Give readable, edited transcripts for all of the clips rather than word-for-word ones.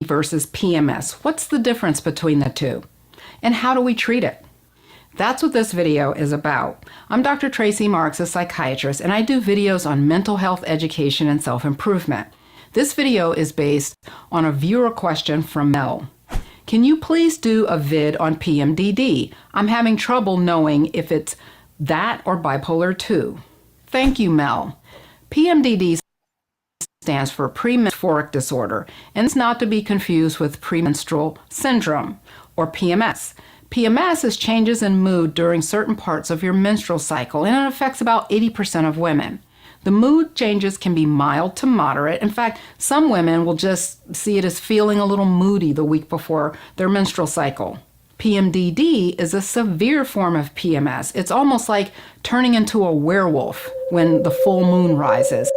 versus PMS. What's the difference between the two? And how do we treat it? That's what this video is about. I'm Dr. Tracy Marks, a psychiatrist, and I do videos on mental health education and self-improvement. This video is based on a viewer question from Mel. Can you please do a vid on PMDD? I'm having trouble knowing if it's that or bipolar 2. Thank you, Mel. PMDD stands for premenstrual disorder, and it's not to be confused with premenstrual syndrome, or PMS. PMS is changes in mood during certain parts of your menstrual cycle, and it affects about 80% of women. The mood changes can be mild to moderate. In fact, some women will just see it as feeling a little moody the week before their menstrual cycle. PMDD is a severe form of PMS. It's almost like turning into a werewolf when the full moon rises.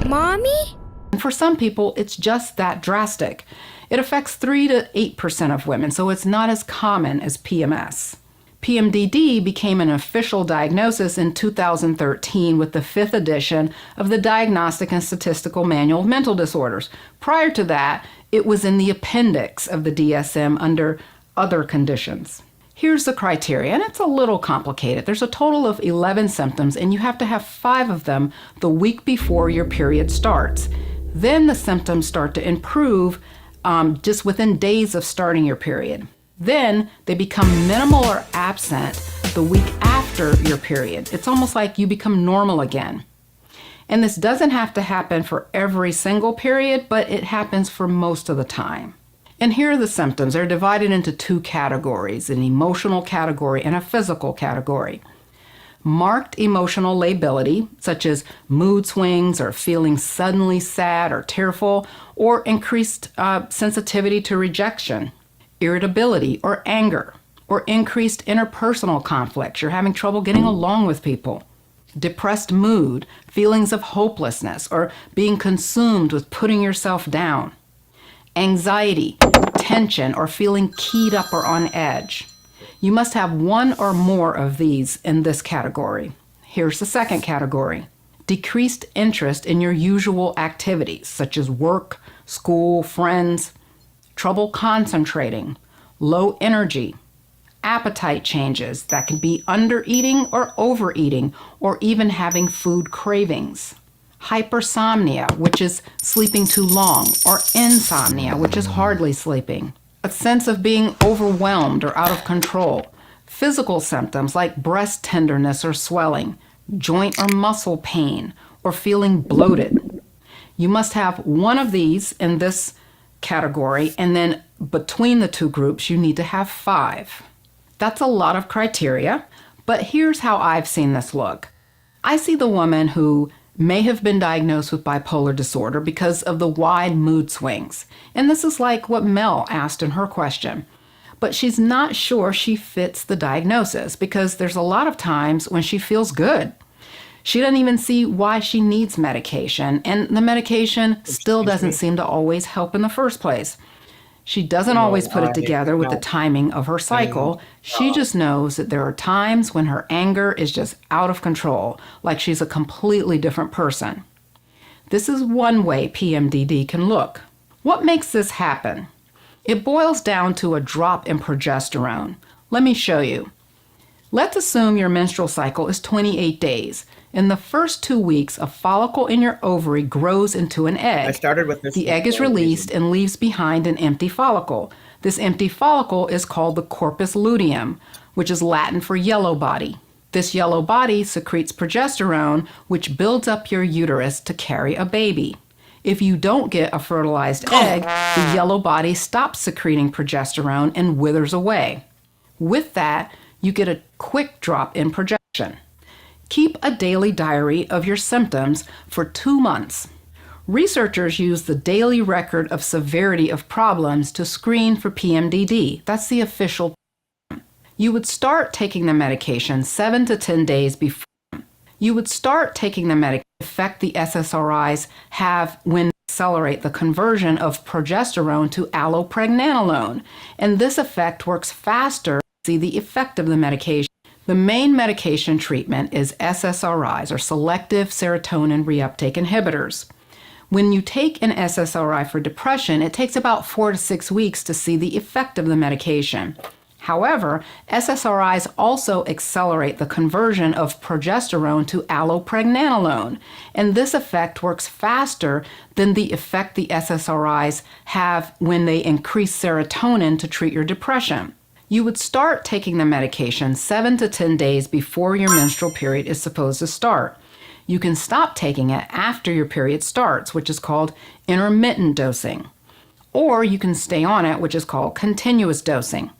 Mommy? And for some people, it's just that drastic. It affects 3 to 8% of women, so it's not as common as PMS. PMDD became an official diagnosis in 2013 with the 5th edition of the Diagnostic and Statistical Manual of Mental Disorders. Prior to that, it was in the appendix of the DSM under other conditions. Here's the criteria, and it's a little complicated. There's a total of 11 symptoms, and you have to have 5 of them the week before your period starts. Then the symptoms start to improve just within days of starting your period. Then they become minimal or absent the week after your period. It's almost like you become normal again. And this doesn't have to happen for every single period, but it happens for most of the time. And here are the symptoms. They're divided into 2 categories, an emotional category and a physical category. Marked emotional lability, such as mood swings or feeling suddenly sad or tearful, or increased sensitivity to rejection. Irritability or anger, or increased interpersonal conflicts. You're having trouble getting along with people. Depressed mood, feelings of hopelessness, or being consumed with putting yourself down. Anxiety, tension, or feeling keyed up or on edge. You must have one or more of these in this category. Here's the second category. Decreased interest in your usual activities, such as work, school, friends. Trouble concentrating, low energy, appetite changes that can be undereating or overeating, or even having food cravings. Hypersomnia, which is sleeping too long, or insomnia, which is hardly sleeping. A sense of being overwhelmed or out of control. Physical symptoms like breast tenderness or swelling, joint or muscle pain, or feeling bloated. You must have one of these in this category, and then between the 2 groups, you need to have 5. That's a lot of criteria, but here's how I've seen this look. I see the woman who may have been diagnosed with bipolar disorder because of the wide mood swings. And this is like what Mel asked in her question. But she's not sure she fits the diagnosis because there's a lot of times when she feels good. She doesn't even see why she needs medication, and the medication still doesn't seem to always help in the first place. She doesn't always put it together with the timing of her cycle. She just knows that there are times when her anger is just out of control, like she's a completely different person. This is one way PMDD can look. What makes this happen? It boils down to a drop in progesterone. Let me show you. Let's assume your menstrual cycle is 28 days. In the first 2 weeks, a follicle in your ovary grows into an egg. I started with this. The egg is released and leaves behind an empty follicle. This empty follicle is called the corpus luteum, which is Latin for yellow body. This yellow body secretes progesterone, which builds up your uterus to carry a baby. If you don't get a fertilized egg, the yellow body stops secreting progesterone and withers away. With that, you get a quick drop in progesterone. Keep a daily diary of your symptoms for 2 months. Researchers use the daily record of severity of problems to screen for PMDD. That's the official term. You would start taking the medication 7 to 10 days before. You would start taking the medication to affect the SSRIs have when they accelerate the conversion of progesterone to allopregnanolone. And this effect works faster. See the effect of the medication The main medication treatment is SSRIs, or selective serotonin reuptake inhibitors. When you take an SSRI for depression, it takes about 4 to 6 weeks to see the effect of the medication. However, SSRIs also accelerate the conversion of progesterone to allopregnanolone, and this effect works faster than the effect the SSRIs have when they increase serotonin to treat your depression. You would start taking the medication 7 to 10 days before your menstrual period is supposed to start. You can stop taking it after your period starts, which is called intermittent dosing. Or you can stay on it, which is called continuous dosing.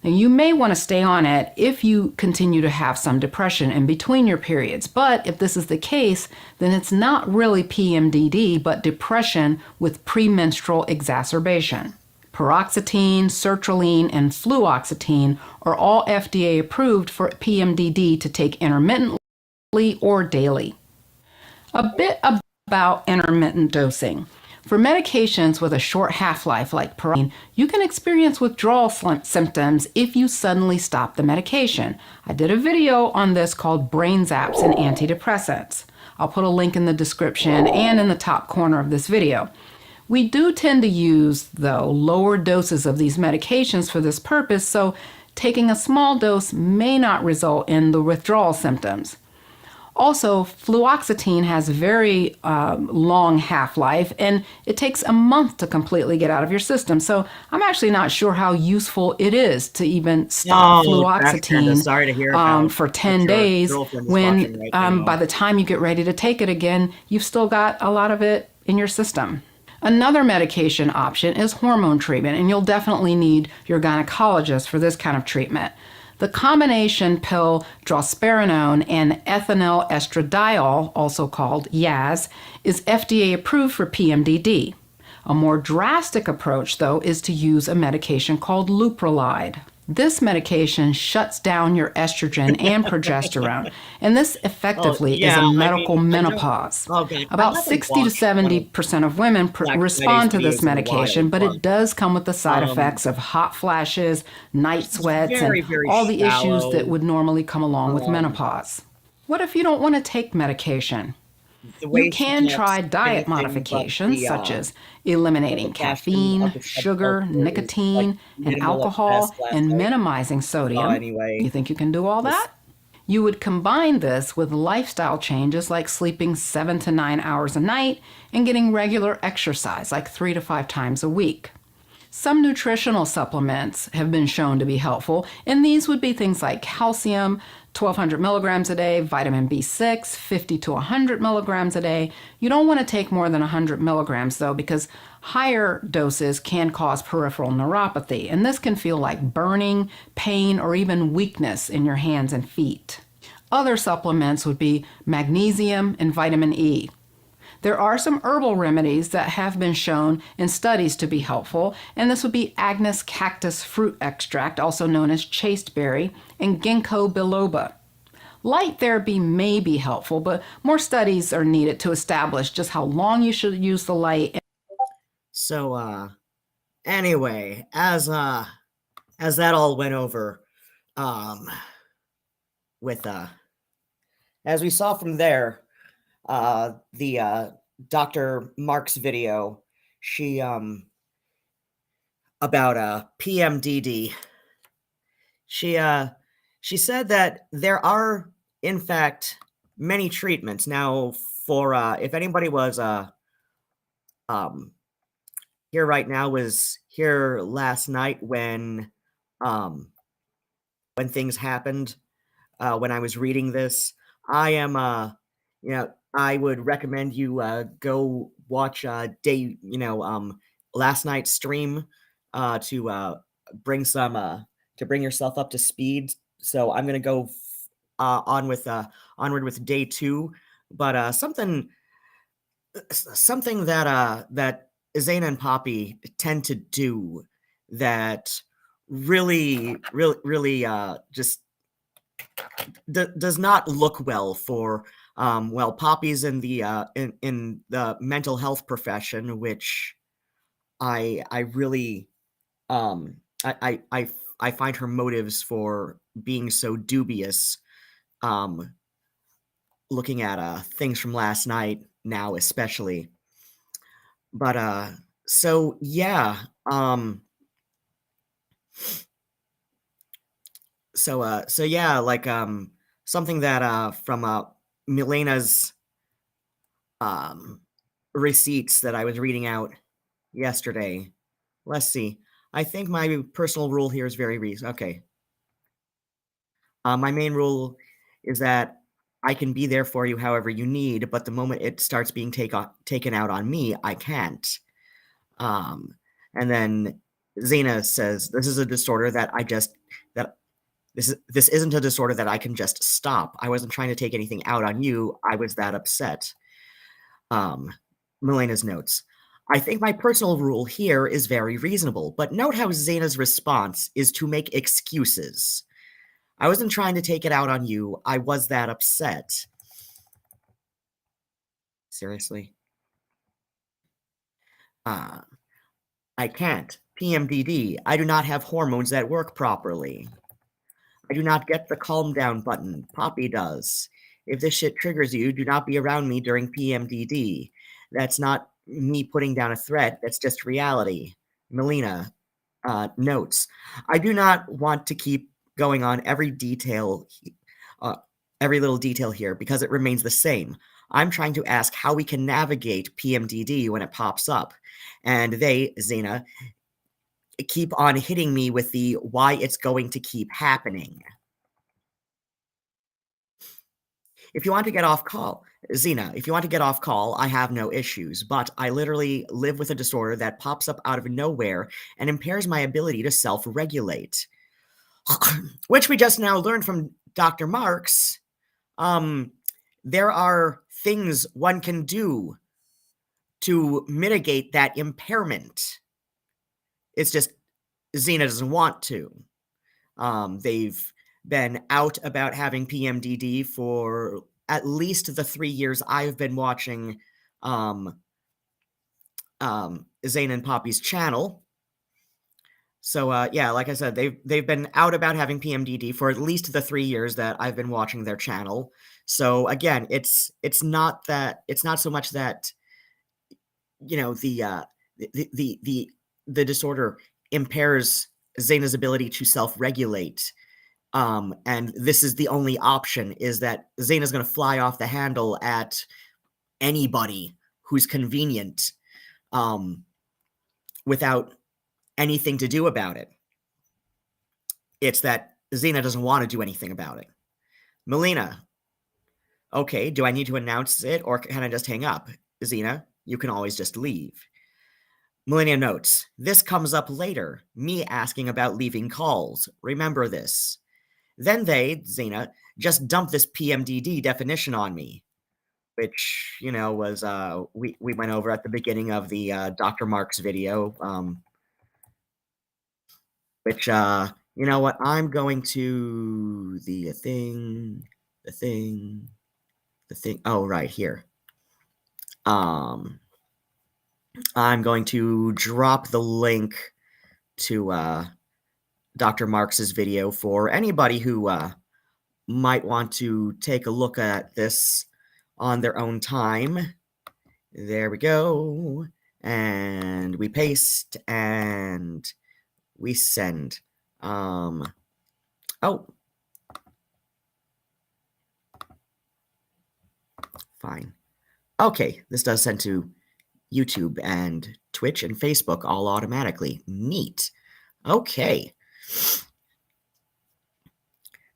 Now, you may want to stay on it if you continue to have some depression in between your periods, but if this is the case, then it's not really PMDD, but depression with premenstrual exacerbation. Paroxetine, sertraline, and fluoxetine are all FDA approved for PMDD to take intermittently or daily. A bit about intermittent dosing. For medications with a short half-life like paroxetine, you can experience withdrawal symptoms if you suddenly stop the medication. I did a video on this called Brain Zaps and Antidepressants. I'll put a link in the description and in the top corner of this video. We do tend to use, though, lower doses of these medications for this purpose, so taking a small dose may not result in the withdrawal symptoms. Also, fluoxetine has very long half-life, and it takes a month to completely get out of your system. So I'm actually not sure how useful it is to even stop fluoxetine sorry to hear about for 10 days when right by the time you get ready to take it again, you've still got a lot of it in your system. Another medication option is hormone treatment, and you'll definitely need your gynecologist for this kind of treatment. The combination pill drospirenone and ethinyl estradiol, also called Yaz, is FDA approved for PMDD. A more drastic approach, though, is to use a medication called leuprolide. This medication shuts down your estrogen and progesterone, and this effectively is a medical menopause. About 60 to 70% of women respond to this medication, but it does come with the side effects of hot flashes, night sweats, and all the issues that would normally come along with menopause. What if you don't want to take medication? You can try diet modifications such as eliminating caffeine, sugar, nicotine, and alcohol, and minimizing sodium. You think you can do all that? You would combine this with lifestyle changes like sleeping 7 to 9 hours a night and getting regular exercise like 3 to 5 times a week. Some nutritional supplements have been shown to be helpful, and these would be things like calcium, 1,200 milligrams a day, vitamin B6, 50 to 100 milligrams a day. You don't want to take more than 100 milligrams, though, because higher doses can cause peripheral neuropathy, and this can feel like burning, pain, or even weakness in your hands and feet. Other supplements would be magnesium and vitamin E. There are some herbal remedies that have been shown in studies to be helpful, and this would be Agnus cactus fruit extract, also known as chasteberry, and ginkgo biloba. Light therapy may be helpful, but more studies are needed to establish just how long you should use the light. So, anyway, as that all went over, with as we saw from there, the Dr. Mark's video, she about PMDD. She said that there are, in fact, many treatments. Now, for if anybody was here right now, was here last night when things happened, when I was reading this, I am I would recommend you go watch last night's stream to bring yourself up to speed. So I'm gonna go onward with day 2, but something that Zena and Poppy tend to do that really just does not look well for Poppy's in the mental health profession, which I really I find her motives for being so dubious, looking at things from last night now especially. But so yeah, so yeah, like something that from Milena's um receipts that I was reading out yesterday. Let's see. I think my personal rule here is very reasonable. Okay. My main rule is that I can be there for you however you need, but the moment it starts being taken out on me, I can't. Um, and then Zena says, "This is a disorder that I just that this isn't a disorder that I can just stop. I wasn't trying to take anything out on you. I was that upset." Um, Milena's notes. I think my personal rule here is very reasonable, but note how Zena's response is to make excuses. I wasn't trying to take it out on you. I was that upset. Seriously? Uh, I can't. PMDD. I do not have hormones that work properly. I do not get the calm down button. Poppy does. If this shit triggers you, do not be around me during PMDD. That's not me putting down a threat. That's just reality. Milena notes. I do not want to keep going on uh, every little detail here because it remains the same. I'm trying to ask how we can navigate PMDD when it pops up. And they, Zena, keep on hitting me with the why it's going to keep happening. If you want to get off call, Zena, if you want to get off call, I have no issues, but I literally live with a disorder that pops up out of nowhere and impairs my ability to self regulate. Which we just now learned from Dr. Marks. There are things one can do to mitigate that impairment. It's just Zena doesn't want to. They've been out about having PMDD for at least the 3 years I've been watching Zane and Poppy's channel. So yeah, like I said, they've been out about having PMDD for at least the 3 years that I've been watching their channel. So again, it's not so much that you know the disorder impairs Zena's ability to self-regulate. And this is the only option, is that Zena's going to fly off the handle at anybody who's convenient, without anything to do about it. It's that Zena doesn't want to do anything about it. Milena, okay, do I need to announce it or can I just hang up? Zena, you can always just leave. Milena notes, this comes up later, me asking about leaving calls. Remember this. Then they, Zena, just dumped this PMDD definition on me, which, was, we went over at the beginning of the Dr. Marks video, which, you know what, I'm going to the thing, oh, right here. I'm going to drop the link to Dr. Marks's video for anybody who might want to take a look at this on their own time. There we go. And we paste and we send. Oh. Fine. Okay, this does send to YouTube and Twitch and Facebook all automatically. Neat. Okay.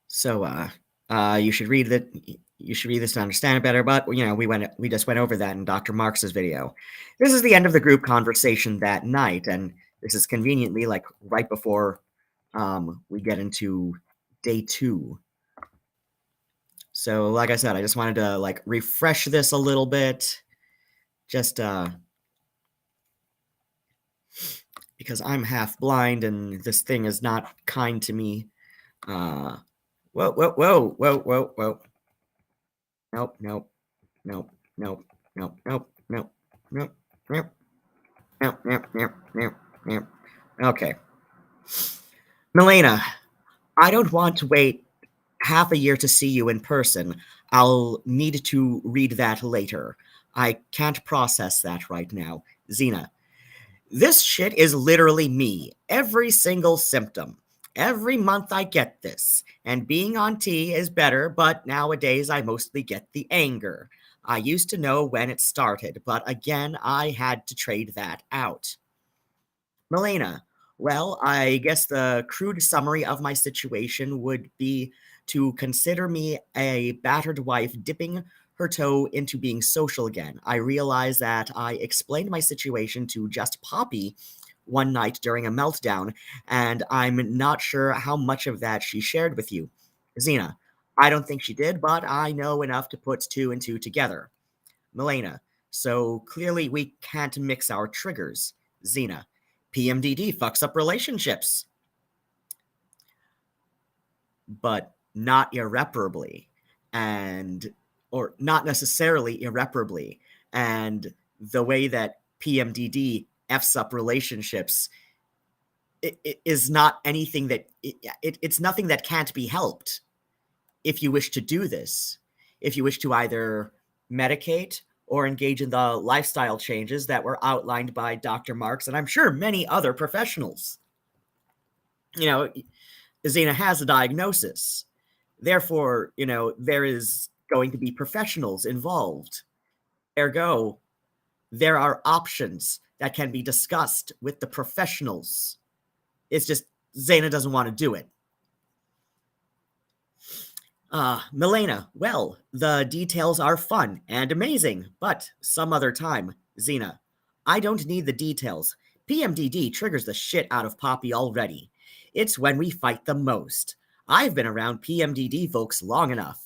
So you should read that. You should read this to understand it better, but we just went over that in Dr. Marks's video. This is the end of the group conversation that night, and this is conveniently like right before we get into day 2. So like I said, I just wanted to like refresh this a little bit, just because I'm half blind and this thing is not kind to me. Whoa, whoa, whoa, whoa, whoa, whoa. Nope, nope, nope, nope, nope, nope, nope, nope, nope, nope, nope, nope, nope, nope. Okay. Milena, I don't want to wait half a year to see you in person. I'll need to read that later. I can't process that right now. Zena, this shit is literally me. Every single symptom. Every month I get this. And being on T is better, but nowadays I mostly get the anger. I used to know when it started, but again, I had to trade that out. Milena, well, I guess the crude summary of my situation would be to consider me a battered wife dipping her toe into being social again. I realize that I explained my situation to just Poppy one night during a meltdown, and I'm not sure how much of that she shared with you. Zena, I don't think she did, but I know enough to put two and two together. Milena, so clearly we can't mix our triggers. Zena, PMDD fucks up relationships, but not irreparably, and or not necessarily irreparably. And the way that PMDD f's up relationships is not anything that it's nothing that can't be helped if you wish to do this. If you wish to either medicate or engage in the lifestyle changes that were outlined by Dr. Marks and I'm sure many other professionals. You know, Zena has a diagnosis. Therefore, there is going to be professionals involved. Ergo, there are options that can be discussed with the professionals. It's just Zena doesn't want to do it. Milena, well, the details are fun and amazing, but some other time. Zena, I don't need the details. PMDD triggers the shit out of Poppy already. It's when we fight the most. I've been around PMDD folks long enough.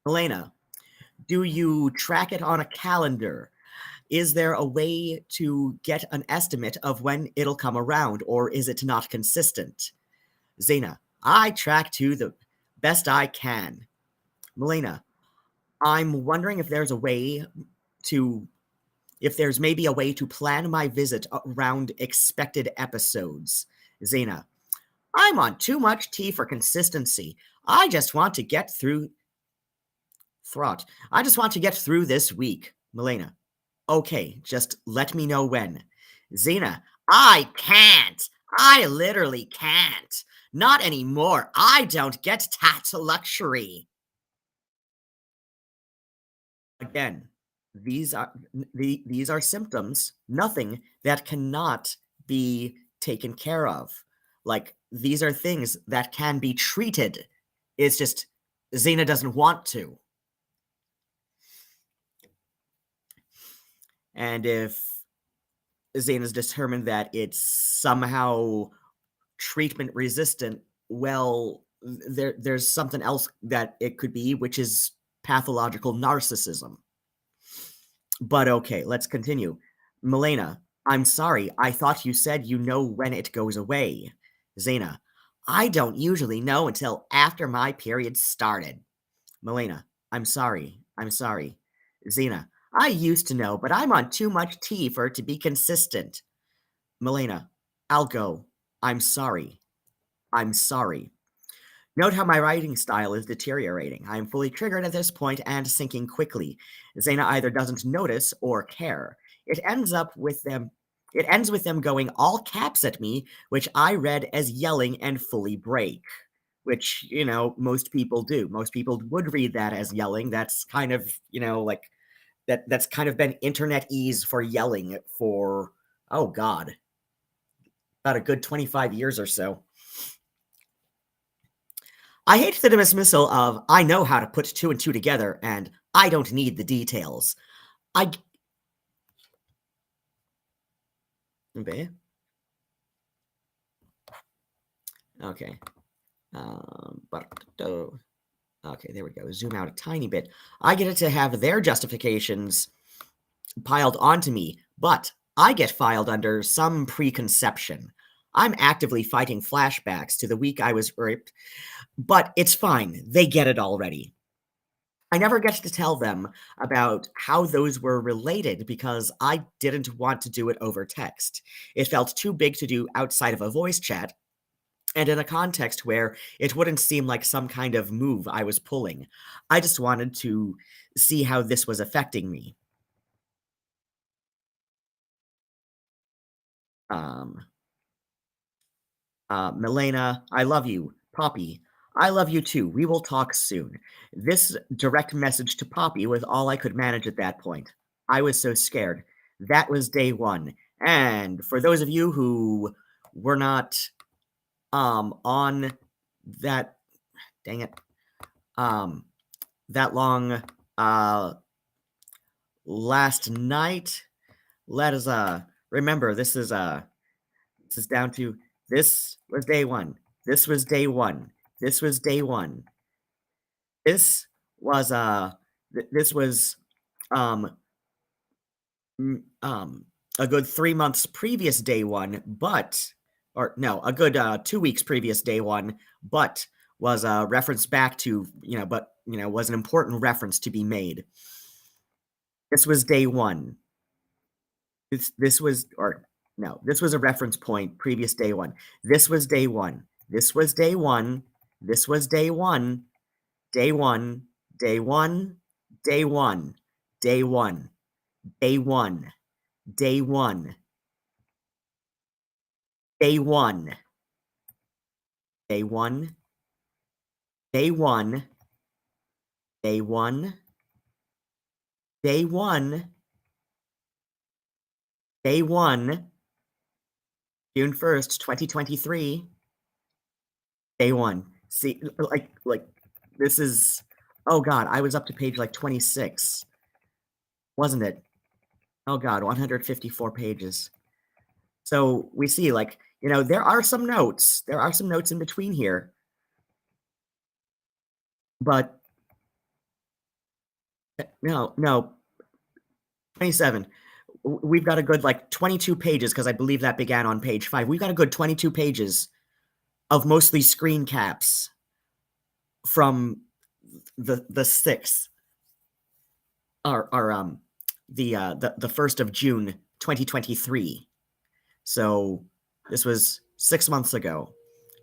Milena, do you track it on a calendar? Is there a way to get an estimate of when it'll come around, or is it not consistent? Zena, I track to the best I can. Milena, I'm wondering if there's maybe a way to plan my visit around expected episodes. Zena, I'm on too much tea for consistency. I just want to get through this week. Milena, okay, just let me know when. Zena, I can't. I literally can't. Not anymore. I don't get that luxury. Again, these are symptoms, nothing that cannot be taken care of. Like, these are things that can be treated. It's just Zena doesn't want to. And if Zena's determined that it's somehow treatment resistant, well, there's something else that it could be, which is pathological narcissism. But okay, let's continue. Milena, I'm sorry. I thought you said you know when it goes away. Zena, I don't usually know until after my period started. Milena, I'm sorry. Zena, I used to know, but I'm on too much tea for it to be consistent. Milena, I'll go. I'm sorry. Note how my writing style is deteriorating. I am fully triggered at this point and sinking quickly. Zena either doesn't notice or care. It ends with them going all caps at me, which I read as yelling and fully break. Which, most people do. Most people would read that as yelling. That's kind of, like that's kind of been internet-ese for yelling for, oh God, about a good 25 years or so. I hate the dismissal of, I know how to put two and two together, and I don't need the details. Okay. Okay, there we go. Zoom out a tiny bit. I get it to have their justifications piled onto me, but I get filed under some preconception. I'm actively fighting flashbacks to the week I was raped, but it's fine. They get it already. I never get to tell them about how those were related because I didn't want to do it over text. It felt too big to do outside of a voice chat and in a context where it wouldn't seem like some kind of move I was pulling. I just wanted to see how this was affecting me. Milena, I love you. Poppy, I love you too. We will talk soon. This direct message to Poppy was all I could manage at that point. I was so scared. That was day one. And for those of you who were not on that, dang it, that long last night, let us remember this is down to this was day one. This was day one. This was day one. This was this was um a good 3 months previous day one, but or no, a good 2 weeks previous day one, but was a reference back to, was an important reference to be made. This was day one. This was or no, this was a reference point previous day one. This was day one. This was day one. This was day one. Day one. Day one. Day one. Day one. Day one. Day one. Day one. Day one. Day one. Day one. Day one. Day one. June 1st, 2023. Day one. See, like this is, oh God, I was up to page like 26, wasn't it? Oh God, 154 pages. So we see, like, there are some notes. There are some notes in between here. But no, 27. We've got a good like 22 pages because I believe that began on page 5. We've got a good 22 pages of mostly screen caps from the 6th or the 1st of June 2023. So this was 6 months ago.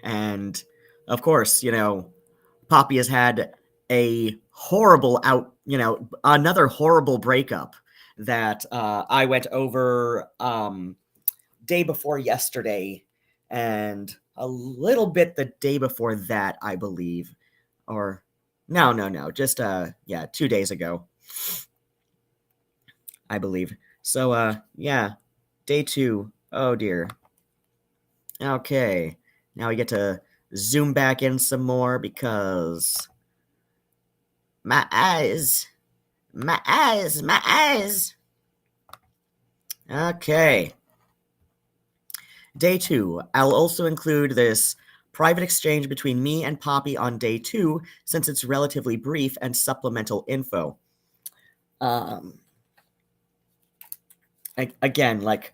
And of course, Poppy has had a horrible another horrible breakup that I went over day before yesterday and a little bit the day before that, I believe. Or no, just 2 days ago, I believe. So yeah, day 2. Oh dear. Okay. Now we get to zoom back in some more because my eyes. Okay. Day 2. I'll also include this private exchange between me and Poppy on day 2 since it's relatively brief and supplemental info. Again, like,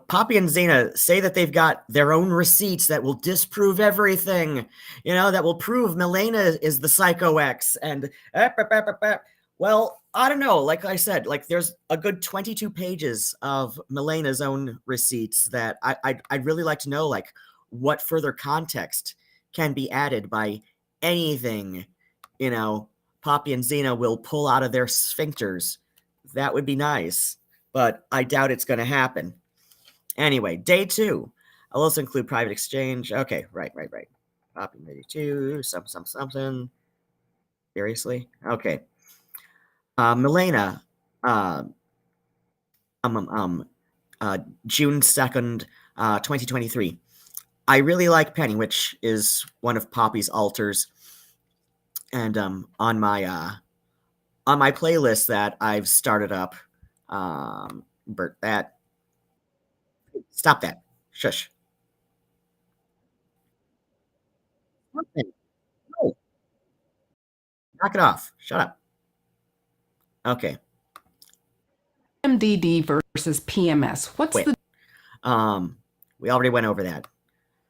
Poppy and Zena say that they've got their own receipts that will disprove everything, that will prove Milena is the Psycho X. And, well, I don't know. Like I said, like, there's a good 22 pages of Milena's own receipts that I'd really like to know, like, what further context can be added by anything, Poppy and Zena will pull out of their sphincters. That would be nice. But I doubt it's going to happen. Anyway, day 2. I'll also include private exchange. Okay, right. Poppy day 2, something. Seriously? Okay. Milena, June 2nd, 2023. I really like Penny, which is one of Poppy's alters. And on my playlist that I've started up, Bert, stop that. Shush. No, knock it off. Shut up. Okay. PMDD versus PMS. What's Wait. the We already went over that.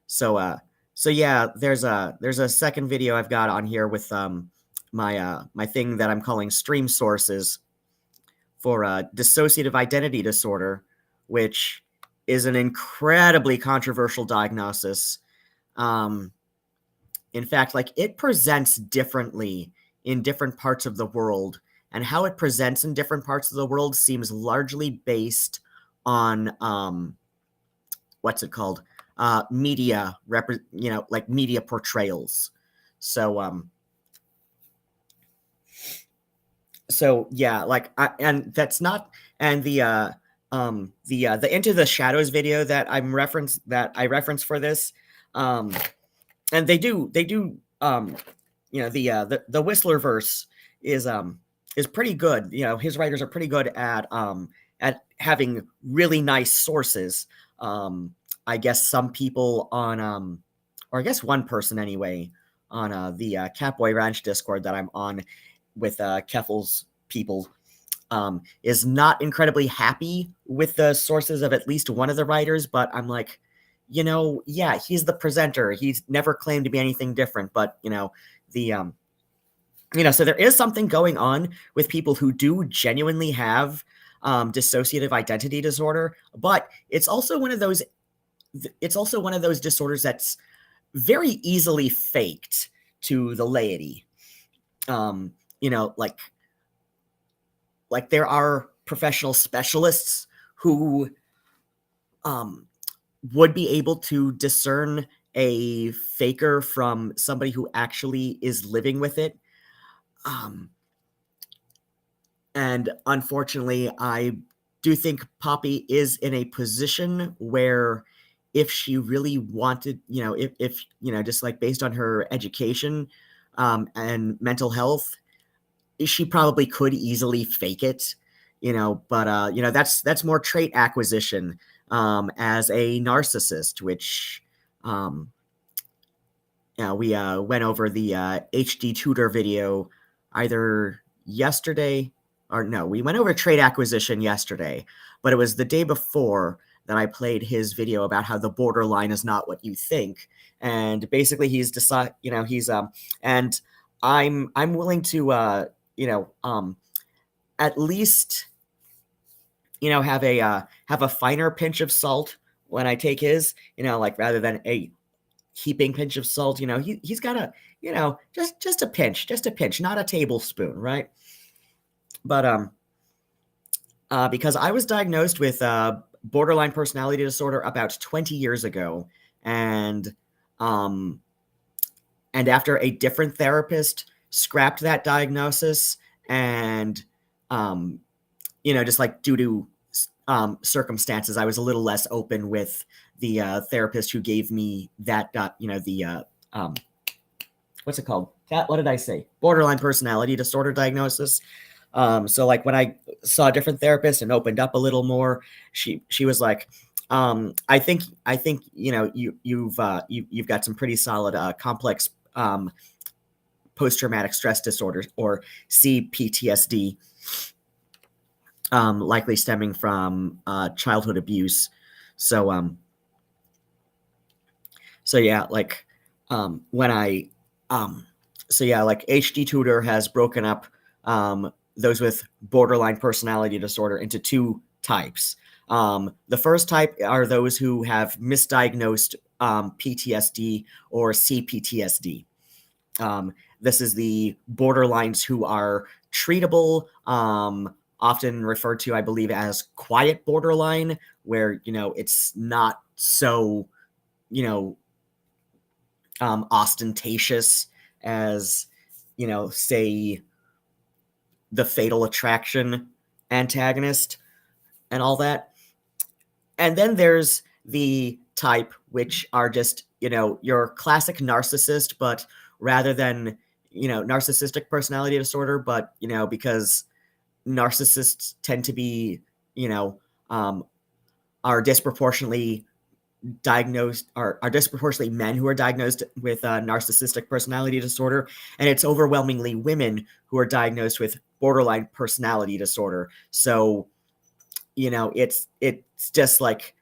So yeah, there's a second video I've got on here with my thing that I'm calling stream sources for dissociative identity disorder, which is an incredibly controversial diagnosis. In fact, like, it presents differently in different parts of the world, and how it presents in different parts of the world seems largely based on what's it called? Media like media portrayals. So so yeah, like, and that's not, and the Into the Shadows video that I referenced for this, and they do the Whistler verse is pretty good. His writers are pretty good at having really nice sources. I guess some people on or I guess one person anyway on the Catboy Ranch Discord that I'm on with Keffel's people is not incredibly happy with the sources of at least one of the writers, but I'm like, yeah, he's the presenter. He's never claimed to be anything different, but so there is something going on with people who do genuinely have dissociative identity disorder, but it's also one of those disorders that's very easily faked to the laity. Like there are professional specialists who would be able to discern a faker from somebody who actually is living with it. And unfortunately, I do think Poppy is in a position where if she really wanted, if just like based on her education and mental health, she probably could easily fake it, but that's more trait acquisition as a narcissist, which we went over the HD tutor video either yesterday or no, we went over trait acquisition yesterday, but it was the day before that I played his video about how the borderline is not what you think. And basically he's and I'm willing to at least have a finer pinch of salt when I take his, like rather than a heaping pinch of salt. He's got a just a pinch, not a tablespoon, right? But because I was diagnosed with borderline personality disorder about 20 years ago, and after a different therapist scrapped that diagnosis, and just like due to circumstances, I was a little less open with the therapist who gave me that what's it called? What did I say? Borderline personality disorder diagnosis. So like when I saw a different therapist and opened up a little more, she was like, I think you've got some pretty solid complex post-traumatic stress disorders, or CPTSD, likely stemming from childhood abuse. So yeah, like when I like HD Tutor has broken up those with borderline personality disorder into two types. The first type are those who have misdiagnosed PTSD or CPTSD. This is the borderlines who are treatable, often referred to, I believe, as quiet borderline, where, it's not so, ostentatious as, say, the Fatal Attraction antagonist and all that. And then there's the type which are just, your classic narcissist, but rather than, narcissistic personality disorder, but, because narcissists tend to be, are disproportionately diagnosed, are disproportionately men who are diagnosed with narcissistic personality disorder, and it's overwhelmingly women who are diagnosed with borderline personality disorder. So it's just like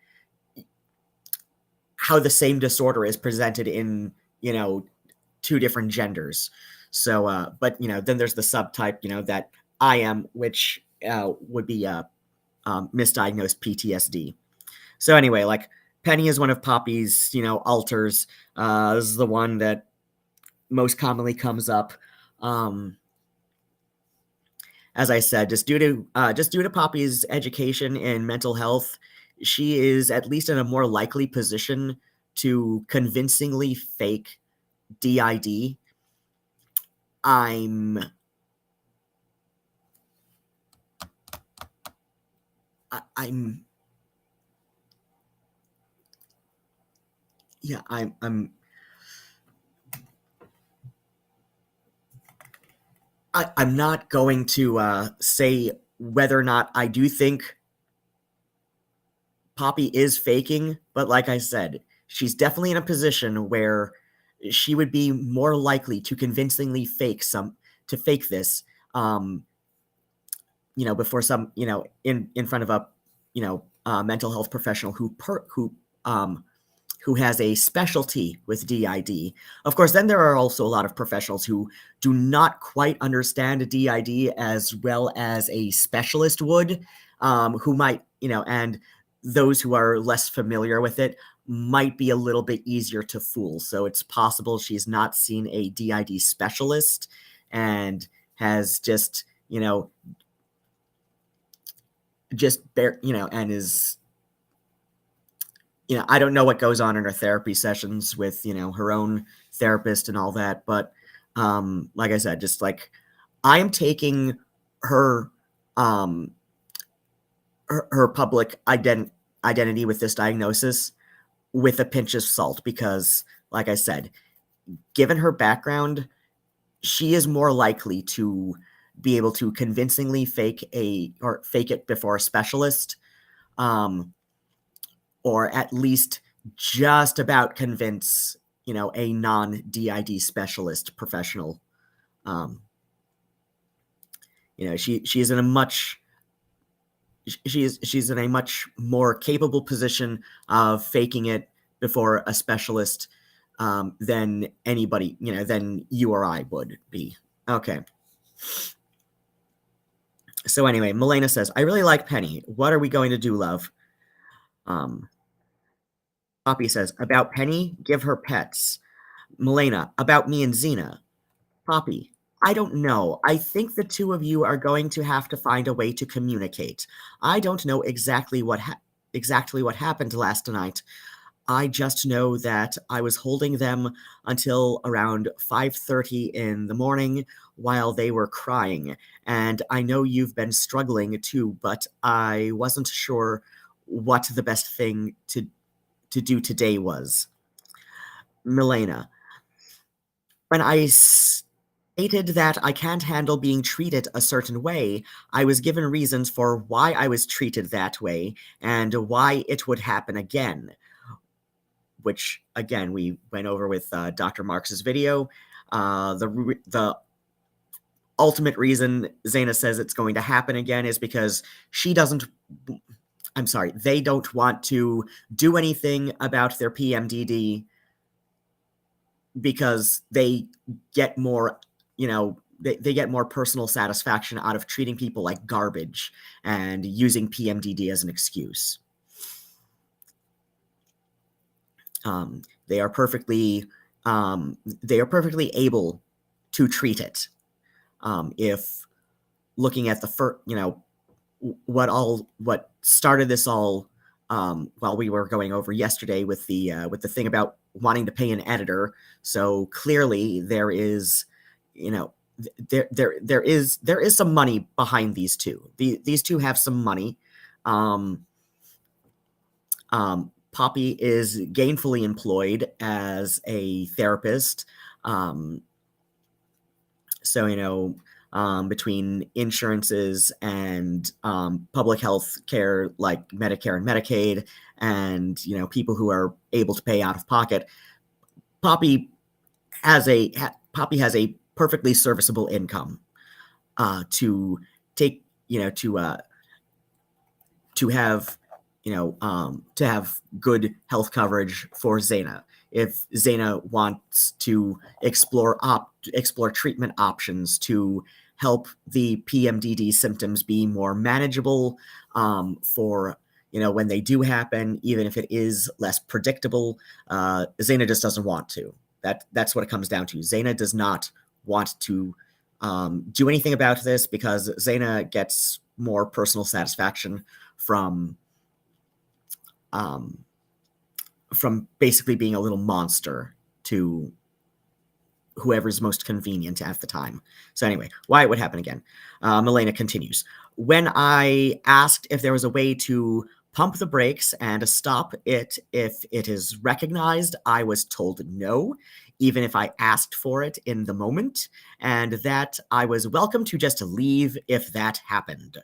how the same disorder is presented in two different genders. So, but then there's the subtype, that I am, which would be misdiagnosed PTSD. So anyway, like Penny is one of Poppy's, alters. This is the one that most commonly comes up. As I said, just due to Poppy's education in mental health, she is at least in a more likely position to convincingly fake DID. I'm yeah, I'm not going to say whether or not I do think Poppy is faking, but like I said, she's definitely in a position where she would be more likely to convincingly fake this, before some, in front of a mental health professional who has a specialty with DID. Of course, then there are also a lot of professionals who do not quite understand DID as well as a specialist would, who might, and those who are less familiar with it might be a little bit easier to fool. So it's possible she's not seen a DID specialist and has just, and is, I don't know what goes on in her therapy sessions with, her own therapist and all that. But like I said, just like I am taking her her public identity with this diagnosis with a pinch of salt, because like I said, given her background, she is more likely to be able to convincingly fake it before a specialist, or at least just about convince, a non-DID specialist professional. She's in a much more capable position of faking it before a specialist than anybody, than you or I would be. Okay. So anyway, Milena says, I really like Penny. What are we going to do, love? Poppy says, about Penny, give her pets. Milena, about me and Zena. Poppy, I don't know. I think the two of you are going to have to find a way to communicate. I don't know exactly what happened last night. I just know that I was holding them until around 5:30 in the morning while they were crying. And I know you've been struggling too, but I wasn't sure what the best thing to do today was. Milena, when I stated that I can't handle being treated a certain way, I was given reasons for why I was treated that way and why it would happen again. Which, again, we went over with Dr. Marx's video. The ultimate reason Zena says it's going to happen again is because they don't want to do anything about their PMDD because they get more, they get more personal satisfaction out of treating people like garbage and using PMDD as an excuse. They are perfectly able to treat it. If looking at the first, what started this all, while we were going over yesterday with the thing about wanting to pay an editor. So clearly there is, there is some money behind these two. These two have some money. Poppy is gainfully employed as a therapist. So, between insurances and public health care like Medicare and Medicaid, and people who are able to pay out of pocket, Poppy has a perfectly serviceable income to take, to have good health coverage for Zena. if Zena wants to explore treatment options to help the PMDD symptoms be more manageable, for when they do happen, even if it is less predictable. Zena just doesn't want to. That's what it comes down to. Zena does not want to do anything about this because Zena gets more personal satisfaction from basically being a little monster to whoever's most convenient at the time. So anyway, why it would happen again. Milena continues. When I asked if there was a way to pump the brakes and stop it if it is recognized, I was told no, even if I asked for it in the moment, and that I was welcome to just leave if that happened.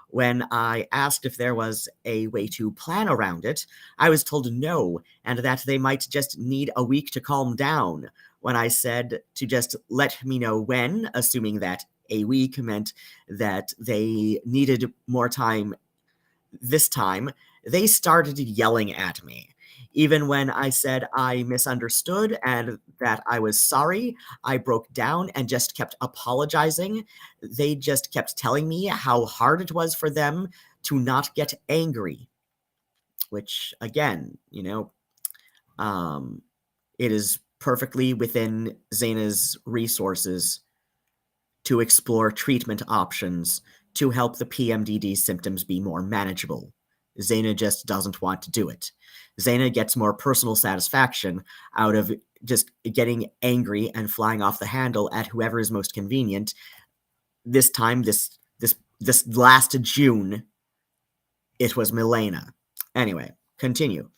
When I asked if there was a way to plan around it, I was told no, and that they might just need a week to calm down. When I said to just let me know when, assuming that a week meant that they needed more time this time, they started yelling at me. Even when I said I misunderstood and that I was sorry, I broke down and just kept apologizing. They just kept telling me how hard it was for them to not get angry, which, again, it is perfectly within Zena's resources to explore treatment options to help the PMDD symptoms be more manageable. Zena just doesn't want to do it. Zena gets more personal satisfaction out of just getting angry and flying off the handle at whoever is most convenient. This time, this last June, it was Milena. Anyway, continue.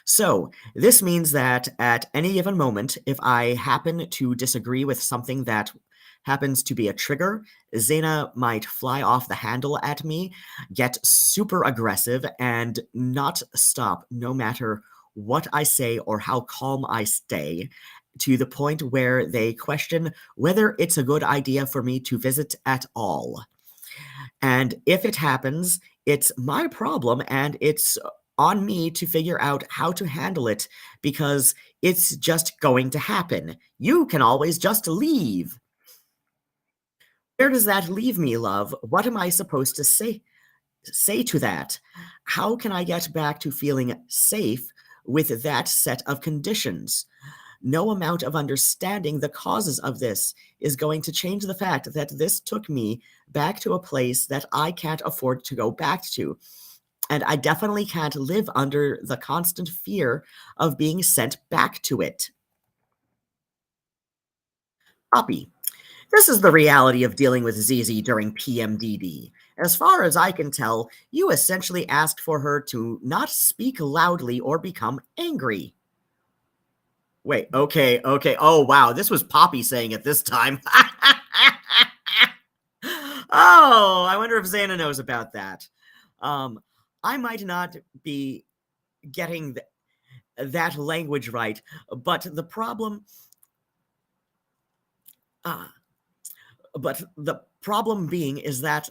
So, this means that at any given moment, if I happen to disagree with something that happens to be a trigger, Zena might fly off the handle at me, get super aggressive, and not stop no matter what I say or how calm I stay, to the point where they question whether it's a good idea for me to visit at all. And if it happens, it's my problem and it's on me to figure out how to handle it because it's just going to happen. You can always just leave. Where does that leave me, love? What am I supposed to say to that? How can I get back to feeling safe with that set of conditions? No amount of understanding the causes of this is going to change the fact that this took me back to a place that I can't afford to go back to. And I definitely can't live under the constant fear of being sent back to it. Poppy, this is the reality of dealing with ZZ during PMDD. As far as I can tell, you essentially asked for her to not speak loudly or become angry. Wait, okay. Oh, wow, this was Poppy saying it this time. Oh, I wonder if Zena knows about that. I might not be getting that language right, but the problem... but the problem being is that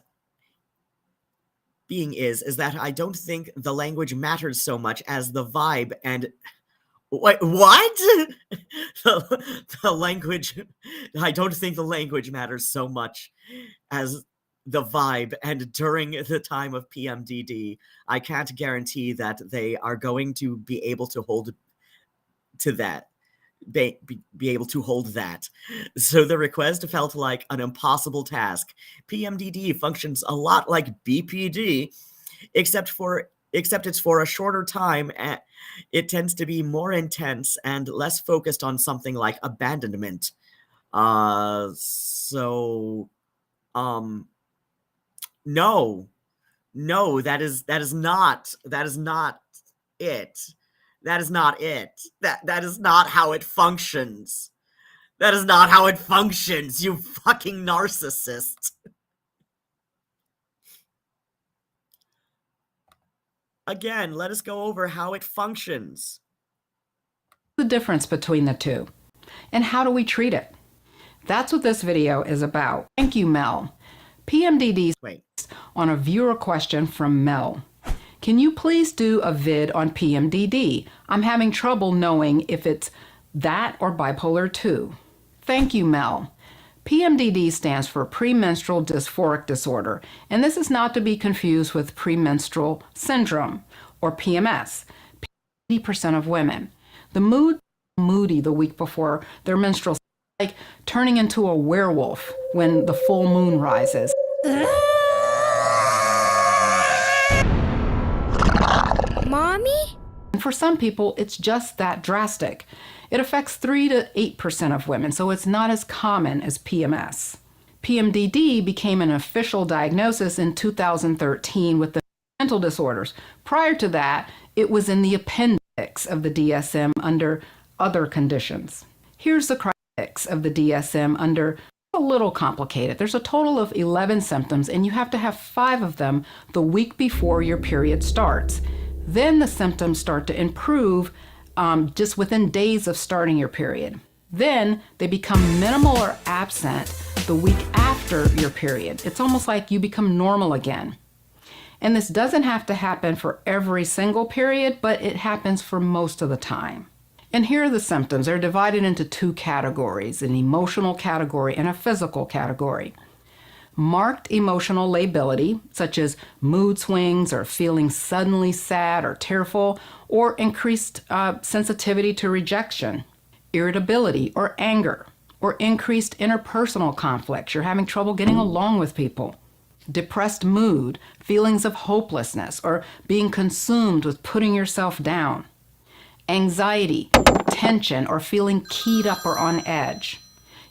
I don't think the language matters so much as the vibe and... Wait, what? the language... I don't think the language matters so much as the vibe, and during the time of PMDD, I can't guarantee that they are going to be able to hold to that. Be able to hold that. So the request felt like an impossible task. PMDD functions a lot like BPD, except it's for a shorter time. It tends to be more intense and less focused on something like abandonment. No, that is not it. That is not it. That is not how it functions. That is not how it functions, you fucking narcissist. Again, let us go over how it functions. The difference between the two, and how do we treat it? That's what this video is about. Thank you, Mel. PMDD on a viewer question from Mel. Can you please do a vid on PMDD? I'm having trouble knowing if it's that or bipolar 2. Thank you, Mel. PMDD stands for premenstrual dysphoric disorder, and this is not to be confused with premenstrual syndrome or PMS. 80% of women. The moody the week before their menstrual cycle, like turning into a werewolf when the full moon rises. Mommy? And for some people, it's just that drastic. It affects 3 to 8% of women, so it's not as common as PMS. PMDD became an official diagnosis in 2013 with the mental disorders. Prior to that, it was in the appendix of the DSM under other conditions. Here's the criteria of the DSM under a little complicated. There's a total of 11 symptoms, and you have to have 5 of them the week before your period starts. Then the symptoms start to improve just within days of starting your period. Then they become minimal or absent the week after your period. It's almost like you become normal again. And this doesn't have to happen for every single period, but it happens for most of the time. And here are the symptoms. They're divided into 2 categories, an emotional category and a physical category. Marked emotional lability, such as mood swings or feeling suddenly sad or tearful, or increased sensitivity to rejection, irritability or anger, or increased interpersonal conflicts. You're having trouble getting along with people. Depressed mood, feelings of hopelessness, or being consumed with putting yourself down. Anxiety, tension, or feeling keyed up or on edge.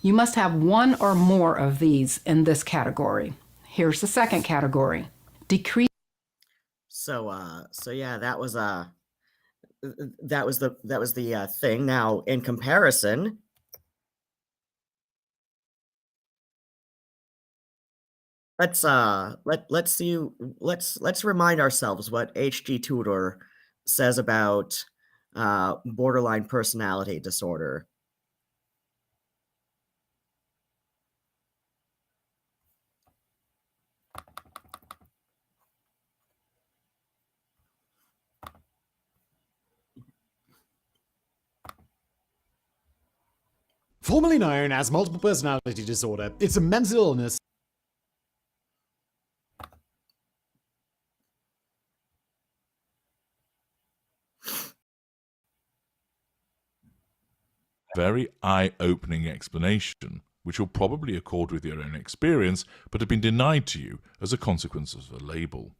You must have 1 or more of these in this category. Here's the second category. Decrease. So yeah, that was the thing. Now, in comparison, let's remind ourselves what H.G. Tudor says about borderline personality disorder. Formerly known as multiple personality disorder, it's a mental illness very eye-opening explanation, which will probably accord with your own experience, but have been denied to you as a consequence of a label.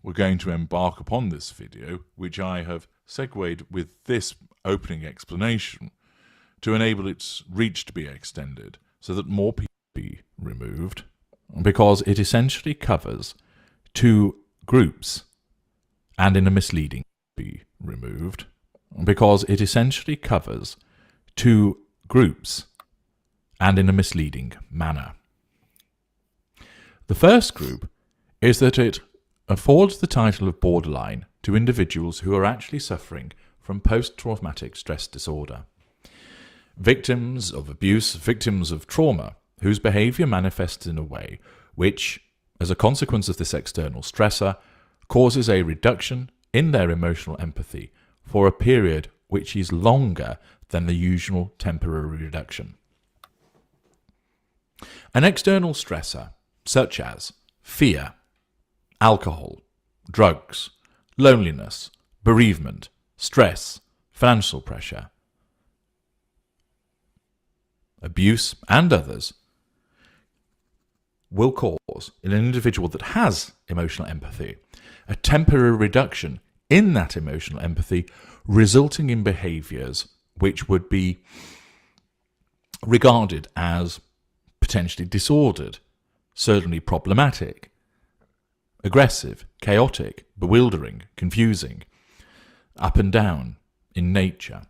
We're going to embark upon this video, which I have segued with this opening explanation, to enable its reach to be extended so that more people be removed, because it essentially covers 2 groups and in a misleading be removed, because it essentially covers 2 groups and in a misleading manner. The first group is that it affords the title of borderline to individuals who are actually suffering from post-traumatic stress disorder. Victims of abuse, victims of trauma, whose behaviour manifests in a way which, as a consequence of this external stressor, causes a reduction in their emotional empathy for a period which is longer than the usual temporary reduction. An external stressor, such as fear, alcohol, drugs, loneliness, bereavement, stress, financial pressure, abuse, and others, will cause, in an individual that has emotional empathy, a temporary reduction in that emotional empathy, resulting in behaviours which would be regarded as potentially disordered, certainly problematic, aggressive, chaotic, bewildering, confusing, up and down in nature.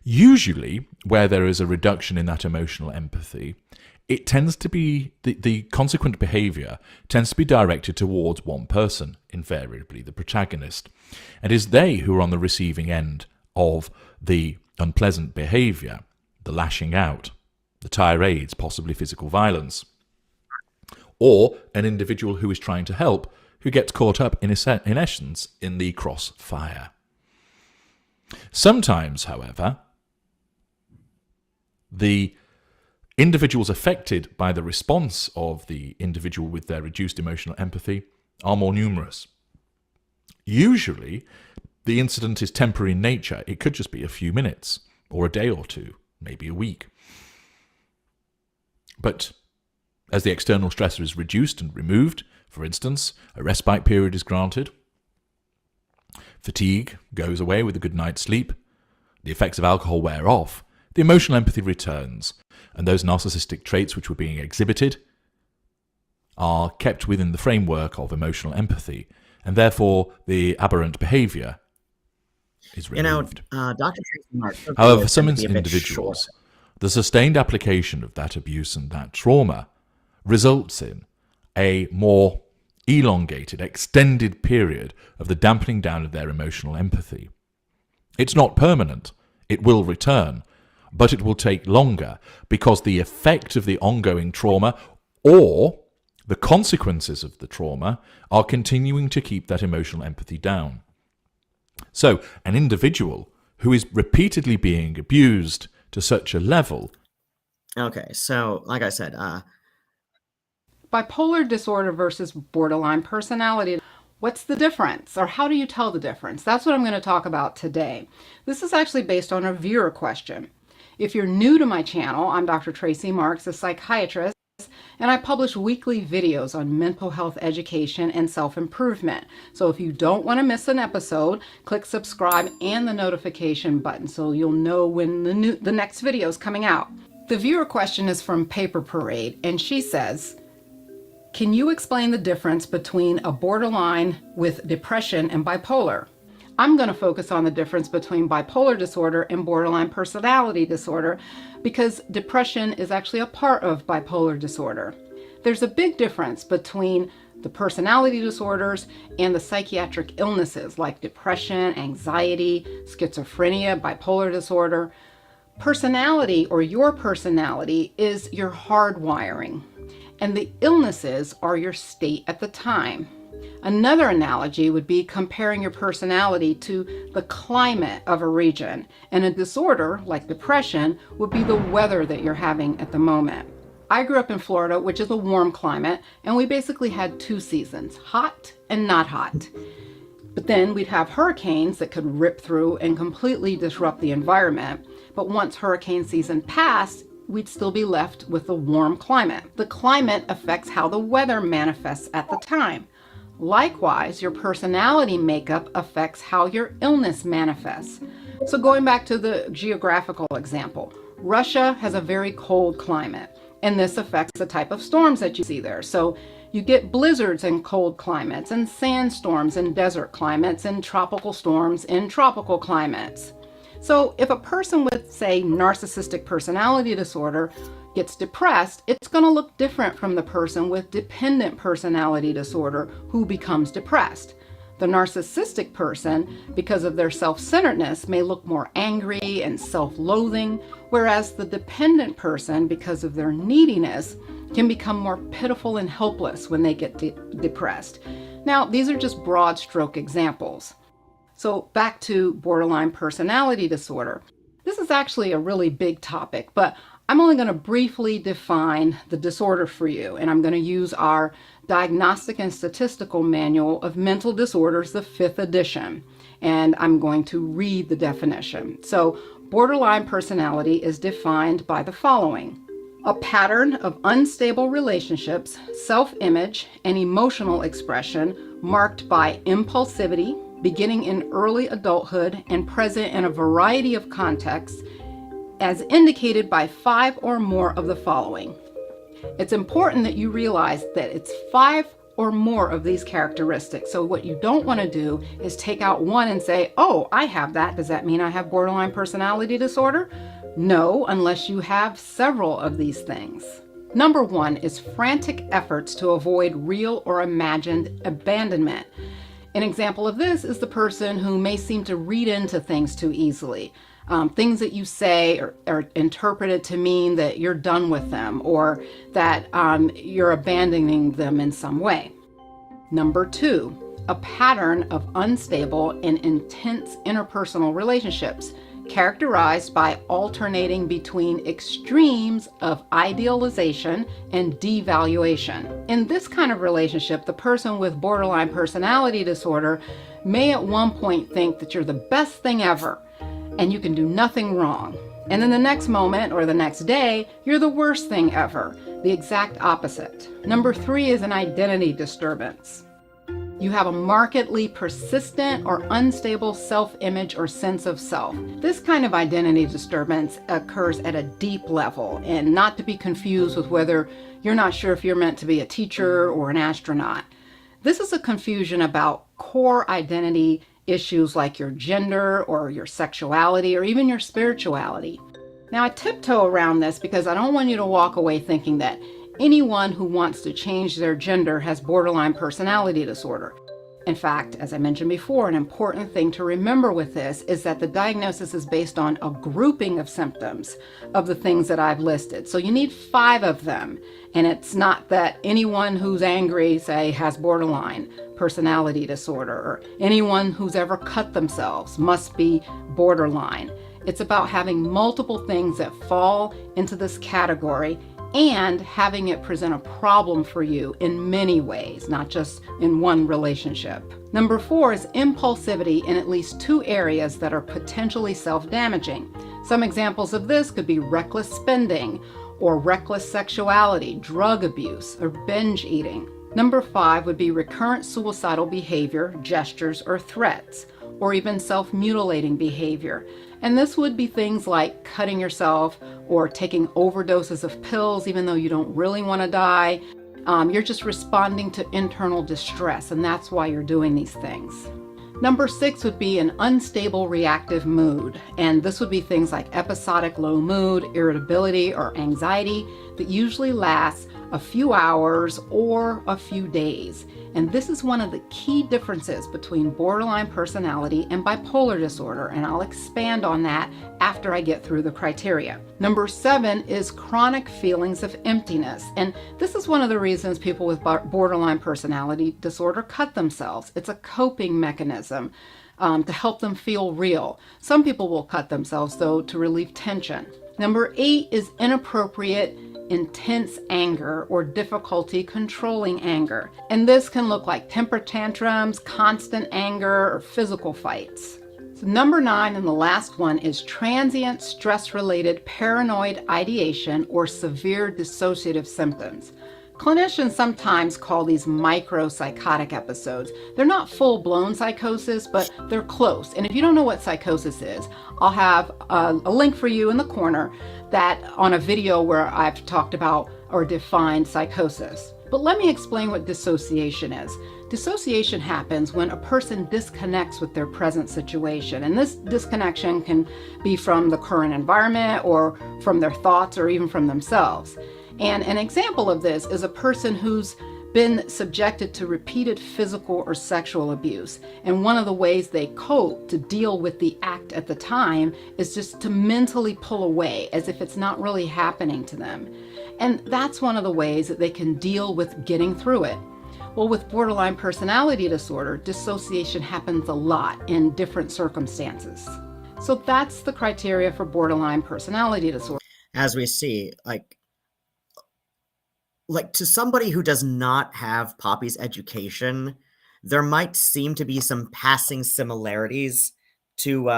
Usually, where there is a reduction in that emotional empathy, it tends to be, the consequent behaviour tends to be directed towards one person, invariably the protagonist. And it is they who are on the receiving end of the unpleasant behaviour, the lashing out, the tirades, possibly physical violence. Or an individual who is trying to help, who gets caught up, in essence, in the crossfire. Sometimes, however, the individuals affected by the response of the individual with their reduced emotional empathy are more numerous. Usually, the incident is temporary in nature. It could just be a few minutes, or a day or two, maybe a week. But as the external stressor is reduced and removed, for instance, a respite period is granted, fatigue goes away with a good night's sleep, the effects of alcohol wear off, the emotional empathy returns, and those narcissistic traits which were being exhibited are kept within the framework of emotional empathy, and therefore the aberrant behaviour is removed. Dr. Tracy Mark, However, for some individuals, the sustained application of that abuse and that trauma results in a more elongated, extended period of the dampening down of their emotional empathy. It's not permanent. It will return, but it will take longer because the effect of the ongoing trauma or the consequences of the trauma are continuing to keep that emotional empathy down. So, an individual who is repeatedly being abused to such a level. Okay, so like I said, Bipolar disorder versus borderline personality. What's the difference, or how do you tell the difference? That's what I'm going to talk about today. This is actually based on a viewer question. If you're new to my channel, I'm Dr. Tracy Marks, a psychiatrist, and I publish weekly videos on mental health education and self-improvement. So if you don't want to miss an episode, click subscribe and the notification button so you'll know when the next video is coming out. The viewer question is from Paper Parade, and she says, can you explain the difference between a borderline with depression and bipolar? I'm going to focus on the difference between bipolar disorder and borderline personality disorder because depression is actually a part of bipolar disorder. There's a big difference between the personality disorders and the psychiatric illnesses like depression, anxiety, schizophrenia, bipolar disorder. Personality, or your personality, is your hardwiring, and the illnesses are your state at the time. Another analogy would be comparing your personality to the climate of a region, and a disorder like depression would be the weather that you're having at the moment. I grew up in Florida, which is a warm climate, and we basically had 2 seasons, hot and not hot. But then we'd have hurricanes that could rip through and completely disrupt the environment. But once hurricane season passed, we'd still be left with a warm climate. The climate affects how the weather manifests at the time. Likewise, your personality makeup affects how your illness manifests. So going back to the geographical example, Russia has a very cold climate, and this affects the type of storms that you see there. So you get blizzards in cold climates, and sandstorms in desert climates, and tropical storms in tropical climates. So if a person with, say, narcissistic personality disorder gets depressed, it's going to look different from the person with dependent personality disorder who becomes depressed. The narcissistic person, because of their self-centeredness, may look more angry and self-loathing, whereas the dependent person, because of their neediness, can become more pitiful and helpless when they get depressed. Now, these are just broad stroke examples. So back to borderline personality disorder. This is actually a really big topic, but I'm only going to briefly define the disorder for you, and I'm going to use our Diagnostic and Statistical Manual of Mental Disorders, the 5th edition, and I'm going to read the definition. So, borderline personality is defined by the following: a pattern of unstable relationships, self-image, and emotional expression marked by impulsivity, beginning in early adulthood and present in a variety of contexts, as indicated by 5 or more of the following. It's important that you realize that it's 5 or more of these characteristics. So what you don't want to do is take out one and say, oh, I have that. Does that mean I have borderline personality disorder? No, unless you have several of these things. Number 1 is frantic efforts to avoid real or imagined abandonment. An example of this is the person who may seem to read into things too easily. Things that you say are interpreted to mean that you're done with them or that you're abandoning them in some way. Number 2, a pattern of unstable and intense interpersonal relationships, characterized by alternating between extremes of idealization and devaluation. In this kind of relationship, the person with borderline personality disorder may at one point think that you're the best thing ever and you can do nothing wrong. And then the next moment or the next day, you're the worst thing ever, the exact opposite. Number 3 is an identity disturbance. You have a markedly persistent or unstable self-image or sense of self. This kind of identity disturbance occurs at a deep level, and not to be confused with whether you're not sure if you're meant to be a teacher or an astronaut. This is a confusion about core identity issues like your gender or your sexuality or even your spirituality. Now, I tiptoe around this because I don't want you to walk away thinking that anyone who wants to change their gender has borderline personality disorder. In fact, as I mentioned before, an important thing to remember with this is that the diagnosis is based on a grouping of symptoms of the things that I've listed. So you need 5 of them. And it's not that anyone who's angry, say, has borderline personality disorder, or anyone who's ever cut themselves must be borderline. It's about having multiple things that fall into this category and having it present a problem for you in many ways, not just in one relationship. Number 4 is impulsivity in at least 2 areas that are potentially self-damaging. Some examples of this could be reckless spending, or reckless sexuality, drug abuse, or binge eating. Number 5 would be recurrent suicidal behavior, gestures, or threats, or even self-mutilating behavior. And this would be things like cutting yourself or taking overdoses of pills even though you don't really want to die. You're just responding to internal distress, and that's why you're doing these things. Number 6 would be an unstable reactive mood, and this would be things like episodic low mood, irritability, or anxiety that usually lasts a few hours or a few days. And this is one of the key differences between borderline personality and bipolar disorder, and I'll expand on that after I get through the criteria. Number 7 is chronic feelings of emptiness, and this is one of the reasons people with borderline personality disorder cut themselves. It's a coping mechanism to help them feel real. Some people will cut themselves, though, to relieve tension. Number 8 is inappropriate intense anger or difficulty controlling anger. And this can look like temper tantrums, constant anger, or physical fights. So number 9 and the last one is transient stress-related paranoid ideation or severe dissociative symptoms. Clinicians sometimes call these micropsychotic episodes. They're not full-blown psychosis, but they're close. And if you don't know what psychosis is, I'll have a link for you in the corner that on a video where I've talked about or defined psychosis. But let me explain what dissociation is. Dissociation happens when a person disconnects with their present situation. And this disconnection can be from the current environment or from their thoughts or even from themselves. And an example of this is a person who's been subjected to repeated physical or sexual abuse. And one of the ways they cope to deal with the act at the time is just to mentally pull away as if it's not really happening to them. And that's one of the ways that they can deal with getting through it. Well, with borderline personality disorder, dissociation happens a lot in different circumstances. So that's the criteria for borderline personality disorder. As we see, like to somebody who does not have Poppy's education, there might seem to be some passing similarities to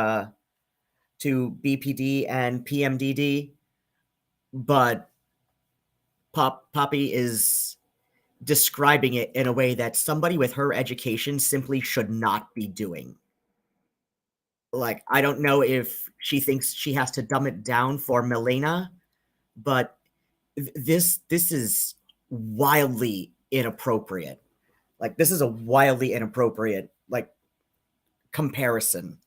BPD and PMDD, but Poppy is describing it in a way that somebody with her education simply should not be doing. Like, I don't know if she thinks she has to dumb it down for Milena, but this is wildly inappropriate. Like, this is a wildly inappropriate, like, comparison.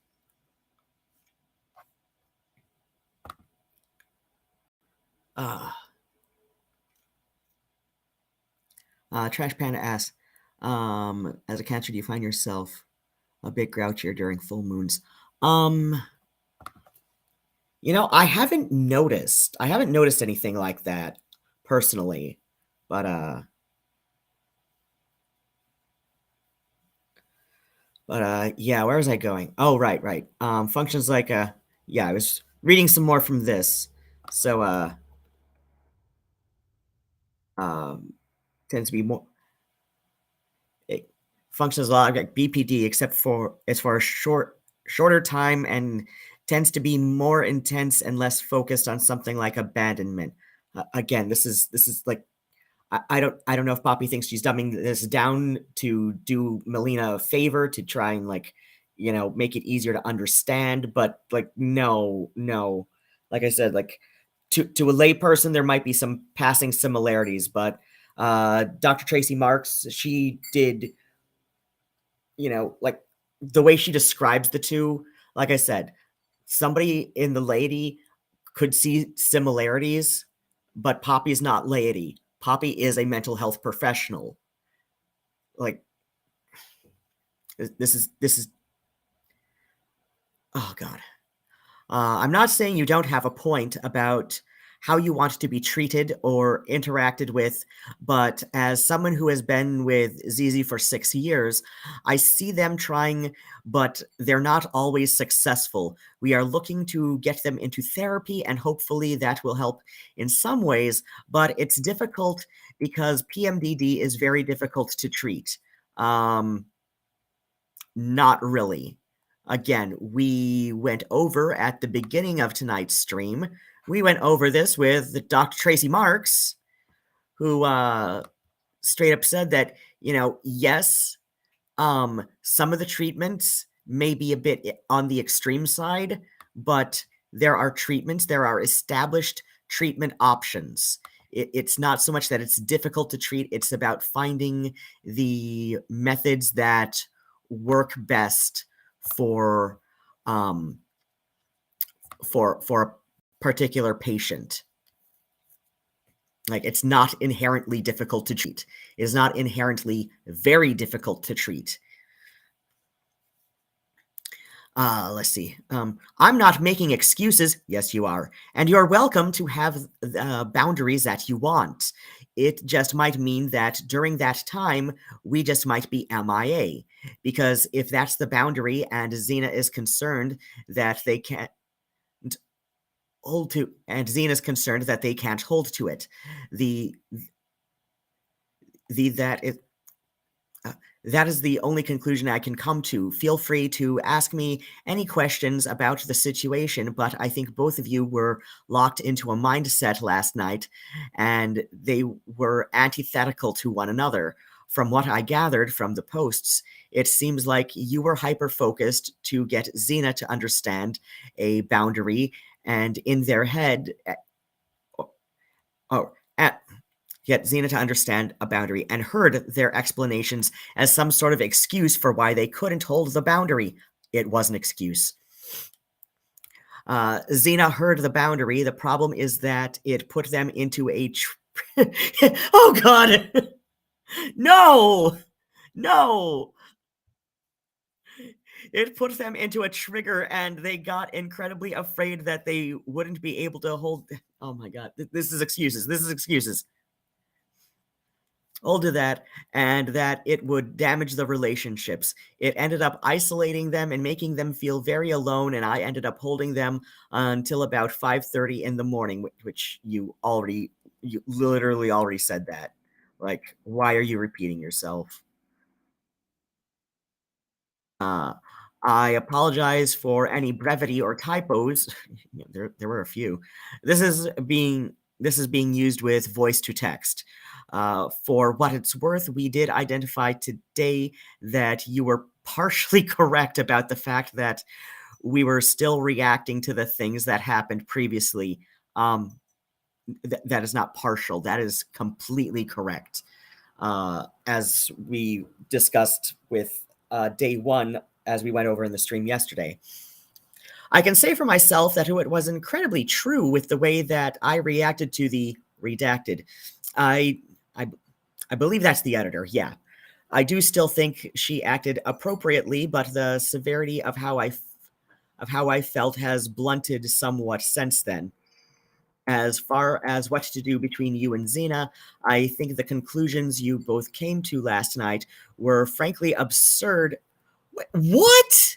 Trash Panda asks, as a Cancer, do you find yourself a bit grouchier during full moons? You know, I haven't noticed anything like that personally, but But yeah, where was I going? Oh, right. Functions like yeah, I was reading some more from this. So um tends to be more it functions a lot like BPD, except for it's for a shorter time and tends to be more intense and less focused on something like abandonment. Again, this is like I don't know if Poppy thinks she's dumbing this down to do Milena a favor to try and like, make it easier to understand, but like no. Like I said, like to a layperson there might be some passing similarities, but Dr. Tracy Marks, she did, like the way she describes the two, like I said, somebody in the laity could see similarities, but Poppy's not laity. Poppy is a mental health professional. Like this is oh god. I'm not saying you don't have a point about how you want to be treated or interacted with, but as someone who has been with ZZ for 6 years, I see them trying, but they're not always successful. We are looking to get them into therapy, and hopefully that will help in some ways, but it's difficult because PMDD is very difficult to treat. Not really. Again, we went over at the beginning of tonight's stream. We went over this with Dr. Tracy Marks, who straight up said that, yes, some of the treatments may be a bit on the extreme side, but there are treatments, there are established treatment options. It's not so much that it's difficult to treat, it's about finding the methods that work best for a particular patient. Like, it's not inherently difficult to treat. It is not inherently very difficult to treat. Let's see. I'm not making excuses. Yes, you are. And you're welcome to have boundaries that you want. It just might mean that during that time, we just might be MIA. Because if that's the boundary and Zena is concerned that they can't hold to, and Zena's concerned that they can't hold to it, that is the only conclusion I can come to. Feel free to ask me any questions about the situation, but I think both of you were locked into a mindset last night, and they were antithetical to one another. From what I gathered from the posts, it seems like you were hyper-focused to get Zena to understand a boundary, and in their head, get Zena to understand a boundary, and heard their explanations as some sort of excuse for why they couldn't hold the boundary. It was an excuse. Zena heard the boundary. The problem is that it put them into a... oh, God! No! It put them into a trigger, and they got incredibly afraid that they wouldn't be able to hold... Oh, my God. This is excuses. All to that, and that it would damage the relationships. It ended up isolating them and making them feel very alone, and I ended up holding them until about 5:30 in the morning, which you literally already said that. Like, why are you repeating yourself? I apologize for any brevity or typos. There were a few. This is being used with voice to text. For what it's worth, we did identify today that you were partially correct about the fact that we were still reacting to the things that happened previously. That is not partial. That is completely correct. As we discussed with day one, as we went over in the stream yesterday. I can say for myself that it was incredibly true with the way that I reacted to the redacted. I believe that's the editor, yeah. I do still think she acted appropriately, but the severity of how I felt has blunted somewhat since then. As far as what to do between you and Zena, I think the conclusions you both came to last night were frankly absurd What?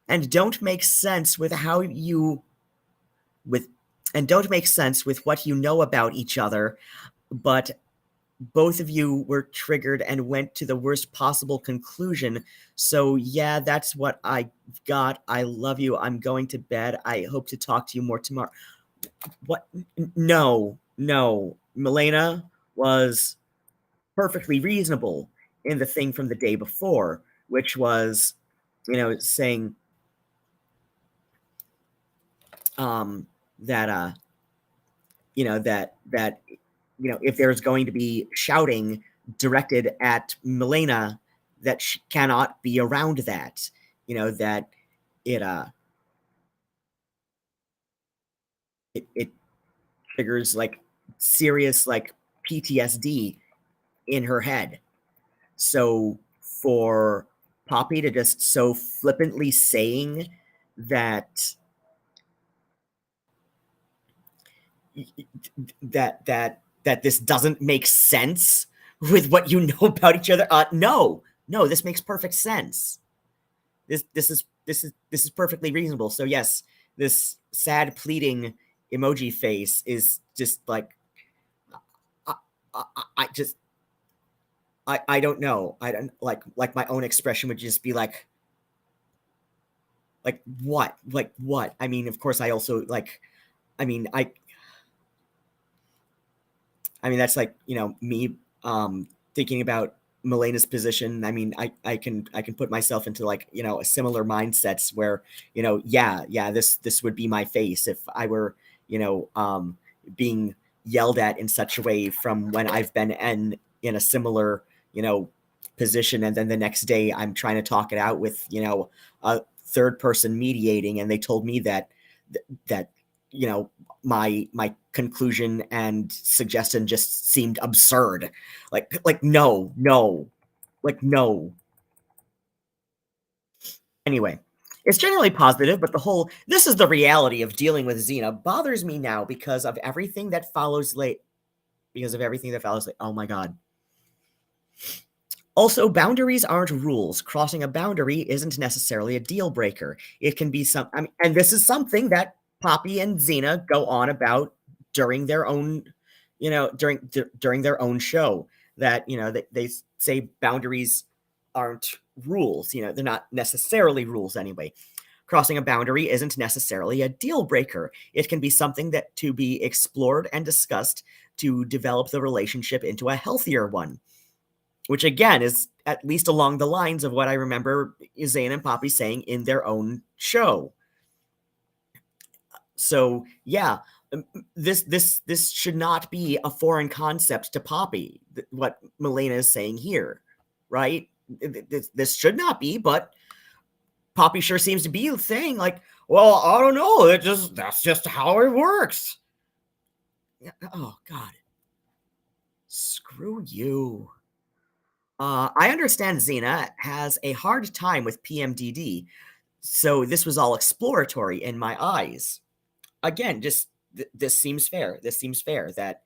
And don't make sense with how you with and don't make sense with what you know about each other, but both of you were triggered and went to the worst possible conclusion. So yeah, that's what I got. I love you. I'm going to bed. I hope to talk to you more tomorrow. What? No. Milena was perfectly reasonable in the thing from the day before, which was, saying that if there's going to be shouting directed at Milena, that she cannot be around that. That it triggers like serious like PTSD in her head. So for Poppy to just so flippantly saying that this doesn't make sense with what you know about each other, no, this makes perfect sense. This is perfectly reasonable. So yes, this sad pleading emoji face is just like I don't know. I don't like my own expression would just be like what? Like what? I mean, of course I also I mean that's like, me thinking about Milena's position. I mean, I can put myself into like, a similar mindsets where, this would be my face if I were, being yelled at in such a way from when I've been in a similar, position, and then the next day I'm trying to talk it out with, a third person mediating, and they told me that my conclusion and suggestion just seemed absurd. No. Anyway, it's generally positive, but this is the reality of dealing with Zena bothers me now because of everything that follows late. Oh my God. Also, boundaries aren't rules. Crossing a boundary isn't necessarily a deal breaker. It can be and this is something that Poppy and Zena go on about during their own, during their own show, that, they say boundaries aren't rules. They're not necessarily rules anyway. Crossing a boundary isn't necessarily a deal breaker. It can be something that to be explored and discussed to develop the relationship into a healthier one. Which again is at least along the lines of what I remember Zane and Poppy saying in their own show. So yeah, this should not be a foreign concept to Poppy, what Milena is saying here, right? This should not be, but Poppy sure seems to be saying like, well, I don't know, that's just how it works. Oh God, screw you. I understand Zena has a hard time with PMDD, so this was all exploratory in my eyes. Again, just this seems fair. This seems fair that,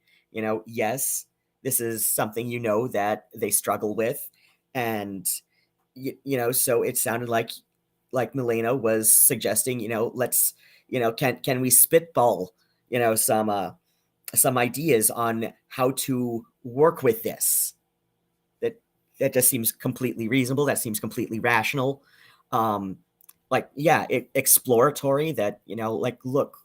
yes, this is something that they struggle with, and so it sounded like Milena was suggesting, let's, can we spitball, some ideas on how to work with this. That just seems completely reasonable. That seems completely rational. Exploratory that, look,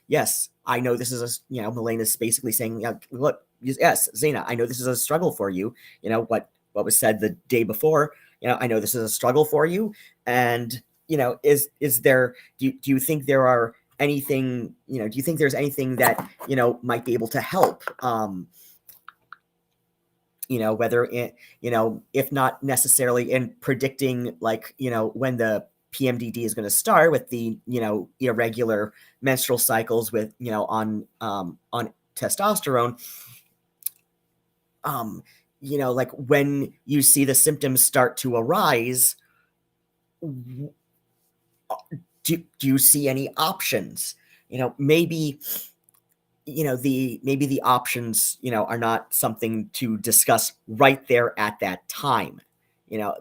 yes, I know this is Milena's basically saying, look, yes, Zena, I know this is a struggle for you. What was said the day before, I know this is a struggle for you. And, is there, do you think there are anything, do you think there's anything that, might be able to help? Whether it, if not necessarily in predicting, when the PMDD is going to start with the, irregular menstrual cycles with, on testosterone, when you see the symptoms start to arise, do you see any options? Maybe maybe the options, are not something to discuss right there at that time,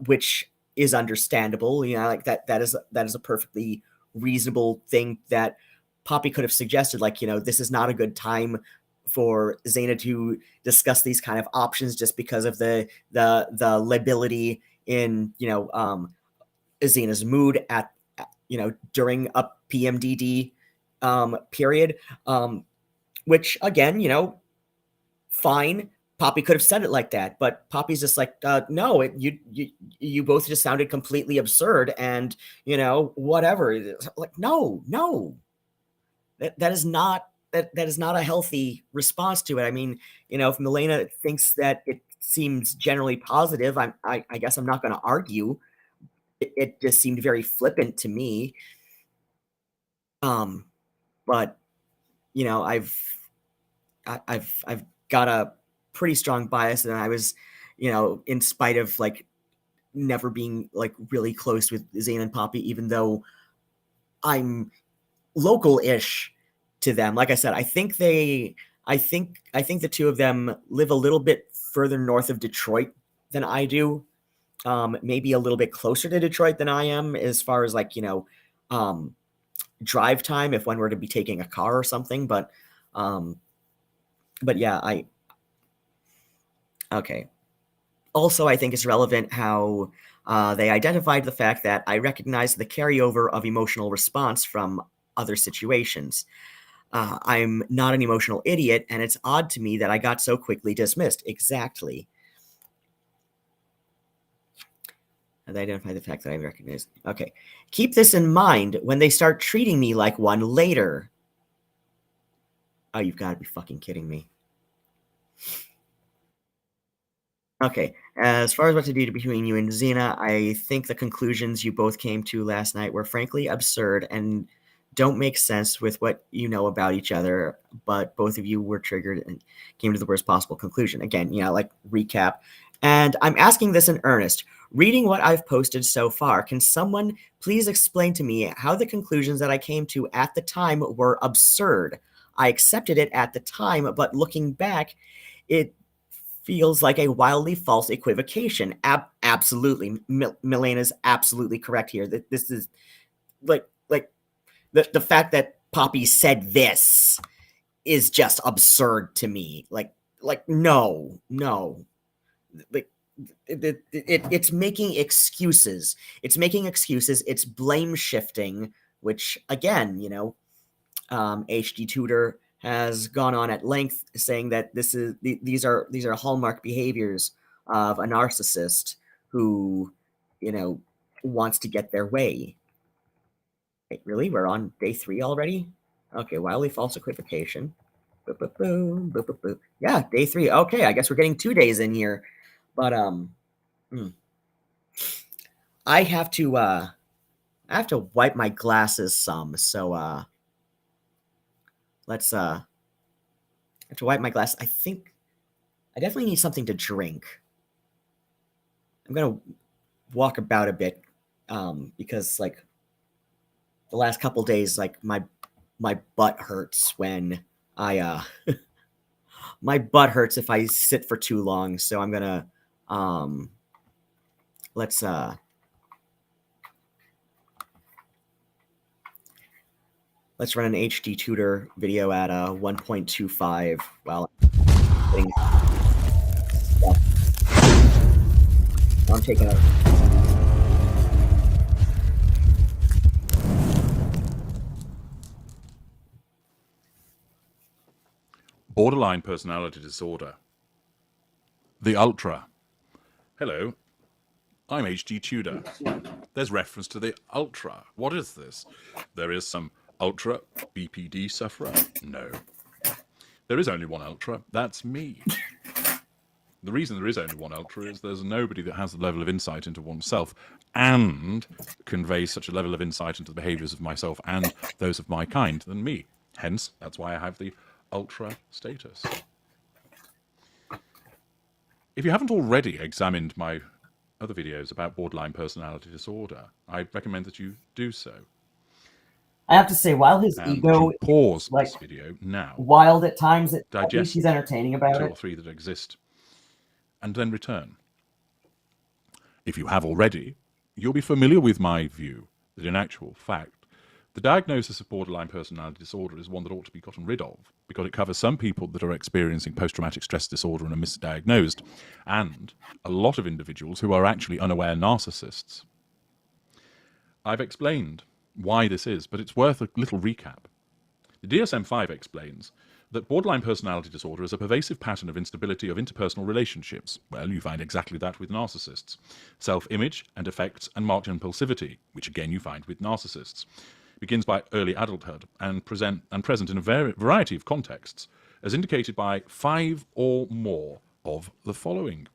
which is understandable. Like that is a perfectly reasonable thing that Poppy could have suggested. Like, this is not a good time for Zena to discuss these kind of options just because of the lability in, Zena's mood at during a PMDD period. Which again, fine. Poppy could have said it like that, but Poppy's just like, no, you both just sounded completely absurd, and whatever. Like, no, that is not a healthy response to it. I mean, if Milena thinks that it seems generally positive, I guess I'm not going to argue. It just seemed very flippant to me. But I've got a pretty strong bias, and I was, in spite of like never being like really close with Zane and Poppy, even though I'm local-ish to them. Like I said, I think the two of them live a little bit further north of Detroit than I do. Maybe a little bit closer to Detroit than I am, as far as like, drive time if one were to be taking a car or something. But yeah, okay. Also, I think it's relevant how they identified the fact that I recognize the carryover of emotional response from other situations. I'm not an emotional idiot, and it's odd to me that I got so quickly dismissed. Exactly. And they identify the fact that I recognize. Okay. Keep this in mind when they start treating me like one later. Oh, you've got to be fucking kidding me. Okay. As far as what to do between you and Zena, I think the conclusions you both came to last night were frankly absurd and don't make sense with what you know about each other, but both of you were triggered and came to the worst possible conclusion. Again, like recap. And I'm asking this in earnest. Reading what I've posted so far, can someone please explain to me how the conclusions that I came to at the time were absurd? I accepted it at the time, but looking back, it feels like a wildly false equivocation. Absolutely. Milena's absolutely correct here. This is like the fact that Poppy said this is just absurd to me. Like no. Like it's making excuses. It's blame shifting, which again, HD Tutor has gone on at length saying that these are hallmark behaviors of a narcissist who, wants to get their way. Wait, really? We're on day 3 already? Okay, wildly false equivocation. Yeah, day 3. Okay, I guess we're getting 2 days in here. But I have to wipe my glasses some, so let's I have to wipe my glass. I think I definitely need something to drink. I'm gonna walk about a bit, because like the last couple days, like my butt hurts when I my butt hurts if I sit for too long. So I'm gonna let's run an HD Tutor video at 1.25 while I'm taking a Borderline personality disorder. The Ultra. Hello, I'm HD Tudor. There's reference to the Ultra. What is this? There is some Ultra BPD sufferer? No. There is only one Ultra. That's me. The reason there is only one Ultra is there's nobody that has the level of insight into oneself and conveys such a level of insight into the behaviors of myself and those of my kind than me. Hence, that's why I have the Ultra status. If you haven't already examined my other videos about borderline personality disorder, I recommend that you do so. I have to say, while his And ego you pause like this video now, wild at times, at least digest he's entertaining about two it. or three that exist, and then return. If you have already, you'll be familiar with my view that in actual fact, the diagnosis of borderline personality disorder is one that ought to be gotten rid of because it covers some people that are experiencing post-traumatic stress disorder and are misdiagnosed, and a lot of individuals who are actually unaware narcissists. I've explained why this is, but it's worth a little recap. The DSM-5 explains that borderline personality disorder is a pervasive pattern of instability of interpersonal relationships. Well, you find exactly that with narcissists. Self-image and affects and marked impulsivity, which again you find with narcissists. Begins by early adulthood and present in a variety of contexts, as indicated by 5 or more of the following.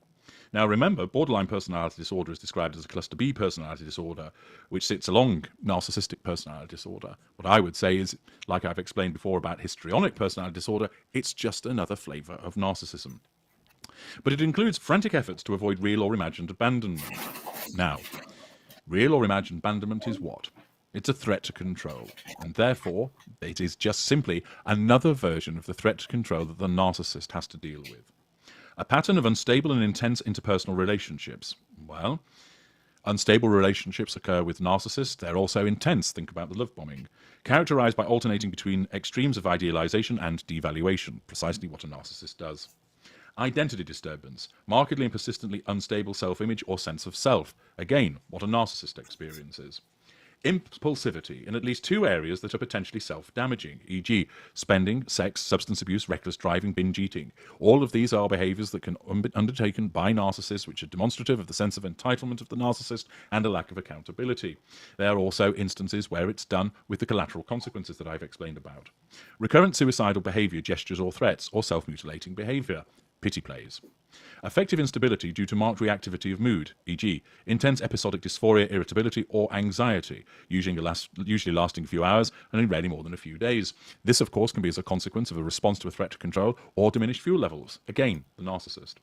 Now remember, borderline personality disorder is described as a cluster B personality disorder, which sits along narcissistic personality disorder. What I would say is, like I've explained before about histrionic personality disorder, it's just another flavour of narcissism. But it includes frantic efforts to avoid real or imagined abandonment. Now, real or imagined abandonment is what? It's a threat to control, and therefore it is just simply another version of the threat to control that the narcissist has to deal with. A pattern of unstable and intense interpersonal relationships. Well, unstable relationships occur with narcissists. They're also intense. Think about the love bombing. Characterized by alternating between extremes of idealization and devaluation, precisely what a narcissist does. Identity disturbance, markedly and persistently unstable self-image or sense of self. Again, what a narcissist experiences. Impulsivity in at least 2 areas that are potentially self-damaging, e.g. spending, sex, substance abuse, reckless driving, binge eating. All of these are behaviours that can be undertaken by narcissists which are demonstrative of the sense of entitlement of the narcissist and a lack of accountability. There are also instances where it's done with the collateral consequences that I've explained about. Recurrent suicidal behaviour, gestures or threats, or self-mutilating behaviour. Pity plays. Affective instability due to marked reactivity of mood, e.g. intense episodic dysphoria, irritability or anxiety, usually lasting a few hours and rarely more than a few days. This, of course, can be as a consequence of a response to a threat to control or diminished fuel levels. Again, the narcissist.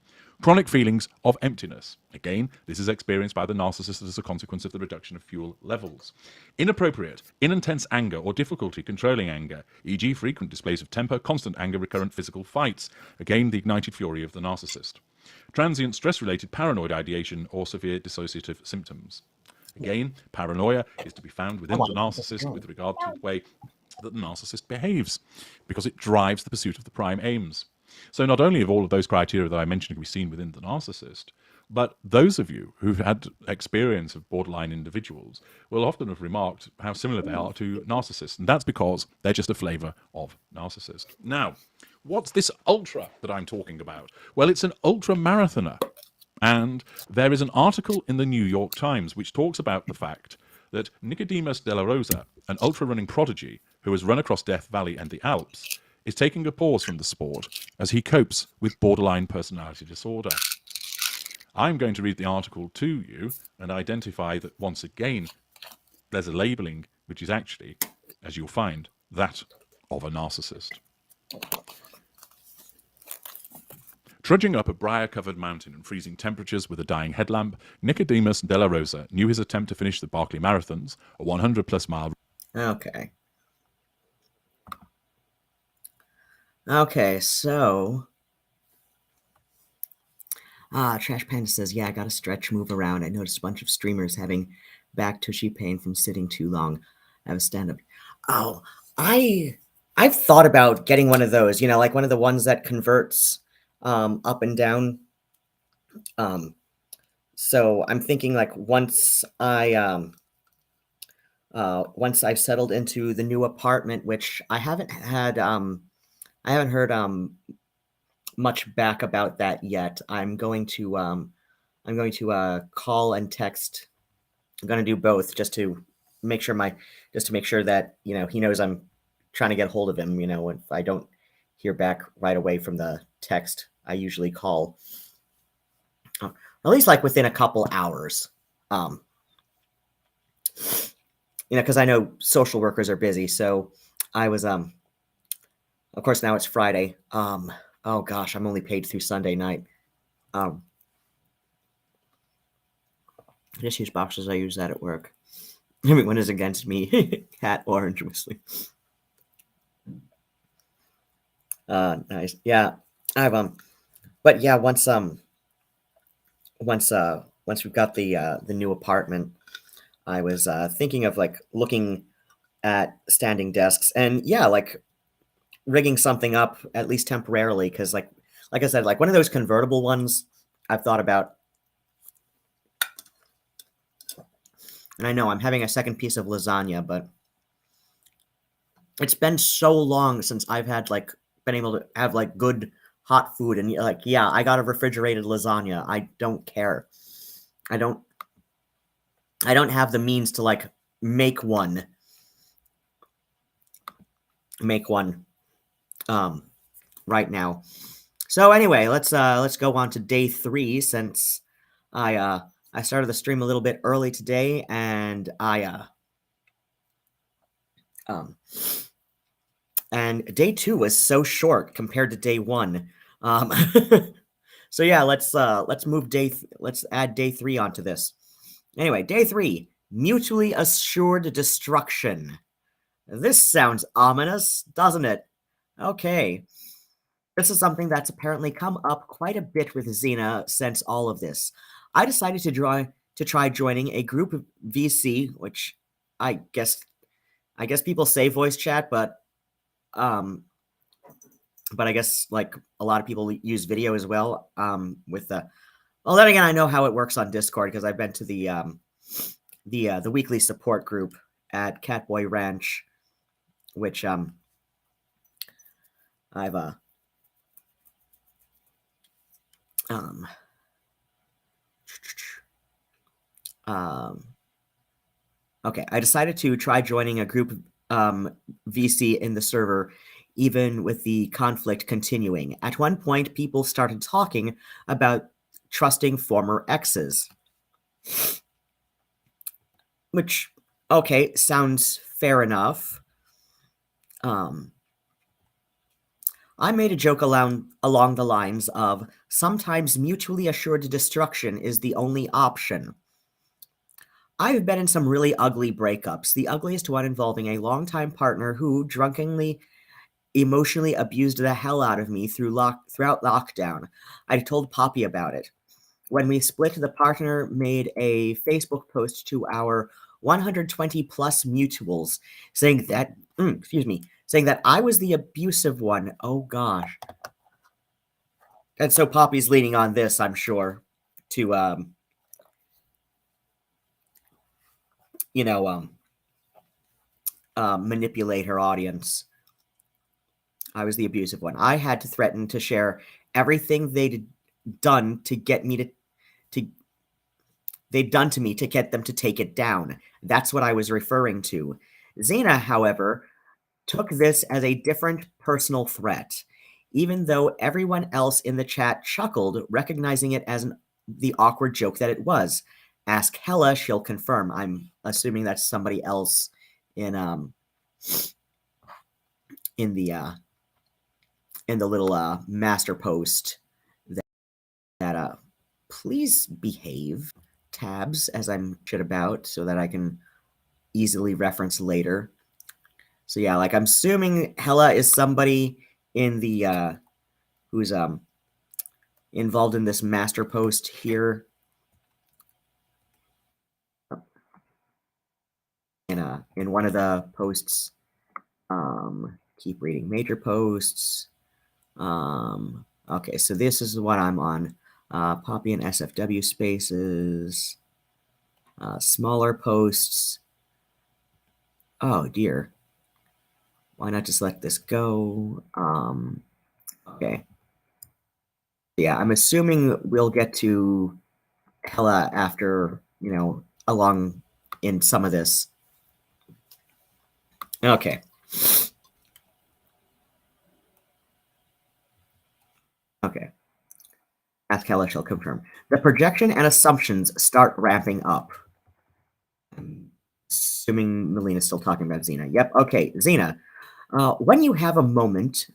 Chronic feelings of emptiness. Again, this is experienced by the narcissist as a consequence of the reduction of fuel levels. Inappropriate, intense anger or difficulty controlling anger, e.g. frequent displays of temper, constant anger, recurrent physical fights. Again, the ignited fury of the narcissist. Transient stress-related paranoid ideation or severe dissociative symptoms. Again, paranoia is to be found within the narcissist with regard to the way that the narcissist behaves, because it drives the pursuit of the prime aims. So not only have all of those criteria that I mentioned can be seen within the narcissist, but those of you who've had experience of borderline individuals will often have remarked how similar they are to narcissists, and that's because they're just a flavour of narcissist. Now, what's this ultra that I'm talking about? Well, it's an ultra marathoner. And there is an article in the New York Times which talks about the fact that Nicodemus de la Rosa, an ultra-running prodigy who has run across Death Valley and the Alps, is taking a pause from the sport as he copes with borderline personality disorder. I'm going to read the article to you and identify that, once again, there's a labelling which is actually, as you'll find, that of a narcissist. Trudging up a briar-covered mountain in freezing temperatures with a dying headlamp, Nicodemus de la Rosa knew his attempt to finish the Barkley Marathons, a 100-plus mile... Okay. Okay, so... Trash Panda says, yeah, I got to stretch, move around. I noticed a bunch of streamers having back tushy pain from sitting too long. I have a stand-up. Oh, I've thought about getting one of those, like one of the ones that converts up and down. So I'm thinking like once I've settled into the new apartment, which I haven't heard much back about that yet. I'm going to call and text. I'm going to do both just to make sure that, he knows I'm trying to get a hold of him. If I don't hear back right away from the text, I usually call, at least like within a couple hours. Because I know social workers are busy. So I was, of course, now it's Friday. Oh gosh, I'm only paid through Sunday night. Just use boxes. I use that at work. Everyone is against me. Cat orange whistling. Nice. Yeah. I've but yeah, once we've got the new apartment, I was thinking of like looking at standing desks and yeah, like rigging something up at least temporarily because like I said, like one of those convertible ones I've thought about. And I know I'm having a second piece of lasagna, but it's been so long since I've had like been able to have like good hot food and like yeah, I got a refrigerated lasagna. I don't care. I don't have the means to like make one right now. So anyway, let's go on to day 3 since I started the stream a little bit early today and and day 2 was so short compared to day 1. So yeah, let's let's add day 3 onto this. Anyway, day 3, mutually assured destruction. This sounds ominous, doesn't it? Okay. This is something that's apparently come up quite a bit with Zena since all of this. I decided to try joining a group of VC, which I guess people say voice chat, but I guess like a lot of people use video as well. With the well, then again, I know how it works on Discord because I've been to the weekly support group at Catboy Ranch, which I've okay, I decided to try joining a group VC in the server, even with the conflict continuing. At one point, people started talking about trusting former exes. Which, okay, sounds fair enough. I made a joke along the lines of, sometimes mutually assured destruction is the only option. I've been in some really ugly breakups, the ugliest one involving a longtime partner who drunkenly emotionally abused the hell out of me throughout lockdown. I told Poppy about it. When we split, the partner made a Facebook post to our 120 plus mutuals saying that, saying that I was the abusive one. Oh gosh. And so Poppy's leaning on this, I'm sure, to, manipulate her audience. I was the abusive one. I had to threaten to share everything they'd done to get me to they'd done to me to get them to take it down. That's what I was referring to. Zena, however, took this as a different personal threat, even though everyone else in the chat chuckled, recognizing it as the awkward joke that it was. Ask Hella, she'll confirm. I'm assuming that's somebody else in the little master post that please behave tabs as I'm shit about so that I can easily reference later. So yeah, like I'm assuming Hella is somebody in the who's involved in this master post here. In one of the posts, keep reading major posts. Okay, so this is what I'm on. Poppy and SFW spaces. Smaller posts. Oh dear. Why not just let this go? Okay. Yeah, I'm assuming we'll get to Hella after, along in some of this. Okay. Okay. Ask Hella shall confirm. The projection and assumptions start ramping up. I'm assuming Milena's still talking about Zena. Yep. Okay, Zena. When you have a moment.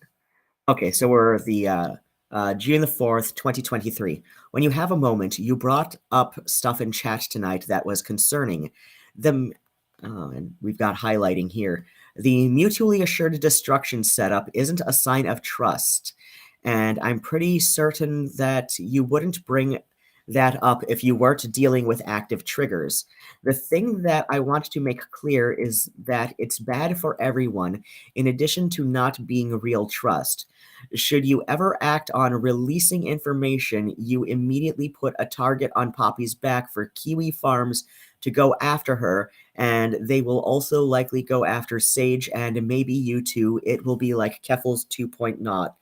Okay, so we're the June the 4th, 2023. When you have a moment, you brought up stuff in chat tonight that was concerning. Oh, and we've got highlighting here. The mutually assured destruction setup isn't a sign of trust. And I'm pretty certain that you wouldn't bring that up if you weren't dealing with active triggers. The thing that I want to make clear is that it's bad for everyone, in addition to not being real trust. Should you ever act on releasing information, you immediately put a target on Poppy's back for Kiwi Farms to go after her, and they will also likely go after Sage and maybe you two. It will be like Keffel's 2.0.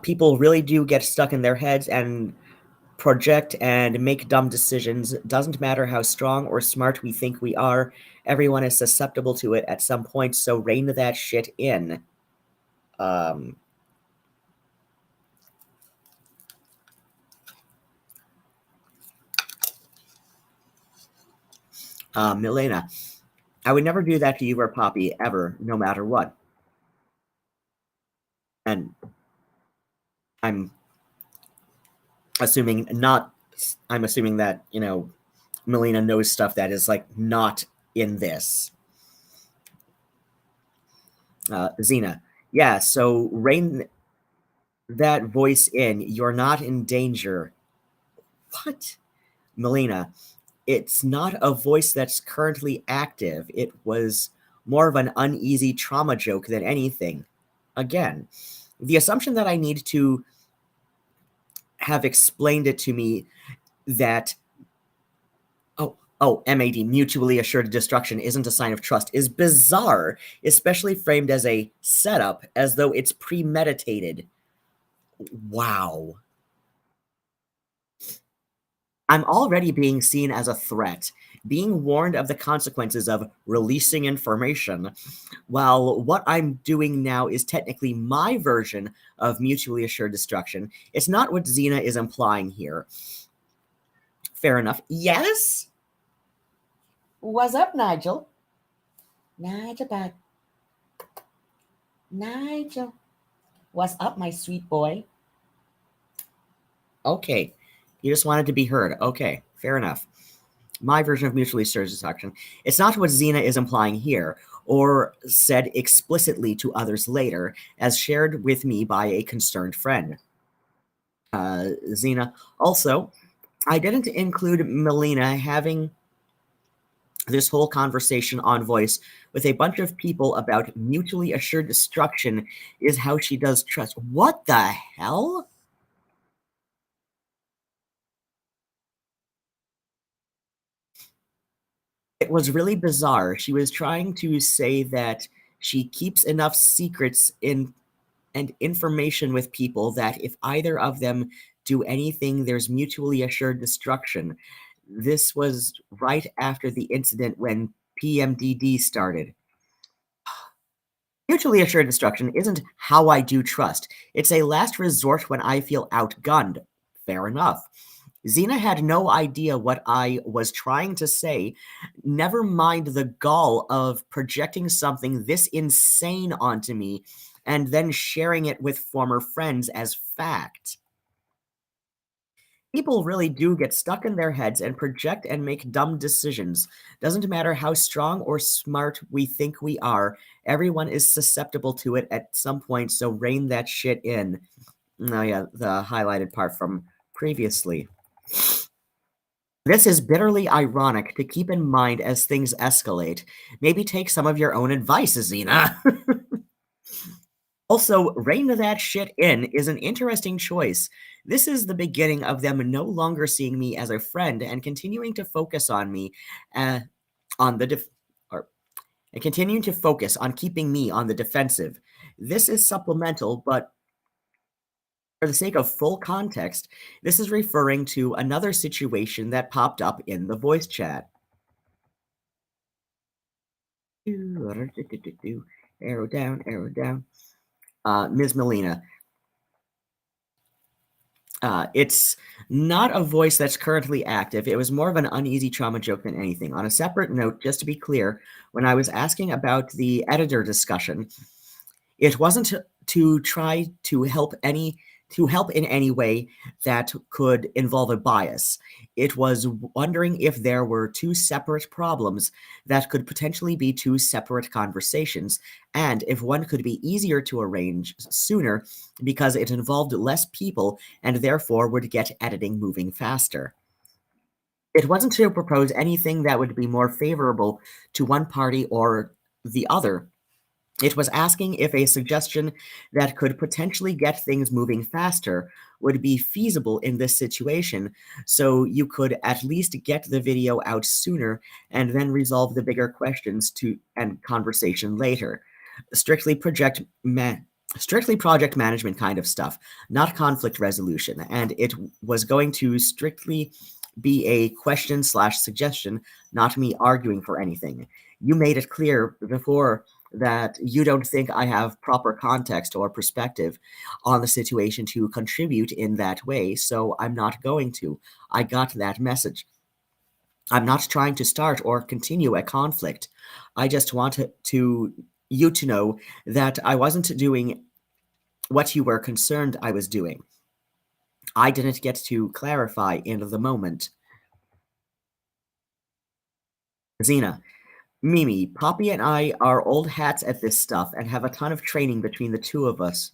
People really do get stuck in their heads and project and make dumb decisions. Doesn't matter how strong or smart we think we are, everyone is susceptible to it at some point, so rein that shit in. Milena, I would never do that to you or Poppy, ever, no matter what. And I'm assuming that, Milena knows stuff that is, like, not in this. Zena, yeah, so rein that voice in. You're not in danger. What? Milena, it's not a voice that's currently active. It was more of an uneasy trauma joke than anything. Again, the assumption that I need to have explained it to me that MAD, mutually assured destruction, isn't a sign of trust is bizarre, especially framed as a setup, as though it's premeditated. Wow. I'm already being seen as a threat, being warned of the consequences of releasing information, while what I'm doing now is technically my version of mutually assured destruction. It's not what Zena is implying here. Fair enough. Yes? What's up, Nigel? Nigel. What's up, my sweet boy? Okay. You just wanted to be heard. Okay, fair enough. My version of mutually assured destruction. It's not what Zena is implying here, or said explicitly to others later, as shared with me by a concerned friend. Zena. Also, I didn't include Milena having this whole conversation on voice with a bunch of people about mutually assured destruction is how she does trust. What the hell? It was really bizarre. She was trying to say that she keeps enough secrets in and information with people that if either of them do anything, there's mutually assured destruction. This was right after the incident when PMDD started. Mutually assured destruction isn't how I do trust. It's a last resort when I feel outgunned. Fair enough. Zena had no idea what I was trying to say, never mind the gall of projecting something this insane onto me and then sharing it with former friends as fact. People really do get stuck in their heads and project and make dumb decisions. Doesn't matter how strong or smart we think we are, everyone is susceptible to it at some point, so rein that shit in. Oh yeah, the highlighted part from previously. This is bitterly ironic to keep in mind as things escalate. Maybe take some of your own advice, Zena. Also, rein that shit in is an interesting choice. This is the beginning of them no longer seeing me as a friend and continuing to focus on me on the and continuing to focus on keeping me on the defensive. This is supplemental, but for the sake of full context, this is referring to another situation that popped up in the voice chat. Arrow down, arrow down. Ms. Milena. It's not a voice that's currently active. It was more of an uneasy trauma joke than anything. On a separate note, just to be clear, when I was asking about the editor discussion, it wasn't to try to help any to help in any way that could involve a bias. It was wondering if there were two separate problems that could potentially be two separate conversations, and if one could be easier to arrange sooner because it involved less people and therefore would get editing moving faster. It wasn't to propose anything that would be more favorable to one party or the other. It was asking if a suggestion that could potentially get things moving faster would be feasible in this situation, so you could at least get the video out sooner and then resolve the bigger questions and conversation later. Strictly strictly project management kind of stuff, not conflict resolution, and it was going to strictly be a question/suggestion, not me arguing for anything. You made it clear before that you don't think I have proper context or perspective on the situation to contribute in that way, so I'm not going to. I got that message. I'm not trying to start or continue a conflict. I just wanted you to know that I wasn't doing what you were concerned I was doing. I didn't get to clarify in the moment. Zena, Mimi, Poppy and I are old hats at this stuff and have a ton of training between the two of us.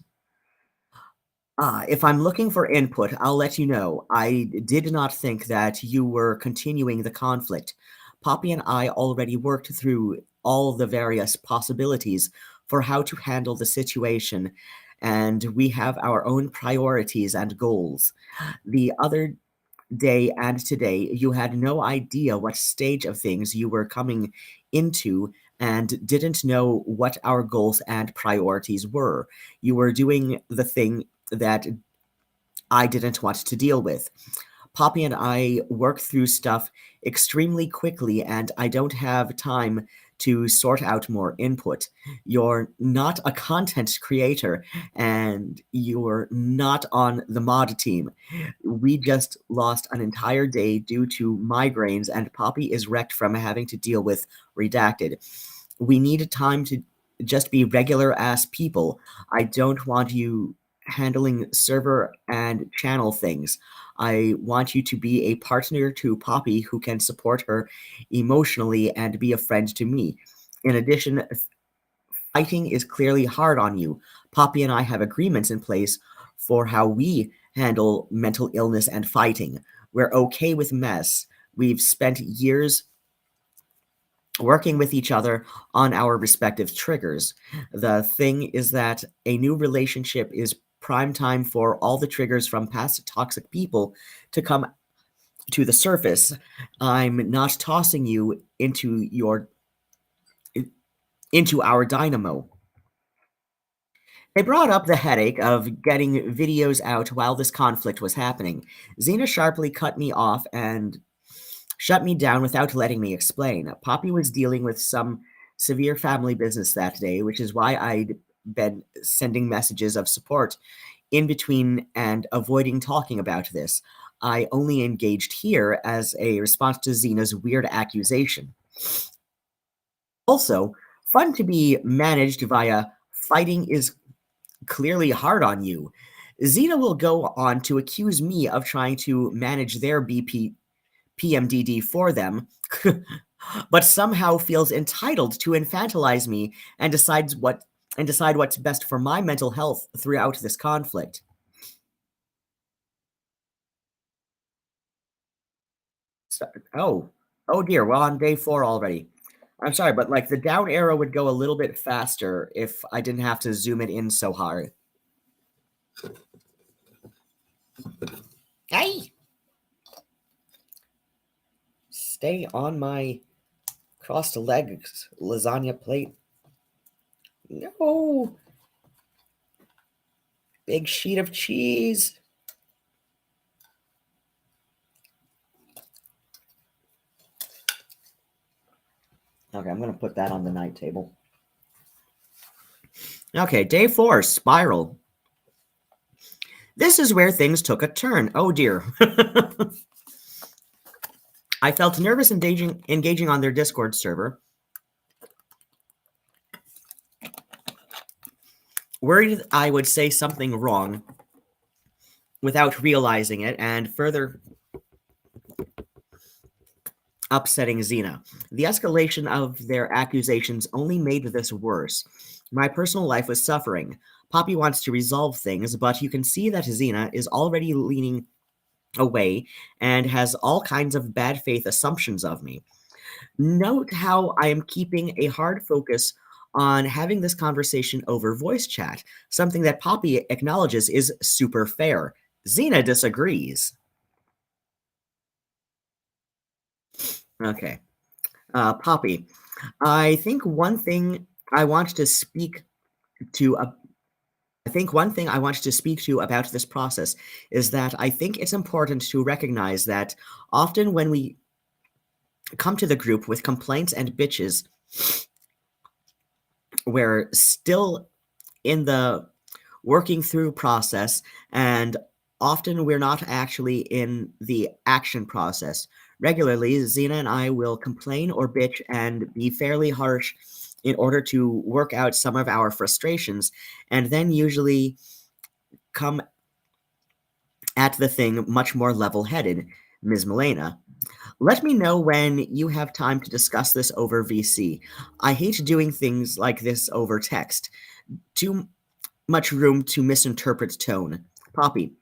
If I'm looking for input, I'll let you know. I did not think that you were continuing the conflict. Poppy and I already worked through all the various possibilities for how to handle the situation, and we have our own priorities and goals. The other day and today, you had no idea what stage of things you were coming into and didn't know what our goals and priorities were. You were doing the thing that I didn't want to deal with. Poppy and I work through stuff extremely quickly, and I don't have time to sort out more input. You're not a content creator, and you're not on the mod team. We just lost an entire day due to migraines, and Poppy is wrecked from having to deal with Redacted. We need time to just be regular-ass people. I don't want you handling server and channel things. I want you to be a partner to Poppy who can support her emotionally and be a friend to me. In addition, fighting is clearly hard on you. Poppy and I have agreements in place for how we handle mental illness and fighting. We're okay with mess. We've spent years working with each other on our respective triggers. The thing is that a new relationship is prime time for all the triggers from past toxic people to come to the surface. I'm not tossing you into our dynamo. They brought up the headache of getting videos out while this conflict was happening. Zena sharply cut me off and shut me down without letting me explain. Poppy was dealing with some severe family business that day, which is why I'd been sending messages of support in between and avoiding talking about this. I only engaged here as a response to Zena's weird accusation. Also, fun to be managed via fighting is clearly hard on you. Zena will go on to accuse me of trying to manage their PMDD for them, but somehow feels entitled to infantilize me and decide what's best for my mental health throughout this conflict. Oh dear, we're on day 4 already. I'm sorry, but like the down arrow would go a little bit faster if I didn't have to zoom it in so hard. Hey! Stay on my crossed legs lasagna plate. No! Big sheet of cheese. Okay, I'm going to put that on the night table. Okay, day 4, spiral. This is where things took a turn. Oh dear. I felt nervous engaging on their Discord server. Worried I would say something wrong. without realizing it, and further upsetting Zena. The escalation of their accusations only made this worse. My personal life was suffering. Poppy wants to resolve things, but you can see that Zena is already leaning away and has all kinds of bad faith assumptions of me. Note how I am keeping a hard focus on having this conversation over voice chat, something that Poppy acknowledges is super fair. Zena disagrees. Okay. Poppy, I think one thing I want to speak to about this process is that I think it's important to recognize that often when we come to the group with complaints and bitches, we're still in the working through process, and often we're not actually in the action process. Regularly, Zena and I will complain or bitch and be fairly harsh in order to work out some of our frustrations, and then usually come at the thing much more level-headed. Ms. Milena, let me know when you have time to discuss this over VC. I hate doing things like this over text. Too much room to misinterpret tone. Poppy,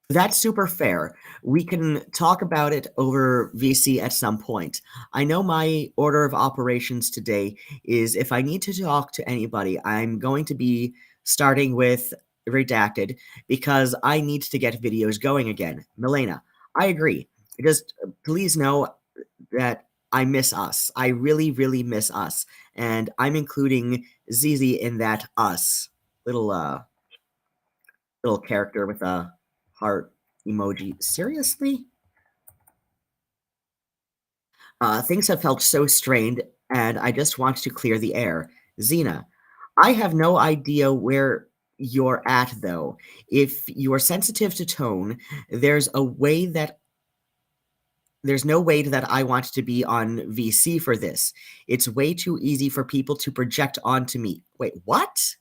that's super fair. We can talk about it over VC at some point. I know my order of operations today is if I need to talk to anybody, I'm going to be starting with redacted because I need to get videos going again. Milena, I agree. Just please know that I miss us. I really, really miss us. And I'm including ZZ in that us. Little character with a heart emoji. Seriously? Things have felt so strained, and I just want to clear the air. Zena, I have no idea where you're at, though. If you're sensitive to tone, there's no way that I want to be on VC for this. It's way too easy for people to project onto me. Wait, what?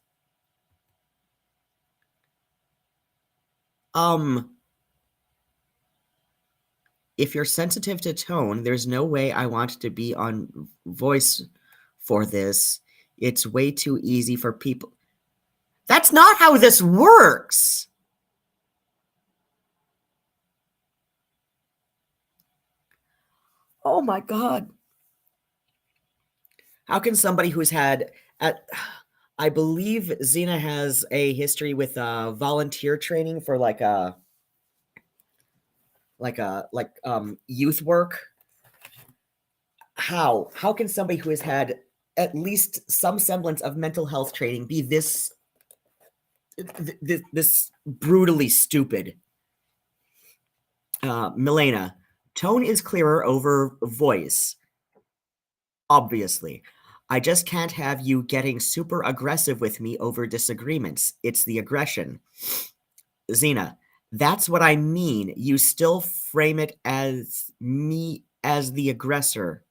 If you're sensitive to tone, there's no way I want to be on voice for this. It's way too easy for people. That's not how this works. Oh my God. How can somebody who's had I believe Zena has a history with volunteer training for youth work. How can somebody who has had at least some semblance of mental health training be this brutally stupid? Milena, tone is clearer over voice. Obviously. I just can't have you getting super aggressive with me over disagreements. It's the aggression. Zena, that's what I mean. You still frame it as me as the aggressor.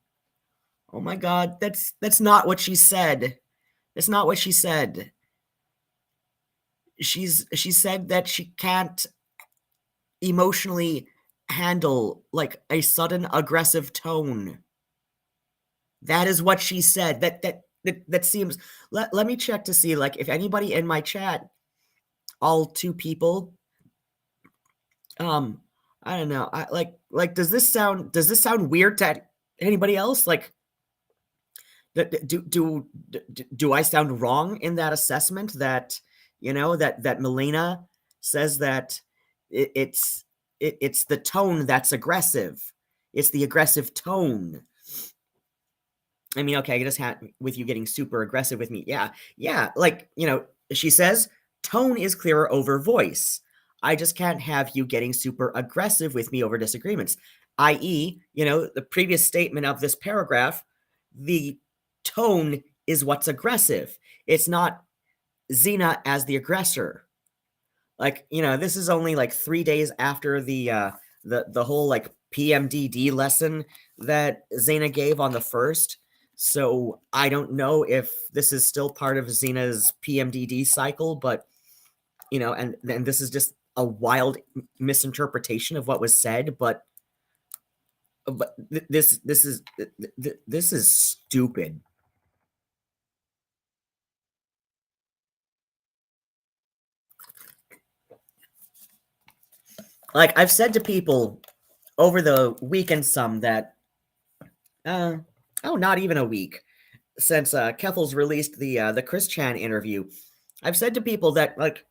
Oh my God, that's not what she said. That's not what she said. She said that she can't emotionally handle like a sudden aggressive tone. That is what she said. That seems. Let me check to see like if anybody in my chat, all two people. I don't know. I like. Does this sound weird to anybody else? Like, do I sound wrong in that assessment? That that Milena says that it's the tone that's aggressive. It's the aggressive tone. I mean, okay, I just had with you getting super aggressive with me. Yeah. Like, she says tone is clearer over voice. I just can't have you getting super aggressive with me over disagreements. I.e., the previous statement of this paragraph, the tone is what's aggressive. It's not Zena as the aggressor. Like, this is only like 3 days after the whole like PMDD lesson that Zena gave on the 1st. So I don't know if this is still part of Zena's PMDD cycle, but and this is just a wild misinterpretation of what was said, but this is stupid. Like, I've said to people over the weekend some that, not even a week since Kethel's released the Chris Chan interview, I've said to people that, like,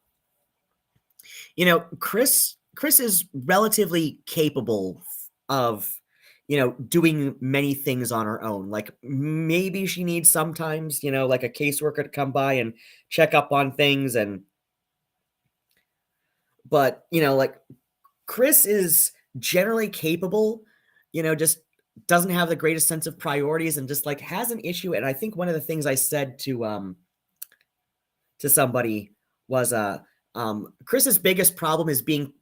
you know, Chris is relatively capable of, you know, doing many things on her own. Like, maybe she needs sometimes, you know, like a caseworker to come by and check up on things, but, you know, like, Chris is generally capable, you know, just doesn't have the greatest sense of priorities and just, like, has an issue. And I think one of the things I said to somebody was, Chris's biggest problem is being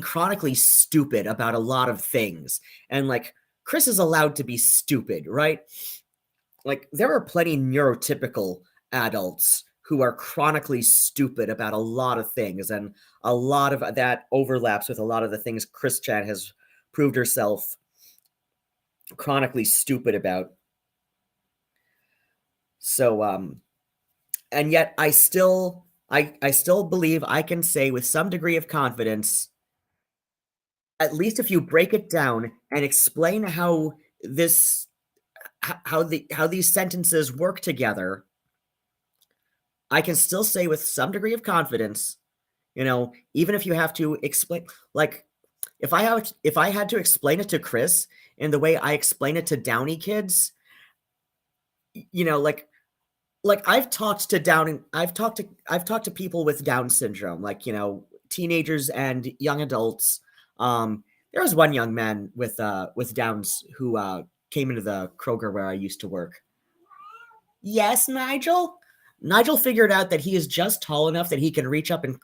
chronically stupid about a lot of things. And, like, Chris is allowed to be stupid, right? Like, there are plenty neurotypical adults who are chronically stupid about a lot of things, and a lot of that overlaps with a lot of the things Chris Chan has proved herself chronically stupid about. So, and yet I still believe I can say with some degree of confidence, at least if you break it down and explain how these sentences work together, I can still say with some degree of confidence, you know, even if you have to explain, like, if I had to explain it to Chris in the way I explain it to Downey kids, you know, like I've talked to people with Down syndrome, like, you know, teenagers and young adults. There was one young man with Downs who came into the Kroger where I used to work. Yes, Nigel. Nigel figured out that he is just tall enough that he can reach up and,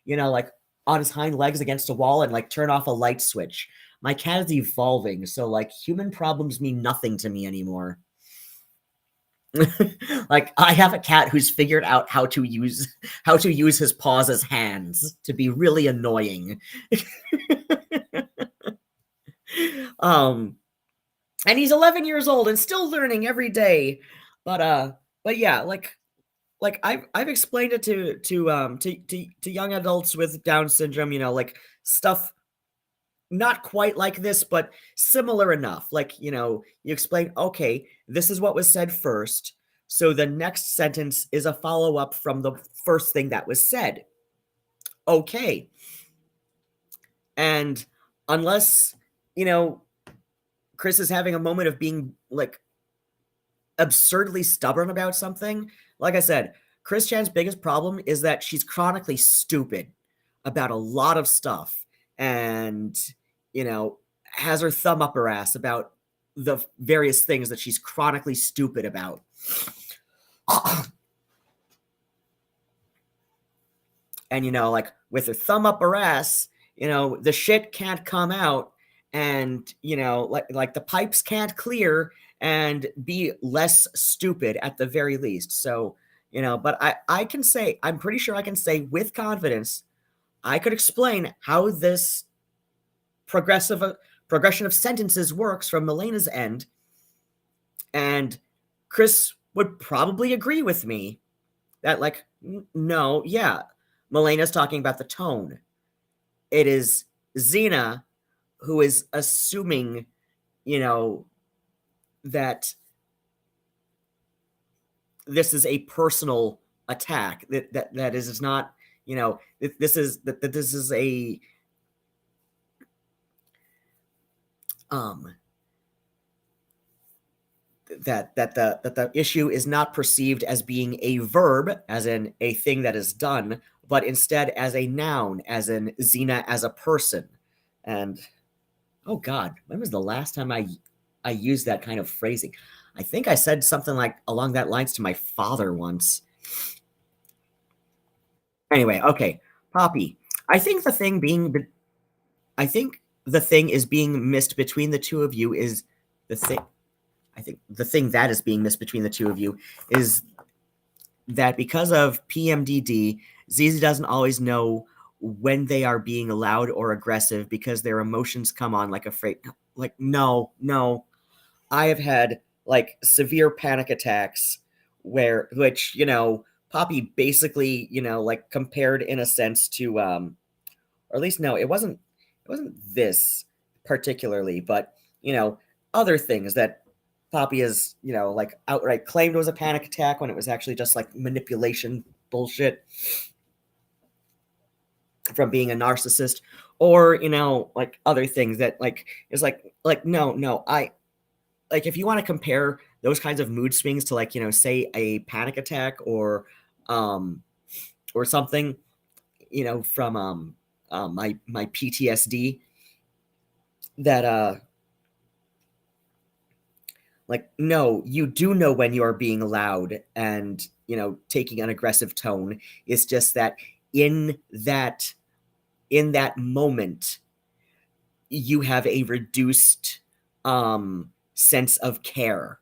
you know, like, on his hind legs against a wall and, like, turn off a light switch. My cat is evolving, so, like, human problems mean nothing to me anymore. Like, I have a cat who's figured out how to use his paws as hands to be really annoying. And he's 11 years old and still learning every day. But yeah, like I've explained it to young adults with Down syndrome, you know, like, stuff not quite like this, but similar enough. Like, you know, you explain, okay, this is what was said first, so the next sentence is a follow-up from the first thing that was said. Okay. And unless, you know, Chris is having a moment of being, like, absurdly stubborn about something, like I said, Chris Chan's biggest problem is that she's chronically stupid about a lot of stuff, and, you know, has her thumb up her ass about the various things that she's chronically stupid about. And, you know, like, with her thumb up her ass, you know, the shit can't come out, and, you know, like the pipes can't clear and be less stupid at the very least. So, you know, but I can say, I'm pretty sure I can say with confidence, I could explain how this progression of sentences works from Milena's end, and Chris would probably agree with me that, like, no, yeah, Milena's talking about the tone. It is Zena who is assuming, you know, that this is a personal attack. That is not, you know, this is a that the issue is not perceived as being a verb, as in a thing that is done, but instead as a noun, as in Zena as a person. And oh God, when was the last time I used that kind of phrasing? I think I said something like along that lines to my father once. Anyway, okay, Poppy. I think the thing is being missed between the two of you is the thing. I think the thing that is being missed between the two of you is that because of PMDD, Zizi doesn't always know when they are being loud or aggressive because their emotions come on like afraid. Like, no. I have had like severe panic attacks which, Poppy basically, like compared in a sense to, or at least, no, it wasn't this particularly, but, other things that Poppy has, like outright claimed was a panic attack when it was actually just like manipulation bullshit from being a narcissist, or, like other things that like is like, no, like if you want to compare those kinds of mood swings to like, say a panic attack or something, from my PTSD, that like, no, you do know when you are being loud and, taking an aggressive tone. It's just that in that moment, you have a reduced sense of care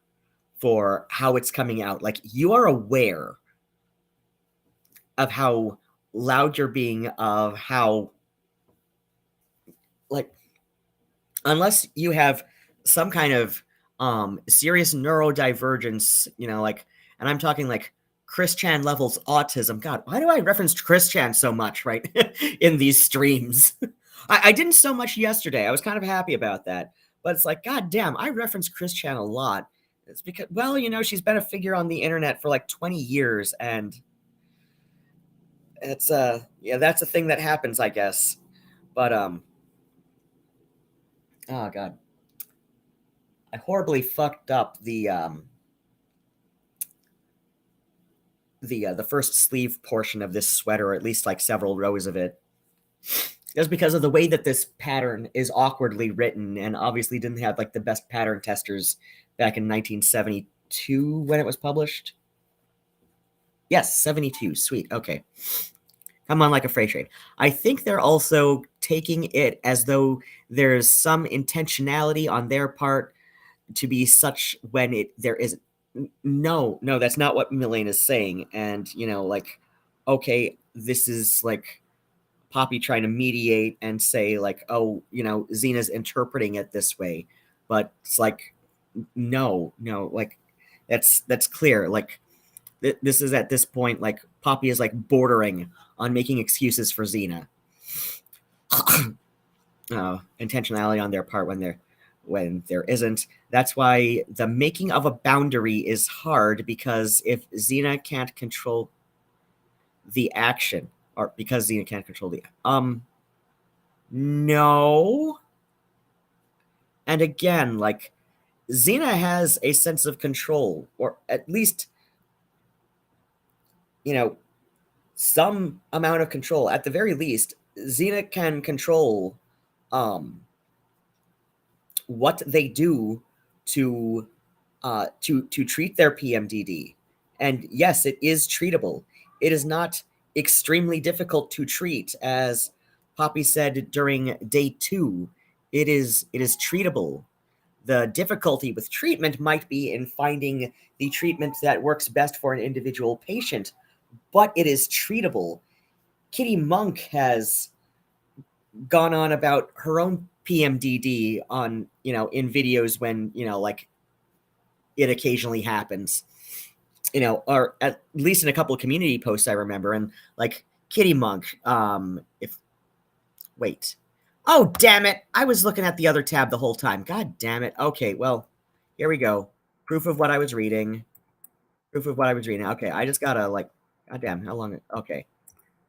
for how it's coming out. Like, you are aware of how loud you're being, of how, like, unless you have some kind of serious neurodivergence, like, and I'm talking like Chris Chan levels autism. God, why do I reference Chris Chan so much, right? In these streams? I didn't so much yesterday. I was kind of happy about that. But it's like, God damn, I reference Chris Chan a lot. It's because, well, she's been a figure on the internet for like 20 years, and it's yeah, that's a thing that happens, I guess. But oh God, I horribly fucked up the first sleeve portion of this sweater, or at least like several rows of it. Just because of the way that this pattern is awkwardly written, and obviously didn't have like the best pattern testers back in 1972 when it was published. Yes, 72. Sweet. Okay. Come on, like a freight train. I think they're also taking it as though there's some intentionality on their part to be such when there isn't. No, that's not what Milena is saying. And, like, okay, this is like Poppy trying to mediate and say like, oh, Zena's interpreting it this way. But it's like, no, like that's clear. Like, this is at this point, like Poppy is like bordering on making excuses for Zena. Intentionality on their part when there isn't. That's why the making of a boundary is hard, because if Zena can't control the action, or because Zena can't control the no. And again, like, Zena has a sense of control, or at least, some amount of control. At the very least, Zena can control what they do to treat their PMDD. And yes, it is treatable. It is not extremely difficult to treat, as Poppy said during day 2. It is treatable. The difficulty with treatment might be in finding the treatment that works best for an individual patient, but it is treatable. Kitty Monk has gone on about her own PMDD on, in videos when, like, it occasionally happens, or at least in a couple of community posts I remember. And like Kitty Monk, oh, damn it. I was looking at the other tab the whole time. God damn it. Okay, well, here we go. Proof of what I was reading. Okay, I just gotta, like, God damn, how long? Okay.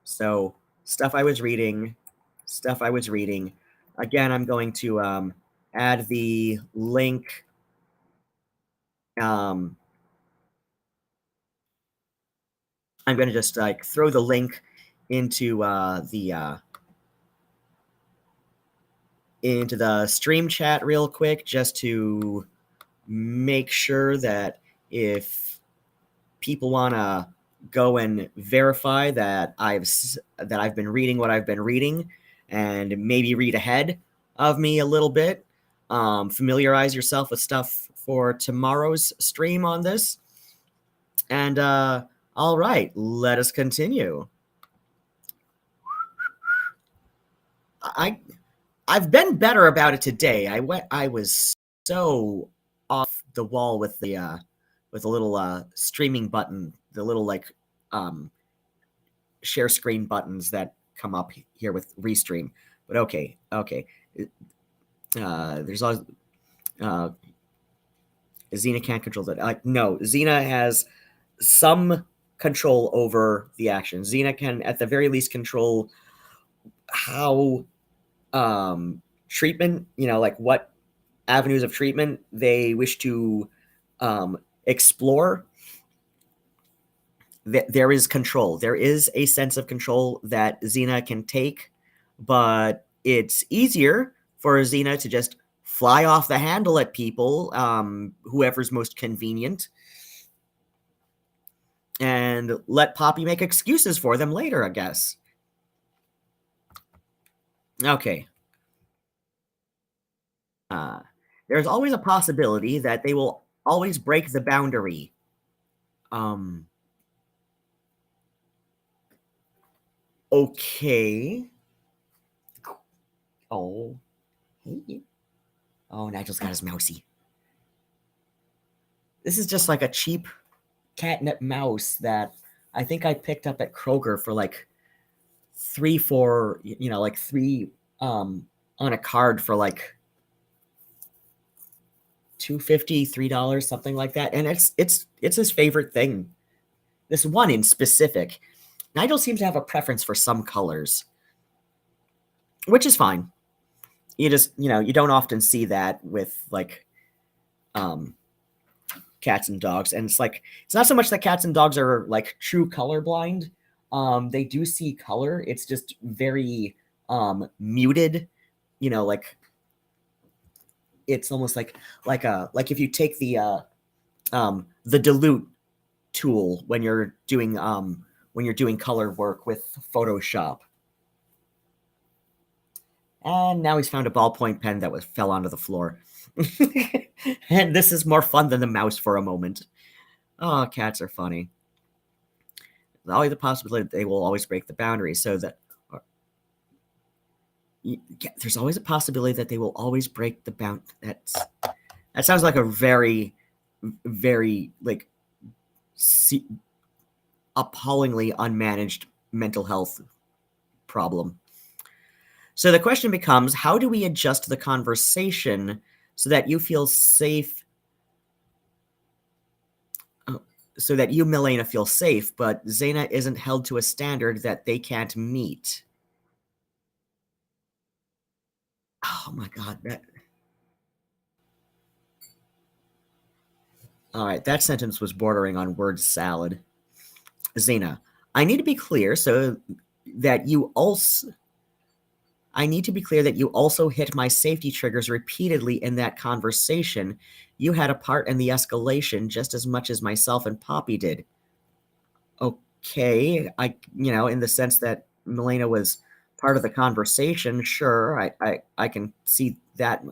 So, stuff I was reading. Again, I'm going to add the link. I'm going to just, like, throw the link into the stream chat real quick, just to make sure that if people want to go and verify that I've been reading what I've been reading, and maybe read ahead of me a little bit, familiarize yourself with stuff for tomorrow's stream on this. And all right, let us continue. I've been better about it today. I was so off the wall with the little streaming button, the little like share screen buttons that come up here with Restream. But okay. There's always Zena can't control that. No, Zena has some control over the action. Zena can, at the very least, control how treatment, like what avenues of treatment they wish to explore. There is control. There is a sense of control that Xena can take, but it's easier for Xena to just fly off the handle at people, whoever's most convenient, and let Poppy make excuses for them later, I guess. Okay. There's always a possibility that they will always break the boundary. Okay. Oh. Hey. Oh, Nigel's got his mousey. This is just like a cheap catnip mouse that I think I picked up at Kroger for like three on a card for like $2.50, $3, something like that. And it's his favorite thing. This one in specific. Nigel seems to have a preference for some colors, which is fine. You just, you don't often see that with like cats and dogs. And it's like, it's not so much that cats and dogs are like true colorblind. They do see color. It's just very muted, like it's almost like if you take the dilute tool when you're doing color work with Photoshop. And now he's found a ballpoint pen that fell onto the floor. And this is more fun than the mouse for a moment. Oh, cats are funny. There's always the possibility that they will always break the boundary, so that there's always a possibility that they will always break the bound. That sounds like a very, very like appallingly unmanaged mental health problem. So the question becomes, how do we adjust the conversation so that you feel safe, so that you, Milena, feel safe, but Xena isn't held to a standard that they can't meet? Oh my God, all right, that sentence was bordering on word salad. Xena, I need to be clear that you also hit my safety triggers repeatedly in that conversation. You had a part in the escalation just as much as myself and Poppy did. Okay, in the sense that Milena was part of the conversation, sure, I can see that.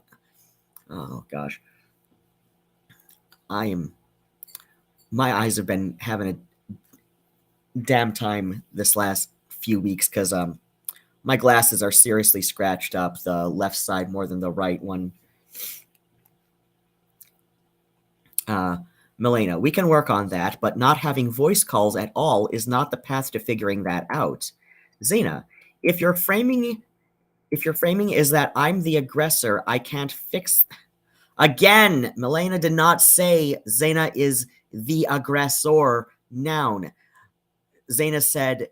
Oh gosh. My eyes have been having a damn time this last few weeks because my glasses are seriously scratched up, the left side more than the right one. Milena, we can work on that, but not having voice calls at all is not the path to figuring that out. Xena, if your framing is that I'm the aggressor, I can't fix. Again, Milena did not say Xena is the aggressor. Noun. Xena said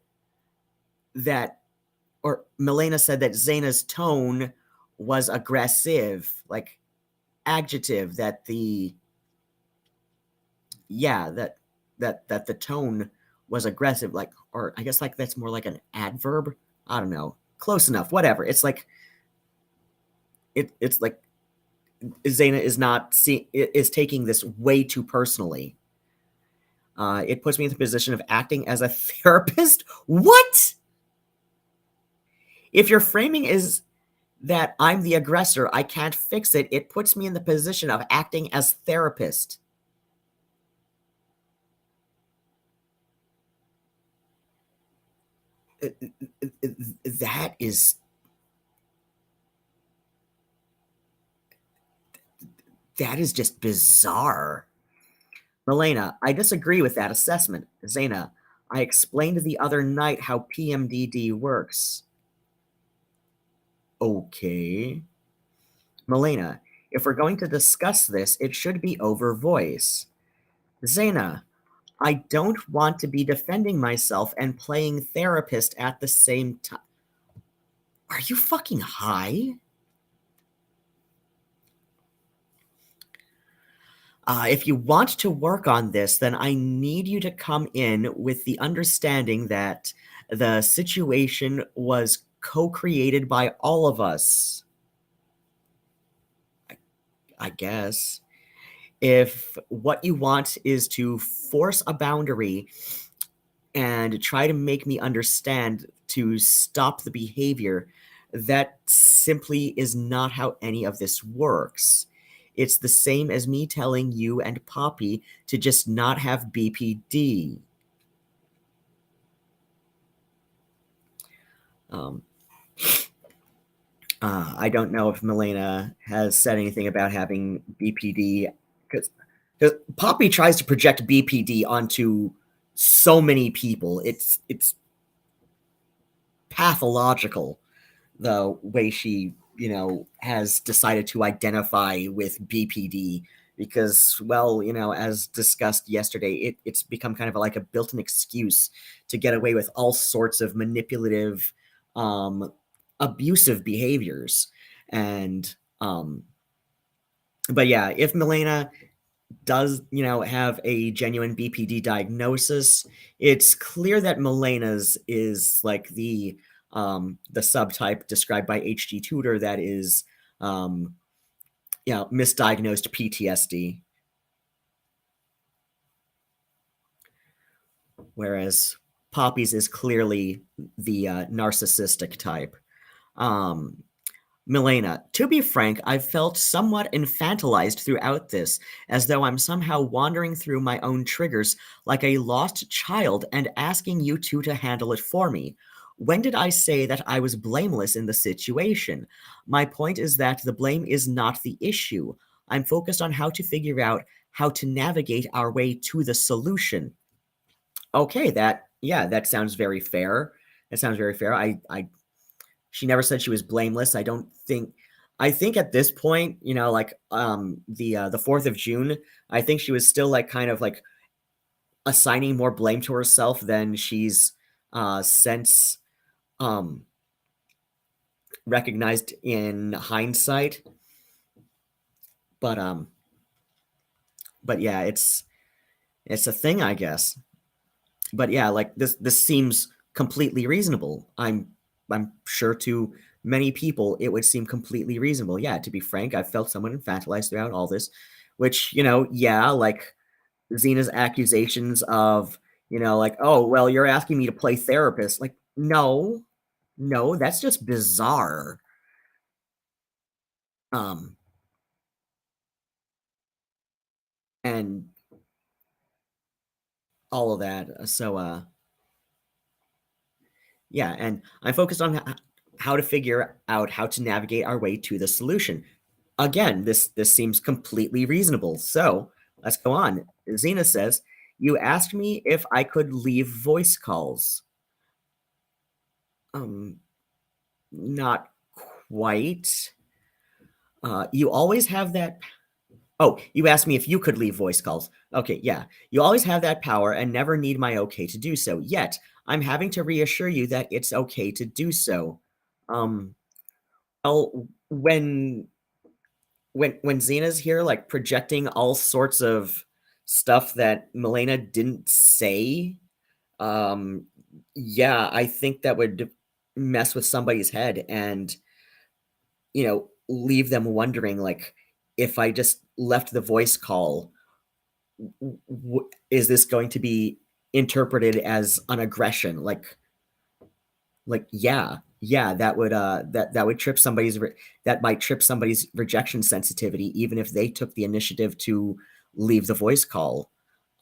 that, or Milena said that Xena's tone was aggressive, like adjective, that the tone was aggressive, like, or I guess like that's more like an adverb. I don't know. Close enough. Whatever. It's like it's like Xena is taking this way too personally. It puts me in the position of acting as a therapist. What? If your framing is that I'm the aggressor, I can't fix it, it puts me in the position of acting as therapist. That is That is just bizarre. Milena, I disagree with that assessment. Zena, I explained the other night how PMDD works. Okay. Milena, if we're going to discuss this, it should be over voice. Zena, I don't want to be defending myself and playing therapist at the same time. Are you fucking high? If you want to work on this, then I need you to come in with the understanding that the situation was co-created by all of us. I guess. If what you want is to force a boundary and try to make me understand to stop the behavior, that simply is not how any of this works. It's the same as me telling you and Poppy to just not have BPD. I don't know if Milena has said anything about having BPD, because Poppy tries to project BPD onto so many people. It's pathological the way she, has decided to identify with BPD because, well, as discussed yesterday, it's become kind of like a built-in excuse to get away with all sorts of manipulative, abusive behaviors. And, but yeah, if Milena does, have a genuine BPD diagnosis, it's clear that Milena's is like the subtype described by HG Tutor that is, misdiagnosed PTSD. Whereas Poppy's is clearly the narcissistic type. Milena, to be frank, I've felt somewhat infantilized throughout this, as though I'm somehow wandering through my own triggers like a lost child and asking you two to handle it for me. When did I say that I was blameless in the situation? My point is that the blame is not the issue. I'm focused on how to figure out how to navigate our way to the solution. Okay, that sounds very fair. That sounds very fair. She never said she was blameless. I think at this point, like the 4th of June, I think she was still like kind of like assigning more blame to herself than she's since recognized in hindsight. But yeah, it's a thing, I guess. But yeah, like this seems completely reasonable. I'm sure to many people it would seem completely reasonable. Yeah, to be frank, I've felt somewhat infantilized throughout all this, which, like Zena's accusations of, like, oh, well, you're asking me to play therapist. Like, no, that's just bizarre. And all of that. So, yeah, and I'm focused on how to figure out how to navigate our way to the solution. Again, this seems completely reasonable. So let's go on. Zena says, you asked me if I could leave voice calls. Not quite. You always have that. Oh, you asked me if you could leave voice calls. Okay, yeah. You always have that power and never need my okay to do so. Yet, I'm having to reassure you that it's okay to do so. Well, when Zena's here, like projecting all sorts of stuff that Milena didn't say, yeah, I think that would mess with somebody's head and, leave them wondering, like, if I just left the voice call, is this going to be interpreted as an aggression? Like, yeah, that would that would trip somebody's that might trip somebody's rejection sensitivity, even if they took the initiative to leave the voice call.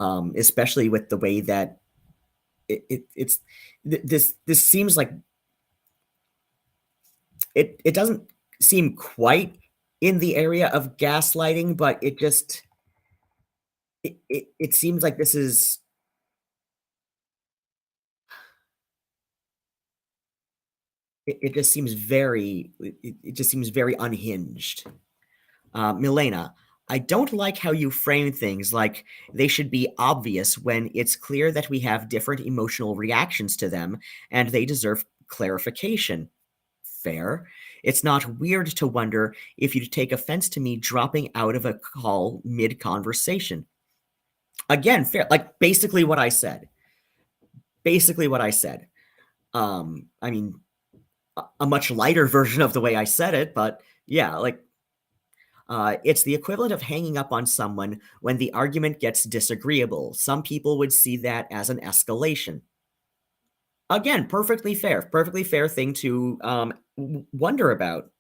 Especially with the way that it's this seems like it doesn't seem quite in the area of gaslighting, but it just it seems like this is it just seems it just seems very unhinged. Milena, I don't like how you frame things like they should be obvious when it's clear that we have different emotional reactions to them and they deserve clarification. Fair. It's not weird to wonder if you'd take offense to me dropping out of a call mid conversation. Again, fair. Like basically what I said. Basically what I said. I mean, a much lighter version of the way I said it, but yeah, like it's the equivalent of hanging up on someone when the argument gets disagreeable. Some people would see that as an escalation. Again, perfectly fair thing to wonder about.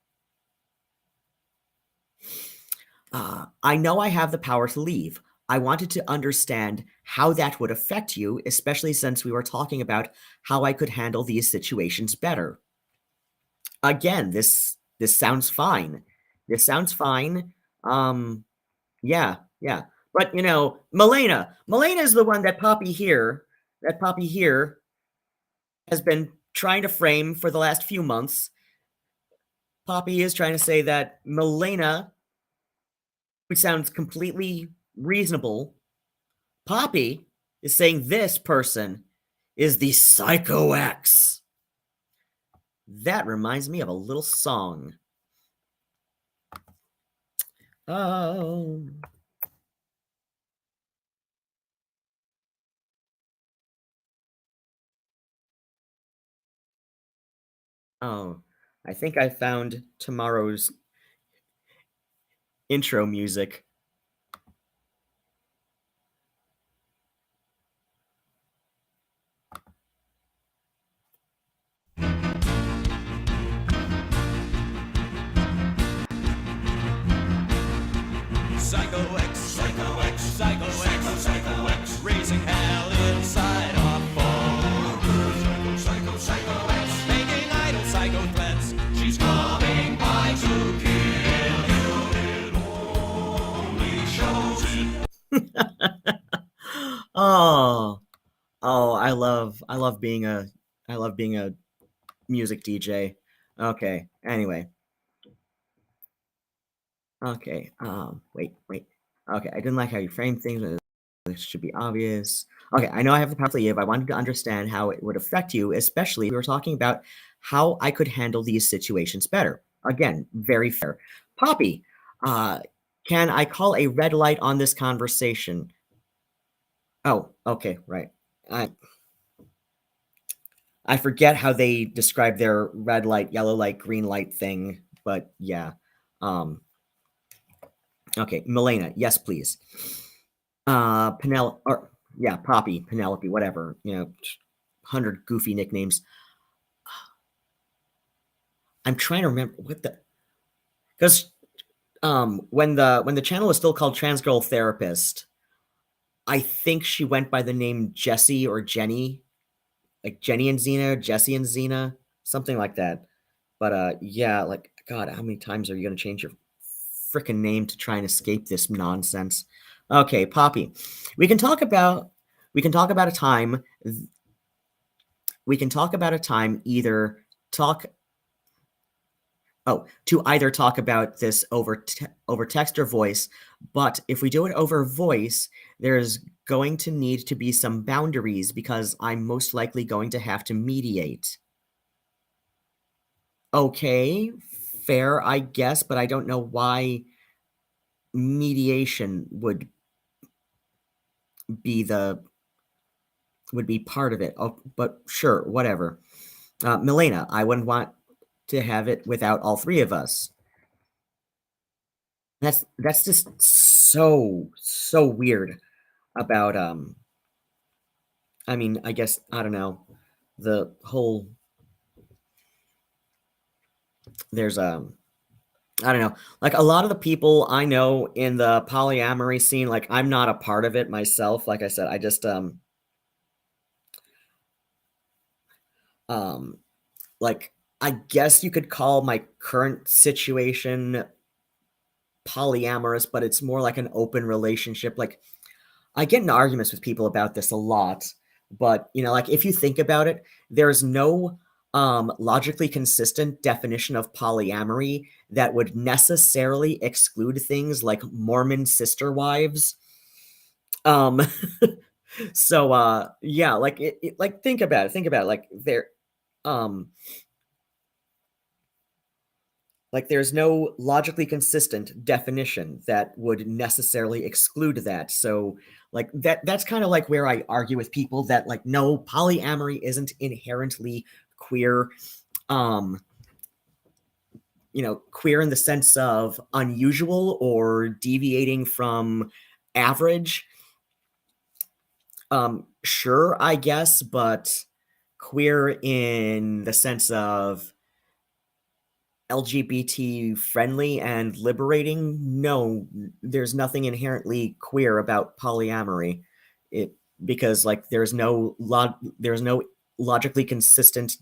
I know I have the power to leave. I wanted to understand how that would affect you, especially since we were talking about how I could handle these situations better. Again, this sounds fine. This sounds fine. Um, yeah. But you know, Milena is the one that Poppy here has been trying to frame for the last few months. Poppy is trying to say that Milena, which sounds completely reasonable, Poppy is saying this person is the Psycho X. That reminds me of a little song. Oh. Oh, I think I found tomorrow's intro music. Psycho X, Psycho X, Psycho X, Psycho X, raising hell inside our phone. Psycho X, making idle psycho threats. She's coming by to kill you. It only shows it. Oh, I love being a music DJ. Okay, anyway. Okay, wait. Okay, I didn't like how you framed things. This should be obvious. Okay, I know I have the power to leave. I wanted to understand how it would affect you, especially we were talking about how I could handle these situations better. Again, very fair. Poppy, uh, can I call a red light on this conversation? Oh, okay, right. I forget how they describe their red light, yellow light, green light thing, but yeah. Um, okay, Milena, yes, please. Penelope, or yeah, Poppy, Penelope, whatever, 100 goofy nicknames. I'm trying to remember because when the channel was still called Trans Girl Therapist, I think she went by the name Jessie or Jenny, like Jenny and Zena, Jessie and Zena, something like that. But yeah, like God, how many times are you gonna change your freaking name to try and escape this nonsense? Okay, Poppy, we can talk about a time. We can talk about a time either talk to either talk about this over text or voice, but if we do it over voice, there's going to need to be some boundaries because I'm most likely going to have to mediate. Okay, fair, I guess, but I don't know why mediation would be part of it. Oh, but sure, whatever. Milena, I wouldn't want to have it without all three of us. That's just so weird about I mean, I guess I don't know. The whole there's I don't know. Like a lot of the people I know in the polyamory scene, like I'm not a part of it myself. Like I said, I just like I guess you could call my current situation polyamorous, but it's more like an open relationship. Like, I get in arguments with people about this a lot, but like if you think about it, there's no logically consistent definition of polyamory that would necessarily exclude things like Mormon sister wives. Um, so yeah, like like think about it. Um, like there's no logically consistent definition that would necessarily exclude that. So like that's kind of like where I argue with people that like no, polyamory isn't inherently queer. Queer in the sense of unusual or deviating from average. Sure, I guess, but queer in the sense of LGBT friendly and liberating, no, there's nothing inherently queer about polyamory. Because like there's no logically consistent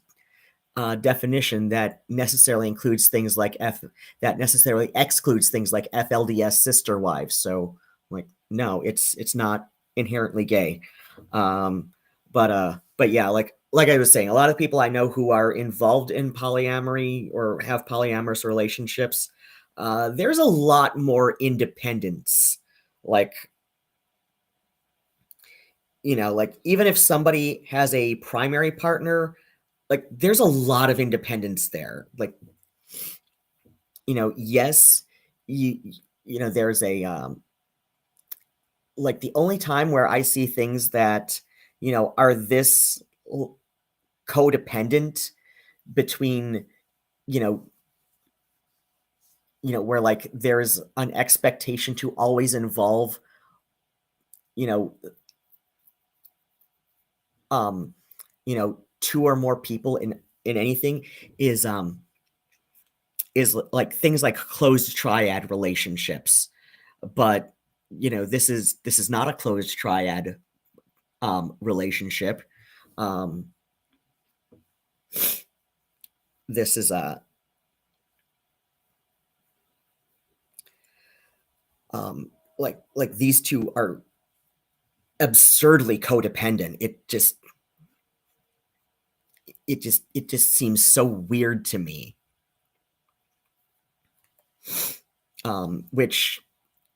definition that necessarily includes things like that necessarily excludes things like FLDS sister wives. So like no, it's not inherently gay. But yeah, like I was saying, a lot of people I know who are involved in polyamory or have polyamorous relationships, there's a lot more independence. Like, like even if somebody has a primary partner, like there's a lot of independence there. Like, yes, there's a like the only time where I see things that, are this codependent between, where like there's an expectation to always involve, you know, um, two or more people in anything is like things like closed triad relationships. But this is not a closed triad relationship. This is a like these two are absurdly codependent. It just seems so weird to me. Which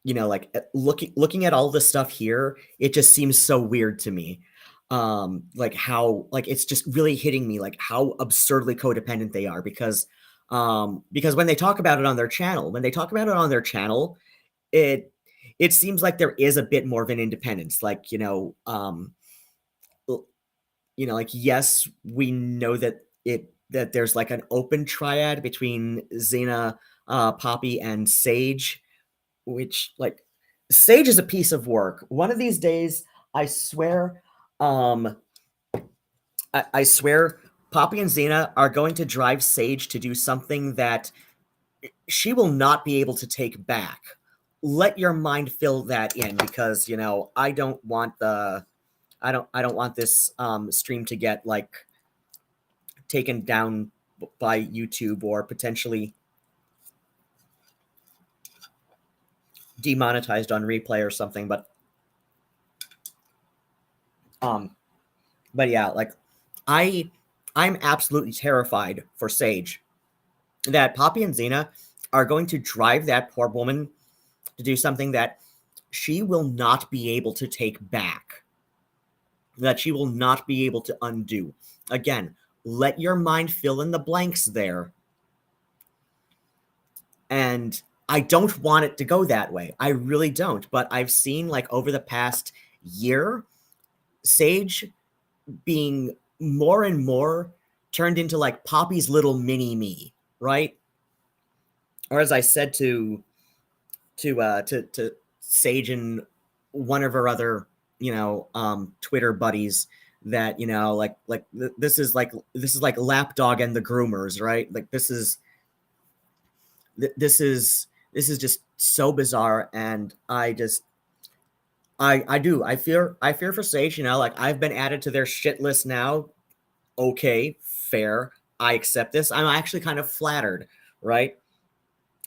like looking at all the stuff here, it just seems so weird to me. Like how, like it's just really hitting me like how absurdly codependent they are, because when they talk about it on their channel, it seems like there is a bit more of an independence. Like, like, yes, we know that there's like an open triad between Zena, Poppy, and Sage, which like Sage is a piece of work. One of these days, I swear, I swear Poppy and Zena are going to drive Sage to do something that she will not be able to take back. Let your mind fill that in, because I don't want this stream to get like taken down by YouTube or potentially demonetized on replay or something. But yeah, like I'm absolutely terrified for Sage that Poppy and Zena are going to drive that poor woman to do something that she will not be able to take back, that she will not be able to undo. Again, let your mind fill in the blanks there. And I don't want it to go that way. I really don't. But I've seen like over the past year, Sage being more and more turned into like Poppy's little mini me, right? Or as I said to Sage and one of her other, Twitter buddies, that this is like Lapdog and the Groomers, right? Like this is just so bizarre, and I fear for Sage. Like I've been added to their shit list now. Okay, fair. I accept this. I'm actually kind of flattered, right?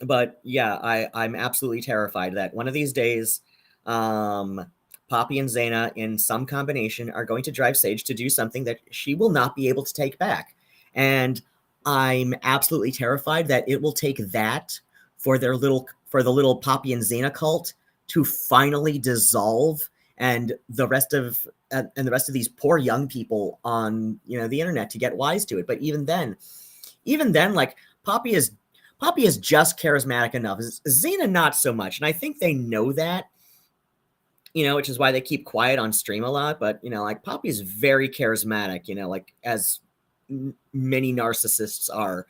But yeah, I'm absolutely terrified that one of these days, Poppy and Zena in some combination are going to drive Sage to do something that she will not be able to take back. And I'm absolutely terrified that it will take that for the little Poppy and Zena cult to finally dissolve, and the rest of these poor young people on the internet to get wise to it. But even then, like Poppy is just charismatic enough. Zena not so much, and I think they know that, which is why they keep quiet on stream a lot. But like Poppy is very charismatic, like as many narcissists are.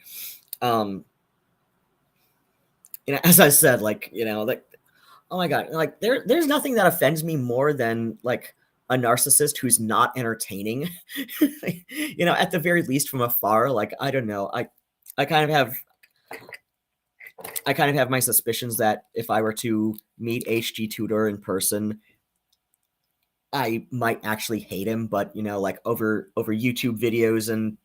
As I said, like oh my god, like there's nothing that offends me more than like a narcissist who's not entertaining. At the very least from afar. Like I don't know, I kind of have my suspicions that if I were to meet HG Tudor in person, I might actually hate him. But like over YouTube videos and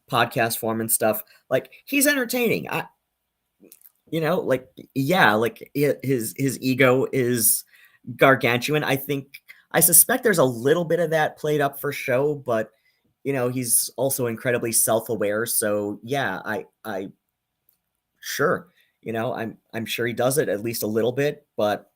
podcast form and stuff, like he's entertaining. Like yeah, like his ego is gargantuan. I suspect there's a little bit of that played up for show, but he's also incredibly self-aware. So yeah, I sure, I'm sure he does it at least a little bit, but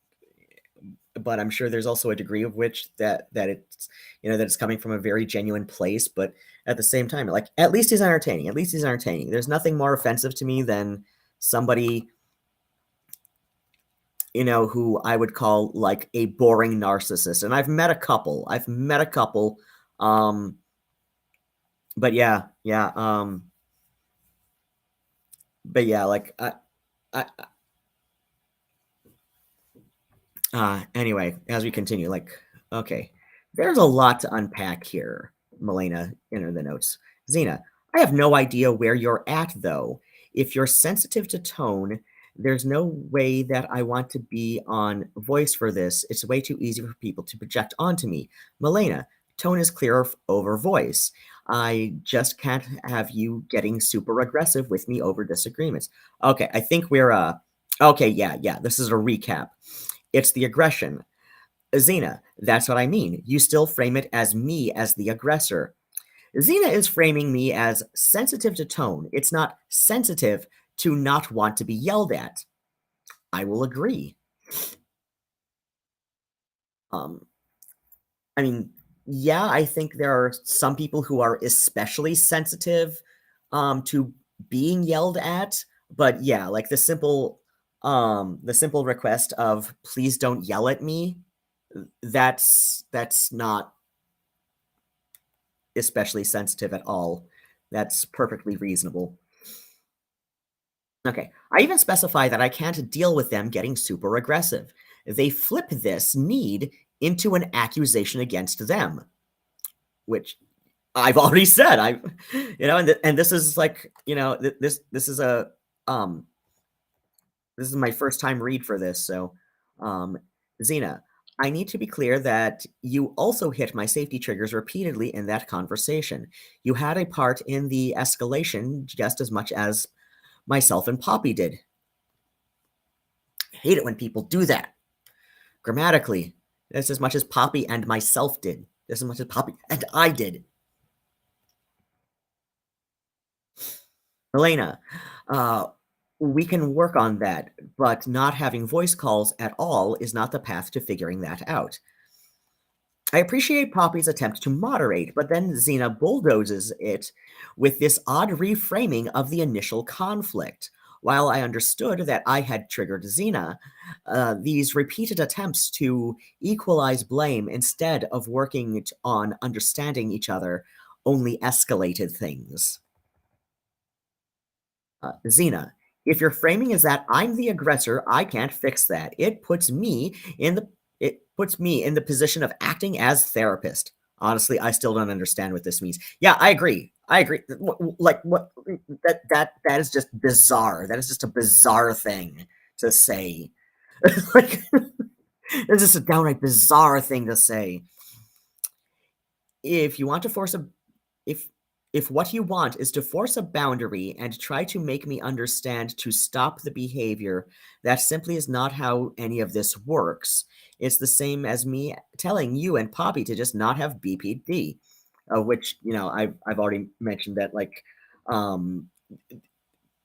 I'm sure there's also a degree of which that it's that it's coming from a very genuine place. But at the same time, like at least he's entertaining. There's nothing more offensive to me than somebody who I would call like a boring narcissist. And I've met a couple. But yeah, like anyway, as we continue, like, okay, there's a lot to unpack here. Milena entered the notes. Zena, I have no idea where you're at, though. If you're sensitive to tone, there's no way that I want to be on voice for this. It's way too easy for people to project onto me. Milena, tone is clearer over voice. I just can't have you getting super aggressive with me over disagreements. Okay, I think we're okay, yeah, this is a recap. It's the aggression. Zena, that's what I mean. You still frame it as me as the aggressor. Zena is framing me as sensitive to tone. It's not sensitive to not want to be yelled at. I will agree. I mean, yeah, I think there are some people who are especially sensitive to being yelled at, but yeah, like the simple request of please don't yell at me, that's not especially sensitive at all. That's perfectly reasonable. Okay, I even specify that I can't deal with them getting super aggressive. They flip this need into an accusation against them, which I've already said. And this is like, this is a this is my first time read for this. So, Zena, I need to be clear that you also hit my safety triggers repeatedly in that conversation. You had a part in the escalation just as much as myself and Poppy did. I hate it when people do that. Grammatically, that's as much as Poppy and myself did. That's as much as Poppy and I did. Milena, we can work on that, but not having voice calls at all is not the path to figuring that out. I appreciate Poppy's attempt to moderate, but then Zena bulldozes it with this odd reframing of the initial conflict. While I understood that I had triggered Zena, these repeated attempts to equalize blame instead of working on understanding each other only escalated things. Zena, if your framing is that I'm the aggressor, I can't fix that. It puts me in the position of acting as therapist. Honestly, I still don't understand what this means. Yeah, I agree. Like what that is just bizarre. That is just a bizarre thing to say. Like it's just a downright bizarre thing to say. If you want to force a if if what you want is to force a boundary and try to make me understand to stop the behavior, that simply is not how any of this works. It's the same as me telling you and Poppy to just not have BPD, which, I've already mentioned that, like,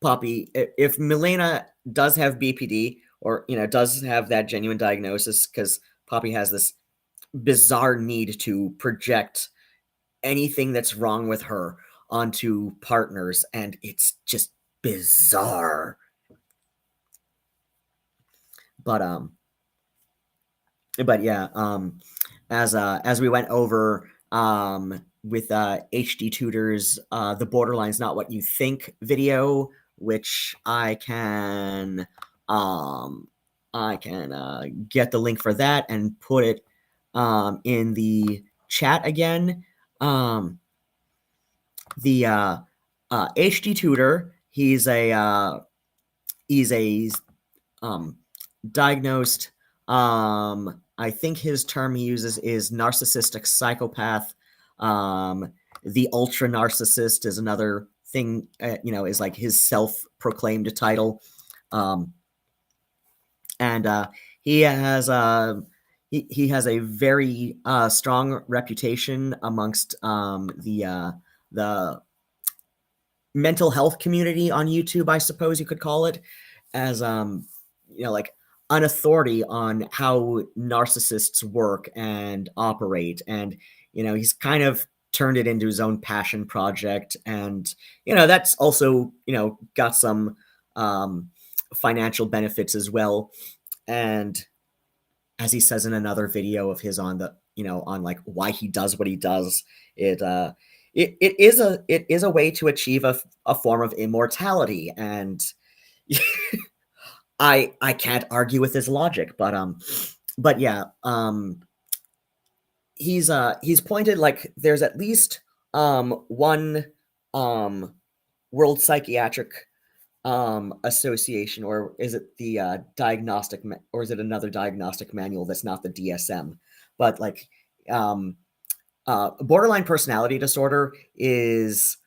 Poppy, if Milena does have BPD, or, does have that genuine diagnosis, because Poppy has this bizarre need to project anything that's wrong with her onto partners, and it's just bizarre. But yeah, as we went over with HD Tutors, the Borderline's Not What You Think video, which I can get the link for that and put it in the chat again. The HD Tutor, he's a diagnosed, I think his term he uses is narcissistic psychopath. The ultra narcissist is another thing, is like his self-proclaimed title. And he has he has a very strong reputation amongst the mental health community on YouTube, I suppose you could call it, as like an authority on how narcissists work and operate. And he's kind of turned it into his own passion project, and that's also got some financial benefits as well. And as he says in another video of his on the on like why he does what he does, it is a way to achieve a form of immortality. And I can't argue with his logic, but yeah, he's pointed, like, there's at least one World Psychiatric Association, or is it the diagnostic, or is it another diagnostic manual that's not the DSM? But like, borderline personality disorder is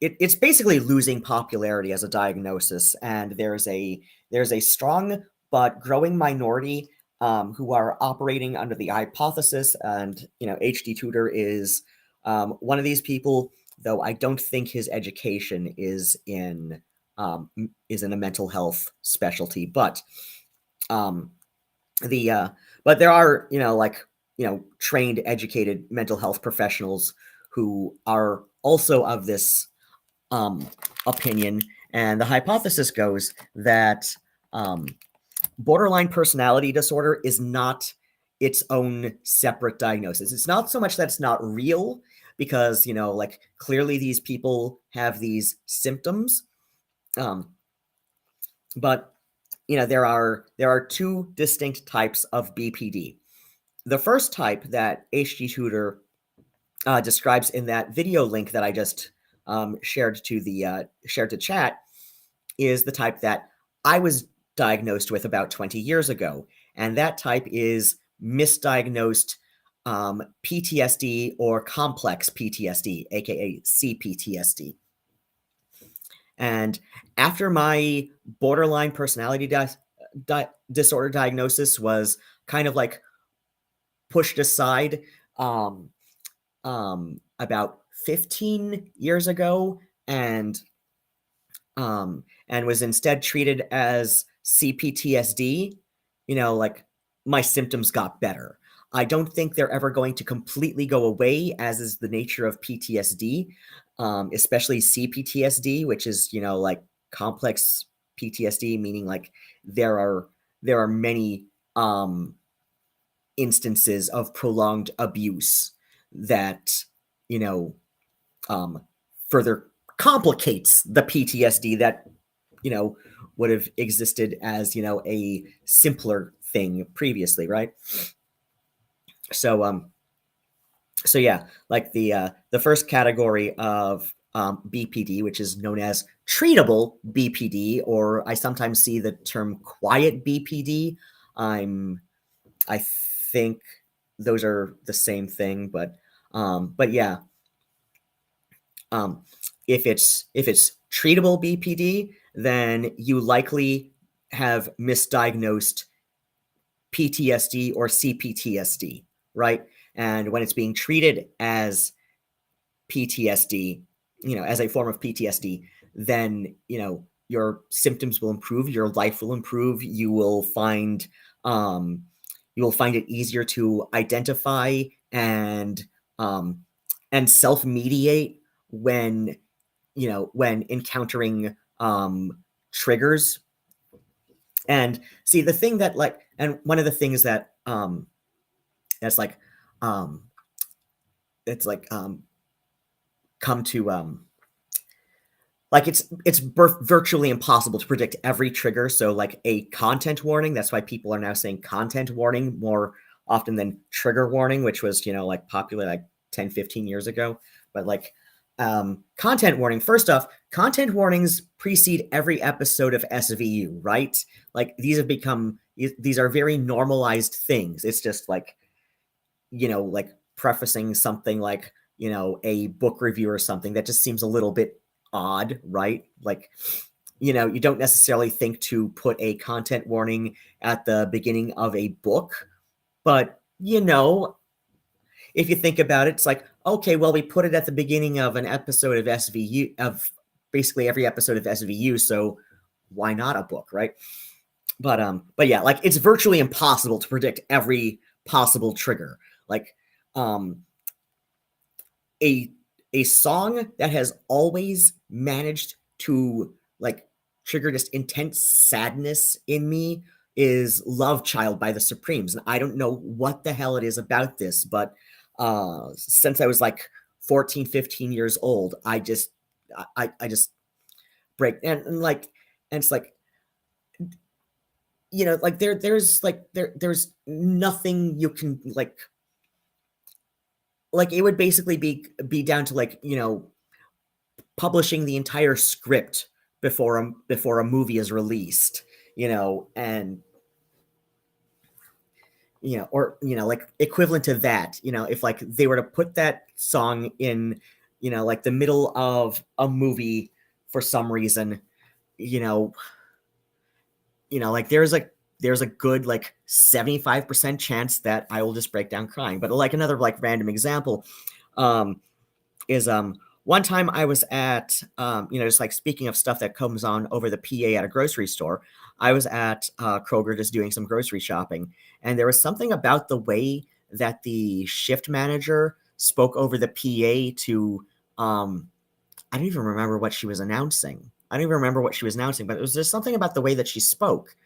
it's basically losing popularity as a diagnosis, and there's a strong but growing minority who are operating under the hypothesis, and HD Tutor is one of these people, though I don't think his education is in a mental health specialty. But but there are trained, educated mental health professionals who are also of this opinion. And the hypothesis goes that borderline personality disorder is not its own separate diagnosis. It's not so much that it's not real, because like, clearly these people have these symptoms, but there are two distinct types of BPD. The first type that HD Tutor describes in that video link that I just shared to chat is the type that I was diagnosed with about 20 years ago, and that type is misdiagnosed PTSD or complex PTSD, aka CPTSD. And after my borderline personality disorder diagnosis was kind of like pushed aside about 15 years ago, and was instead treated as CPTSD, like, my symptoms got better. I don't think they're ever going to completely go away, as is the nature of PTSD, especially CPTSD, which is, like, complex PTSD, meaning like there are many instances of prolonged abuse that further complicates the PTSD that would have existed as a simpler thing previously, right? So yeah, like the first category of BPD, which is known as treatable BPD, or I sometimes see the term quiet BPD. I think those are the same thing, but yeah. If it's treatable BPD, then you likely have misdiagnosed PTSD or CPTSD, right? And when it's being treated as PTSD, as a form of PTSD, then, your symptoms will improve, your life will improve, you will find it easier to identify and self-mediate when, when encountering triggers. And see, the thing that and one of the things that that's like it's like come to it's virtually impossible to predict every trigger. So like a content warning, that's why people are now saying content warning more often than trigger warning, which was popular like 10-15 years ago. But content warning, first off, content warnings precede every episode of SVU, right? Like these are very normalized things. It's just prefacing something like a book review or something that just seems a little bit odd, right? You don't necessarily think to put a content warning at the beginning of a book, but if you think about it, it's like, okay, well, we put it at the beginning of an episode of SVU, of basically every episode of SVU, so why not a book, right? But yeah, it's virtually impossible to predict every possible trigger. A song that has always managed to trigger just intense sadness in me is Love Child by the Supremes. And I don't know what the hell it is about this, but since I was 14, 15 years old, I just break and it's there's nothing you can it would basically be down to publishing the entire script before a movie is released, and or equivalent to that, if they were to put that song in the middle of a movie for some reason, there's a good 75% chance that I will just break down crying. But another random example is one time I was at just speaking of stuff that comes on over the PA at a grocery store, I was at Kroger just doing some grocery shopping, and there was something about the way that the shift manager spoke over the PA to I don't even remember what she was announcing. But it was just something about the way that she spoke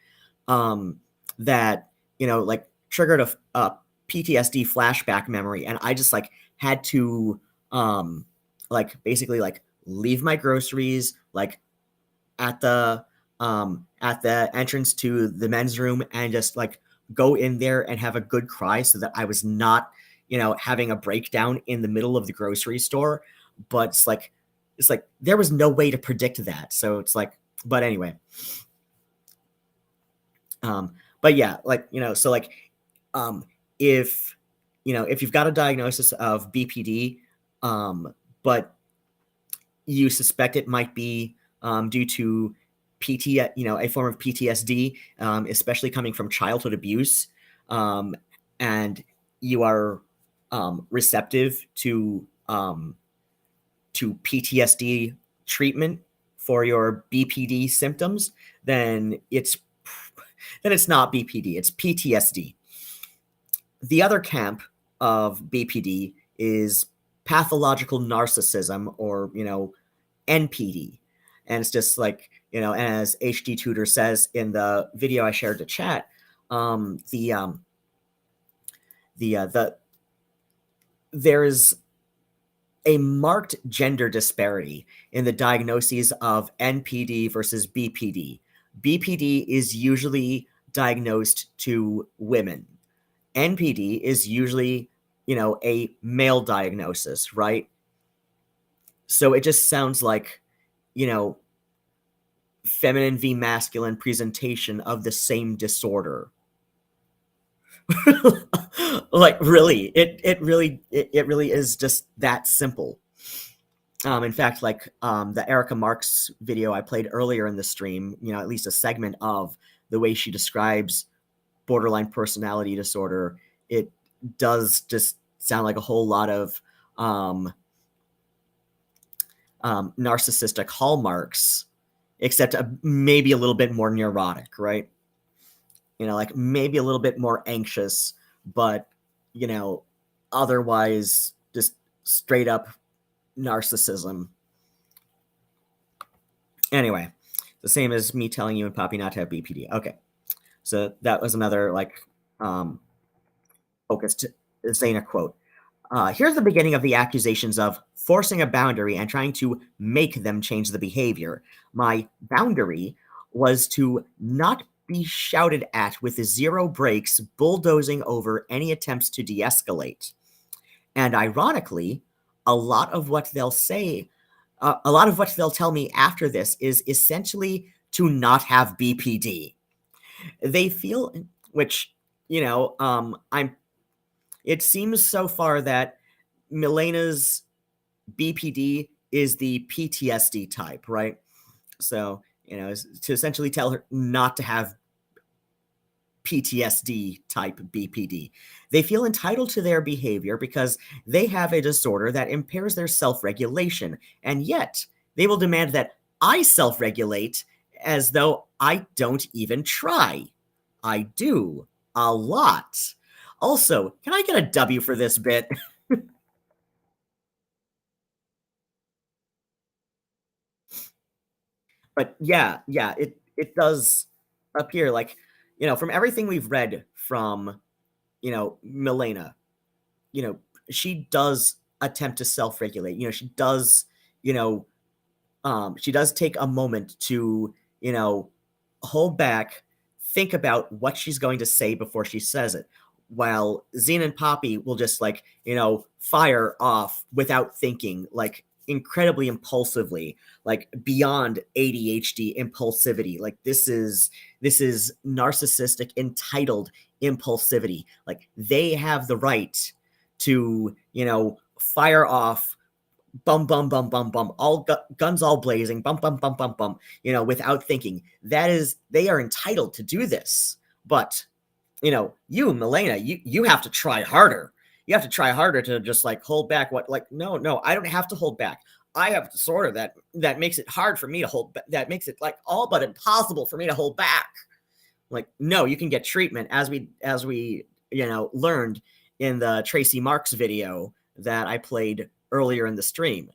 that triggered a PTSD flashback memory, and I just had to basically leave my groceries at the entrance to the men's room and just go in there and have a good cry so that I was not having a breakdown in the middle of the grocery store. But it's there was no way to predict that, so it's but anyway. But yeah, if you've got a diagnosis of BPD, but you suspect it might be due to a form of PTSD, especially coming from childhood abuse, and you are receptive to PTSD treatment for your BPD symptoms, then it's not BPD, it's PTSD. The other camp of BPD is pathological narcissism, or NPD. And it's just as HD Tutor says in the video I shared to chat, there is a marked gender disparity in the diagnoses of NPD versus BPD. BPD is usually diagnosed to women. NPD is usually, a male diagnosis, right? So it just sounds like, feminine v masculine presentation of the same disorder. Really, it really is just that simple. In fact, like the Erica Marks video I played earlier in the stream, at least a segment of the way she describes borderline personality disorder, it does just sound like a whole lot of narcissistic hallmarks, except maybe a little bit more neurotic, right? Like maybe a little bit more anxious, but otherwise just straight up narcissism. Anyway, the same as me telling you and Poppy not to have BPD. Okay, so that was another focused Zena quote. Here's the beginning of the accusations of forcing a boundary and trying to make them change the behavior. My boundary was to not be shouted at with zero breaks, bulldozing over any attempts to de-escalate. And ironically, a lot of what they'll tell me after this is essentially to not have BPD. They feel, which, it seems so far that Milena's BPD is the PTSD type, right? So, to essentially tell her not to have PTSD type BPD. They feel entitled to their behavior because they have a disorder that impairs their self-regulation, and yet they will demand that I self-regulate as though I don't even try. I do. A lot. Also, can I get a W for this bit? But yeah, it does appear like, from everything we've read from, Milena, she does attempt to self-regulate. She does, she does take a moment to, hold back, think about what she's going to say before she says it. While Zena and Poppy will just fire off without thinking, incredibly impulsively, beyond ADHD impulsivity. This is narcissistic entitled impulsivity. They have the right to, fire off bum bum bum bum bum, all guns all blazing, bum bum bum bum bum, without thinking. They are entitled to do this. But you, Milena, you have to try harder. You have to try harder to just hold back. No, I don't have to hold back. I have a disorder that makes it hard for me to hold back. That makes it all but impossible for me to hold back. No, you can get treatment, as we learned in the Tracy Marks video that I played earlier in the stream.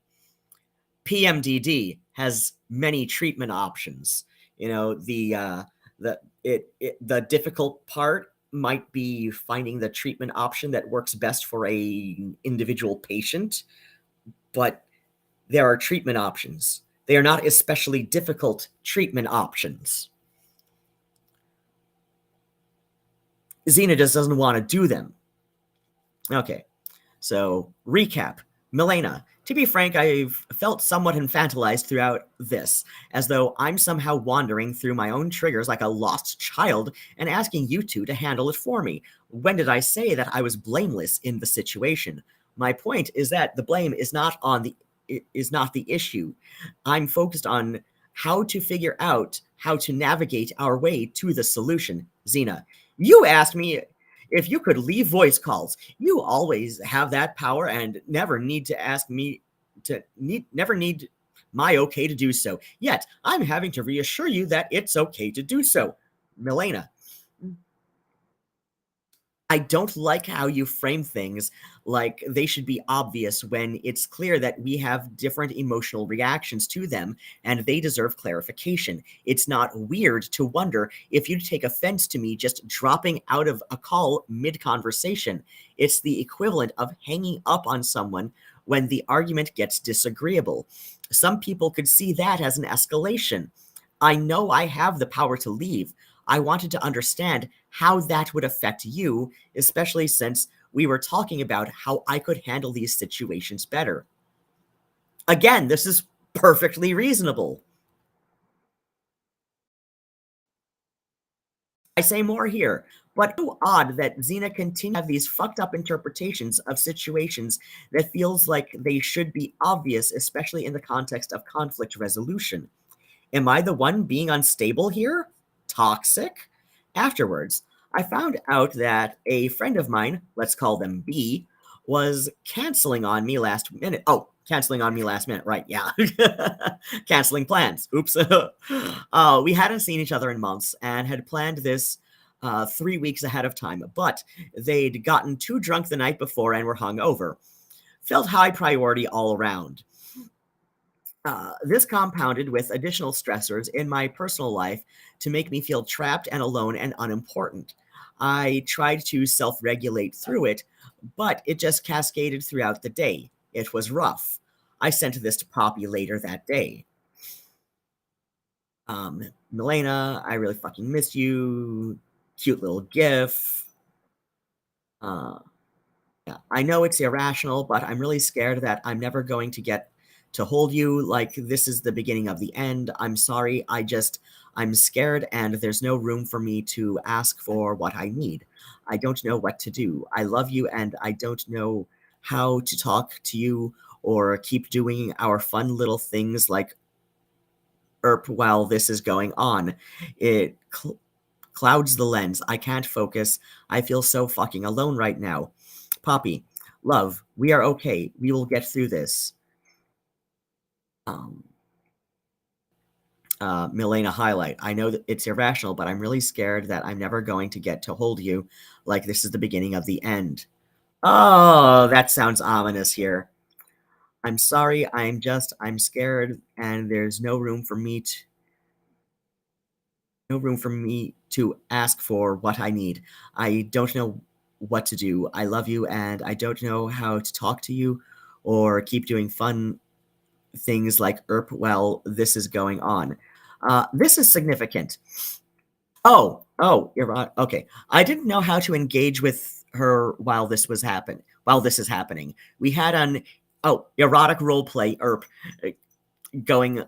PMDD has many treatment options. The difficult part might be finding the treatment option that works best for an individual patient, but there are treatment options. They are not especially difficult treatment options. Zena just doesn't want to do them. Okay, so recap. Milena, to be frank, I've felt somewhat infantilized throughout this, as though I'm somehow wandering through my own triggers like a lost child and asking you two to handle it for me. When did I say that I was blameless in the situation? My point is that the blame is not the issue. I'm focused on how to figure out how to navigate our way to the solution. Zena, you asked me if you could leave voice calls. You always have that power and never need my okay to do so. Yet, I'm having to reassure you that it's okay to do so. Milena, I don't like how you frame things like they should be obvious when it's clear that we have different emotional reactions to them and they deserve clarification. It's not weird to wonder if you'd take offense to me just dropping out of a call mid-conversation. It's the equivalent of hanging up on someone when the argument gets disagreeable. Some people could see that as an escalation. I know I have the power to leave. I wanted to understand how that would affect you, especially since we were talking about how I could handle these situations better. Again, this is perfectly reasonable. I say more here. But so odd that Zena continues to have these fucked up interpretations of situations that feels like they should be obvious, especially in the context of conflict resolution. Am I the one being unstable here? Toxic? Afterwards, I found out that a friend of mine, let's call them B, was canceling on me last minute. Oh, canceling on me last minute, right? Yeah. Canceling plans. Oops. We hadn't seen each other in months and had planned this 3 weeks ahead of time, but they'd gotten too drunk the night before and were hungover. Felt high priority all around. This compounded with additional stressors in my personal life to make me feel trapped and alone and unimportant. I tried to self regulate through it, but it just cascaded throughout the day. It was rough. I sent this to Poppy later that day. Milena, I really fucking miss you. Cute little gif. Yeah, I know it's irrational, but I'm really scared that I'm never going to get to hold you like this is the beginning of the end. I'm sorry. I'm scared and there's no room for me to ask for what I need. I don't know what to do. I love you and I don't know how to talk to you or keep doing our fun little things like ERP while this is going on. It clouds the lens. I can't focus. I feel so fucking alone right now. Poppy, love, we are okay. We will get through this. Milena highlight. I know that it's irrational, but I'm really scared that I'm never going to get to hold you like this is the beginning of the end. Oh, that sounds ominous here. I'm sorry. I'm scared and there's no room for me to ask for what I need. I don't know what to do. I love you and I don't know how to talk to you or keep doing fun things like ERP while this is going on. This is significant. Oh, you're right. Okay. I didn't know how to engage with her while this is happening. We had an erotic role play ERP going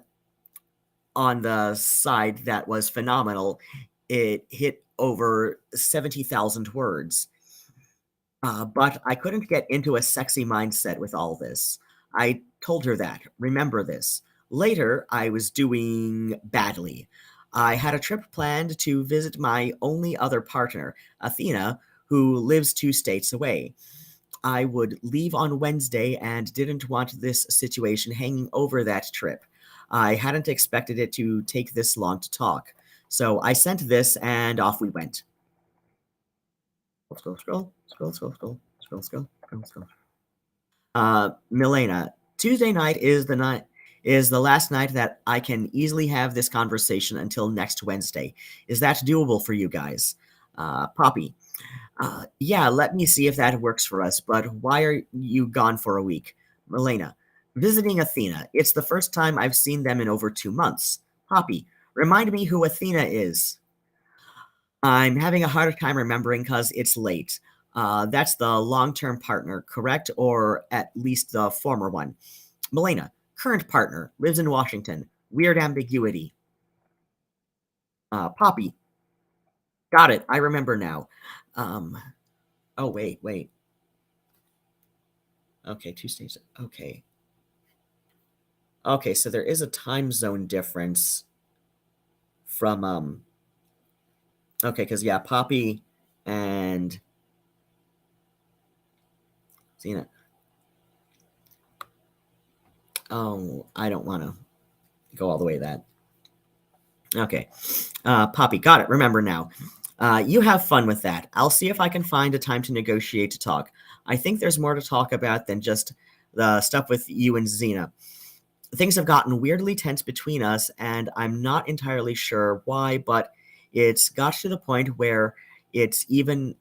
on the side that was phenomenal. It hit over 70,000 words. But I couldn't get into a sexy mindset with all this. I told her that. Remember this. Later, I was doing badly. I had a trip planned to visit my only other partner, Athena, who lives 2 states away. I would leave on Wednesday and didn't want this situation hanging over that trip. I hadn't expected it to take this long to talk. So I sent this and off we went. Scroll. Milena, Tuesday night is the last night that I can easily have this conversation until next Wednesday. Is that doable for you guys? Poppy, yeah, let me see if that works for us, but why are you gone for a week? Milena, visiting Athena. It's the first time I've seen them in over 2 months. Poppy, remind me who Athena is. I'm having a hard time remembering because it's late. That's the long-term partner, correct? Or at least the former one. Milena, current partner, lives in Washington. Weird ambiguity. Poppy, got it. I remember now. Oh, wait. Okay, 2 states. Okay. Okay, so there is a time zone difference from, okay, because, yeah, Poppy and Zena. Oh, I don't want to go all the way that. Okay. Poppy, got it. Remember now. You have fun with that. I'll see if I can find a time to negotiate to talk. I think there's more to talk about than just the stuff with you and Zena. Things have gotten weirdly tense between us, and I'm not entirely sure why, but it's got to the point where it's even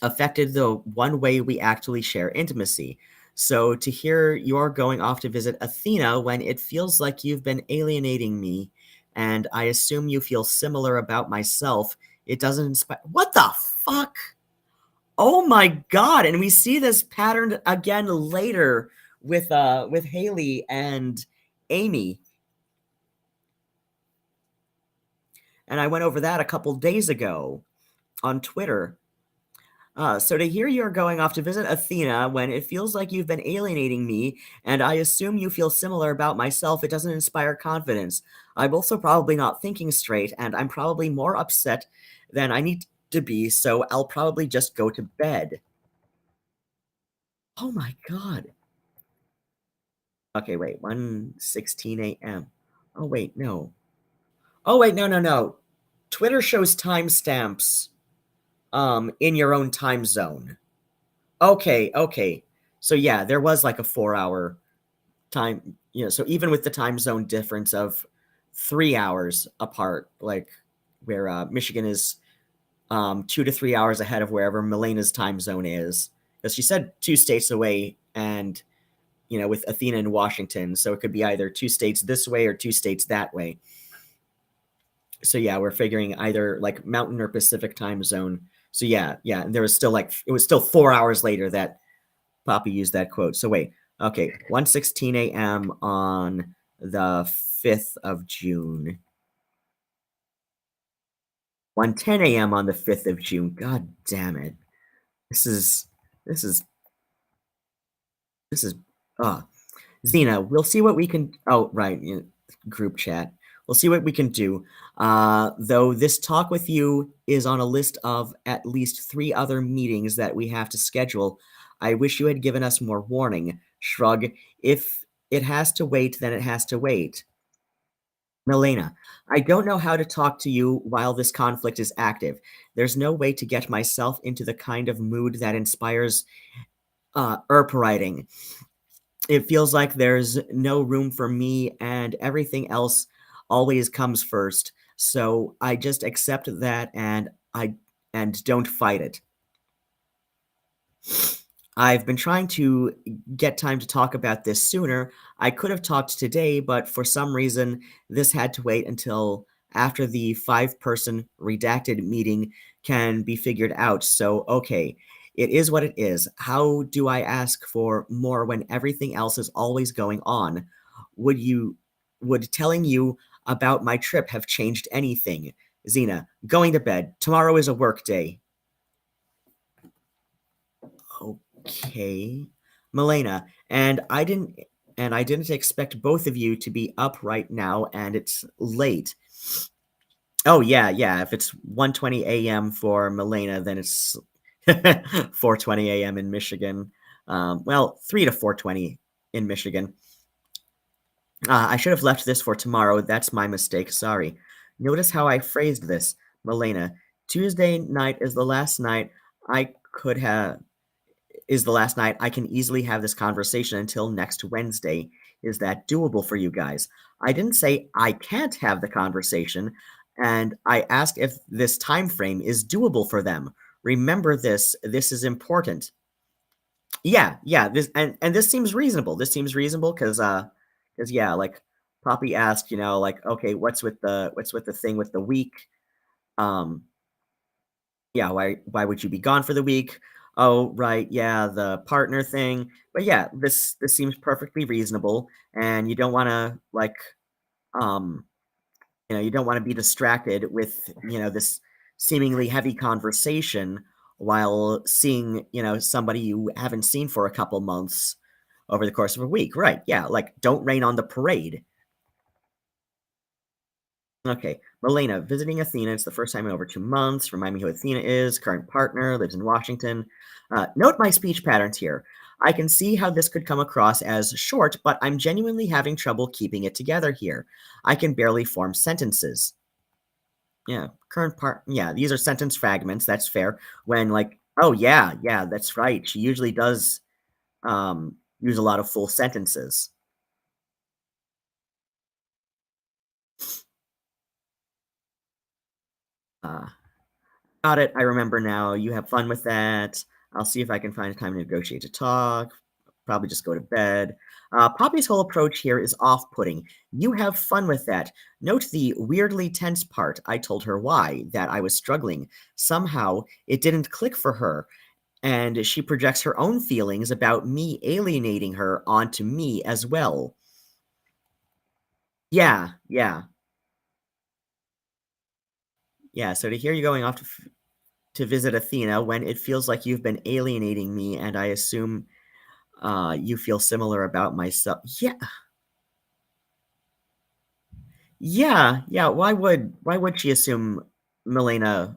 affected the one way we actually share intimacy. So to hear you're going off to visit Athena when it feels like you've been alienating me, and I assume you feel similar about myself, it doesn't inspire. What the fuck? Oh my god! And we see this pattern again later with Haley and Amy. And I went over that a couple days ago. on Twitter. So to hear you're going off to visit Athena when it feels like you've been alienating me, and I assume you feel similar about myself, it doesn't inspire confidence. I'm also probably not thinking straight, and I'm probably more upset than I need to be, so I'll probably just go to bed. Oh my god. Okay, wait, 1:16 a.m. Oh wait, no. Oh wait, no. Twitter shows timestamps in your own time zone. Okay. So yeah, there was like a 4-hour time, so even with the time zone difference of 3 hours apart, like where Michigan is 2 to 3 hours ahead of wherever Milena's time zone is. Because she said 2 states away, and with Athena and Washington, so it could be either 2 states this way or 2 states that way. So yeah, we're figuring either like Mountain or Pacific time zone. So yeah, and there was still it was still 4 hours later that Poppy used that quote. So wait, okay, 1:16 a.m. on the 5th of June. 1:10 a.m. on the 5th of June. God damn it. This is this is this is Zena, we'll see what we can. Oh, right, group chat. We'll see what we can do. Though this talk with you is on a list of at least 3 other meetings that we have to schedule. I wish you had given us more warning. Shrug. If it has to wait, then it has to wait. Milena, I don't know how to talk to you while this conflict is active. There's no way to get myself into the kind of mood that inspires ERP writing. It feels like there's no room for me and everything else always comes first. So I just accept that and don't fight it. I've been trying to get time to talk about this sooner. I could have talked today, but for some reason this had to wait until after the 5-person redacted meeting can be figured out. So okay, it is what it is. How do I ask for more when everything else is always going on? Would telling you about my trip have changed anything? Zena, going to bed. Tomorrow is a work day. Okay. Milena, and I didn't expect both of you to be up right now, and it's late. Oh yeah. If it's 1:20 a.m. for Milena, then it's 4:20 a.m. in Michigan. Well, 3 to 4:20 in Michigan. I should have left this for tomorrow. That's my mistake. Sorry. Notice how I phrased this, Milena. Tuesday night is the last night I could have is the last night I can easily have this conversation until next Wednesday. Is that doable for you guys? I didn't say I can't have the conversation, and I asked if this time frame is doable for them. Remember this. This is important. Yeah. This and this seems reasonable. This seems reasonable because yeah, like Poppy asked, like, okay, what's with the thing with the week? Um, yeah, why would you be gone for the week? Oh, right, yeah, the partner thing. But yeah, this seems perfectly reasonable, and you don't want to um you don't want to be distracted with this seemingly heavy conversation while seeing somebody you haven't seen for a couple months over the course of a week. Right? Yeah, like don't rain on the parade. Okay, Milena, visiting Athena. It's the first time in over 2 months. Remind me who Athena is. Current partner, lives in Washington. Note my speech patterns here. I can see how this could come across as short, but I'm genuinely having trouble keeping it together here. I can barely form sentences. Yeah, current part. Yeah, these are sentence fragments. That's fair. When oh yeah, that's right. She usually does use a lot of full sentences. Uh, Got it. I remember now. You have fun with that. I'll see if I can find a time to negotiate to talk. Probably just go to bed. Poppy's whole approach here is off putting. You have fun with that. Note the weirdly tense part. I told her why, that I was struggling. Somehow, it didn't click for her, and she projects her own feelings about me alienating her onto me as well. Yeah. So to hear you going off to visit Athena when it feels like you've been alienating me, and I assume you feel similar about myself. Yeah. Why would she assume Milena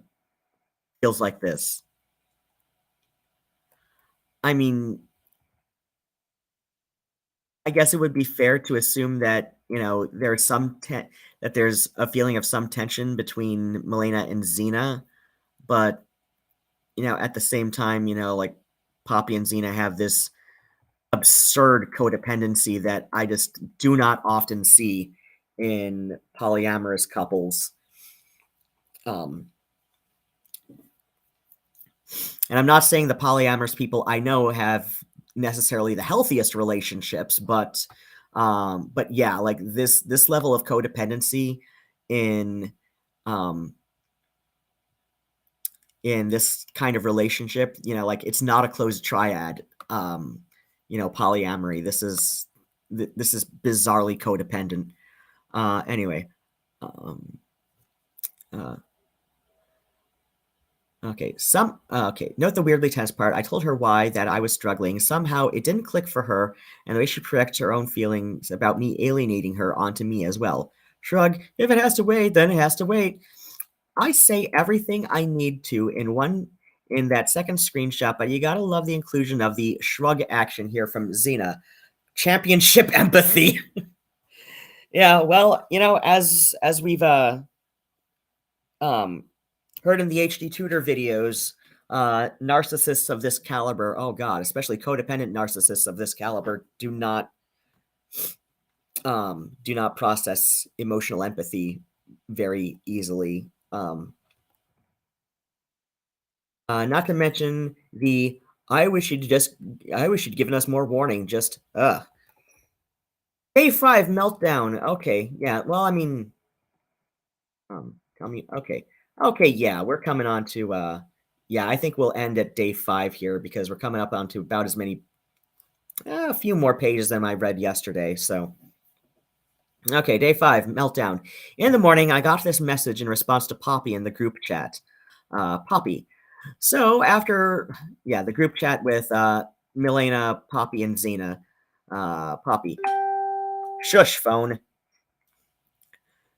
feels like this? I mean, I guess it would be fair to assume that, there's that there's a feeling of some tension between Milena and Zena, but at the same time, like Poppy and Zena have this absurd codependency that I just do not often see in polyamorous couples. Um, and I'm not saying the polyamorous people I know have necessarily the healthiest relationships, but yeah, like this level of codependency in um, in this kind of relationship, like it's not a closed triad. Polyamory. This is bizarrely codependent. Anyway, um, uh, okay. Okay. Note the weirdly tense part. I told her why that I was struggling. Somehow it didn't click for her, and the way she projects her own feelings about me alienating her onto me as well. Shrug. If it has to wait, then it has to wait. I say everything I need to in that second screenshot, but you gotta love the inclusion of the shrug action here from Zena. Championship empathy. Yeah, well, as we've heard in the HD Tutor videos, narcissists of this caliber, oh god, especially codependent narcissists of this caliber, do not process emotional empathy very easily. Not to mention the I wish you'd given us more warning. Just Day 5 meltdown. Okay, yeah. Well, I mean, tell me. Okay, yeah. We're coming on to yeah. I think we'll end at day 5 here because we're coming up onto about as many, a few more pages than I read yesterday. So. Okay, day 5, meltdown. In the morning, I got this message in response to Poppy in the group chat. Poppy. So after, the group chat with Milena, Poppy, and Zena. Poppy. Shush, phone.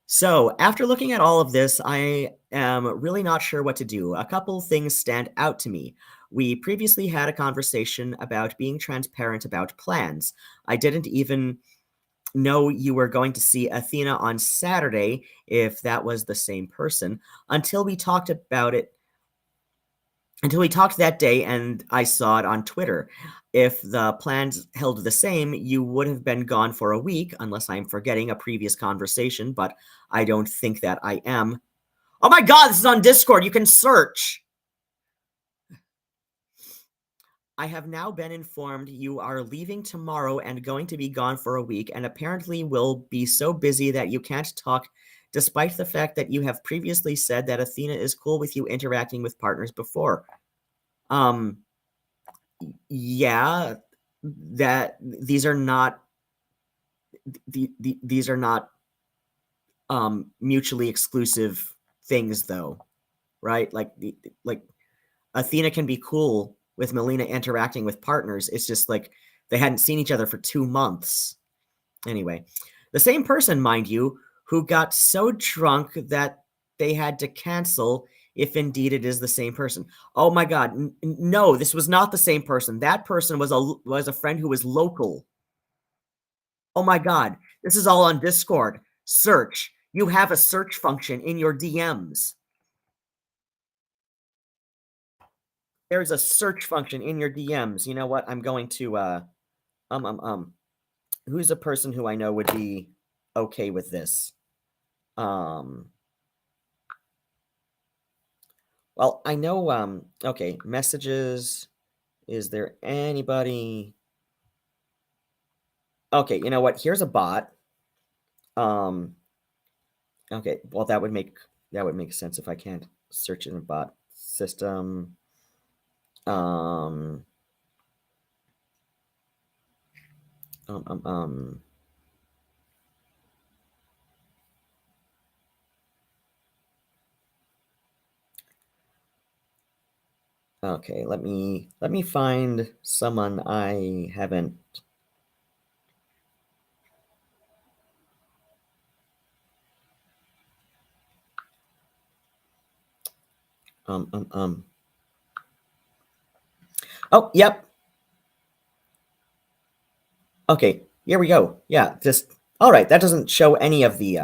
So after looking at all of this, I am really not sure what to do. A couple things stand out to me. We previously had a conversation about being transparent about plans. I didn't even know you were going to see Athena on Saturday, if that was the same person, until we talked that day and I saw it on Twitter. If the plans held the same, you would have been gone for a week, unless I'm forgetting a previous conversation, but I don't think that I am. Oh my god, this is on Discord. You can search. I have now been informed you are leaving tomorrow and going to be gone for a week, and apparently will be so busy that you can't talk, despite the fact that you have previously said that Athena is cool with you interacting with partners before. Yeah, that these are not these are not mutually exclusive things, though, right? Like Athena can be cool with Milena interacting with partners. It's just like they hadn't seen each other for 2 months. Anyway, the same person, mind you, who got so drunk that they had to cancel, if indeed it is the same person. Oh my god, no, this was not the same person. That person was a friend who was local. Oh my god, this is all on Discord. Search. You have a search function in your DMs. There's a search function in your DMs. You know what? I'm going to who's a person who I know would be okay with this? Well, I know okay, messages. Is there anybody? Okay, you know what? Here's a bot. Okay, well that would make sense if I can't search in a bot system. Um, um, um, um. Okay, let me find someone I haven't. Oh, yep. Okay, here we go. Yeah, just all right. That doesn't show any of the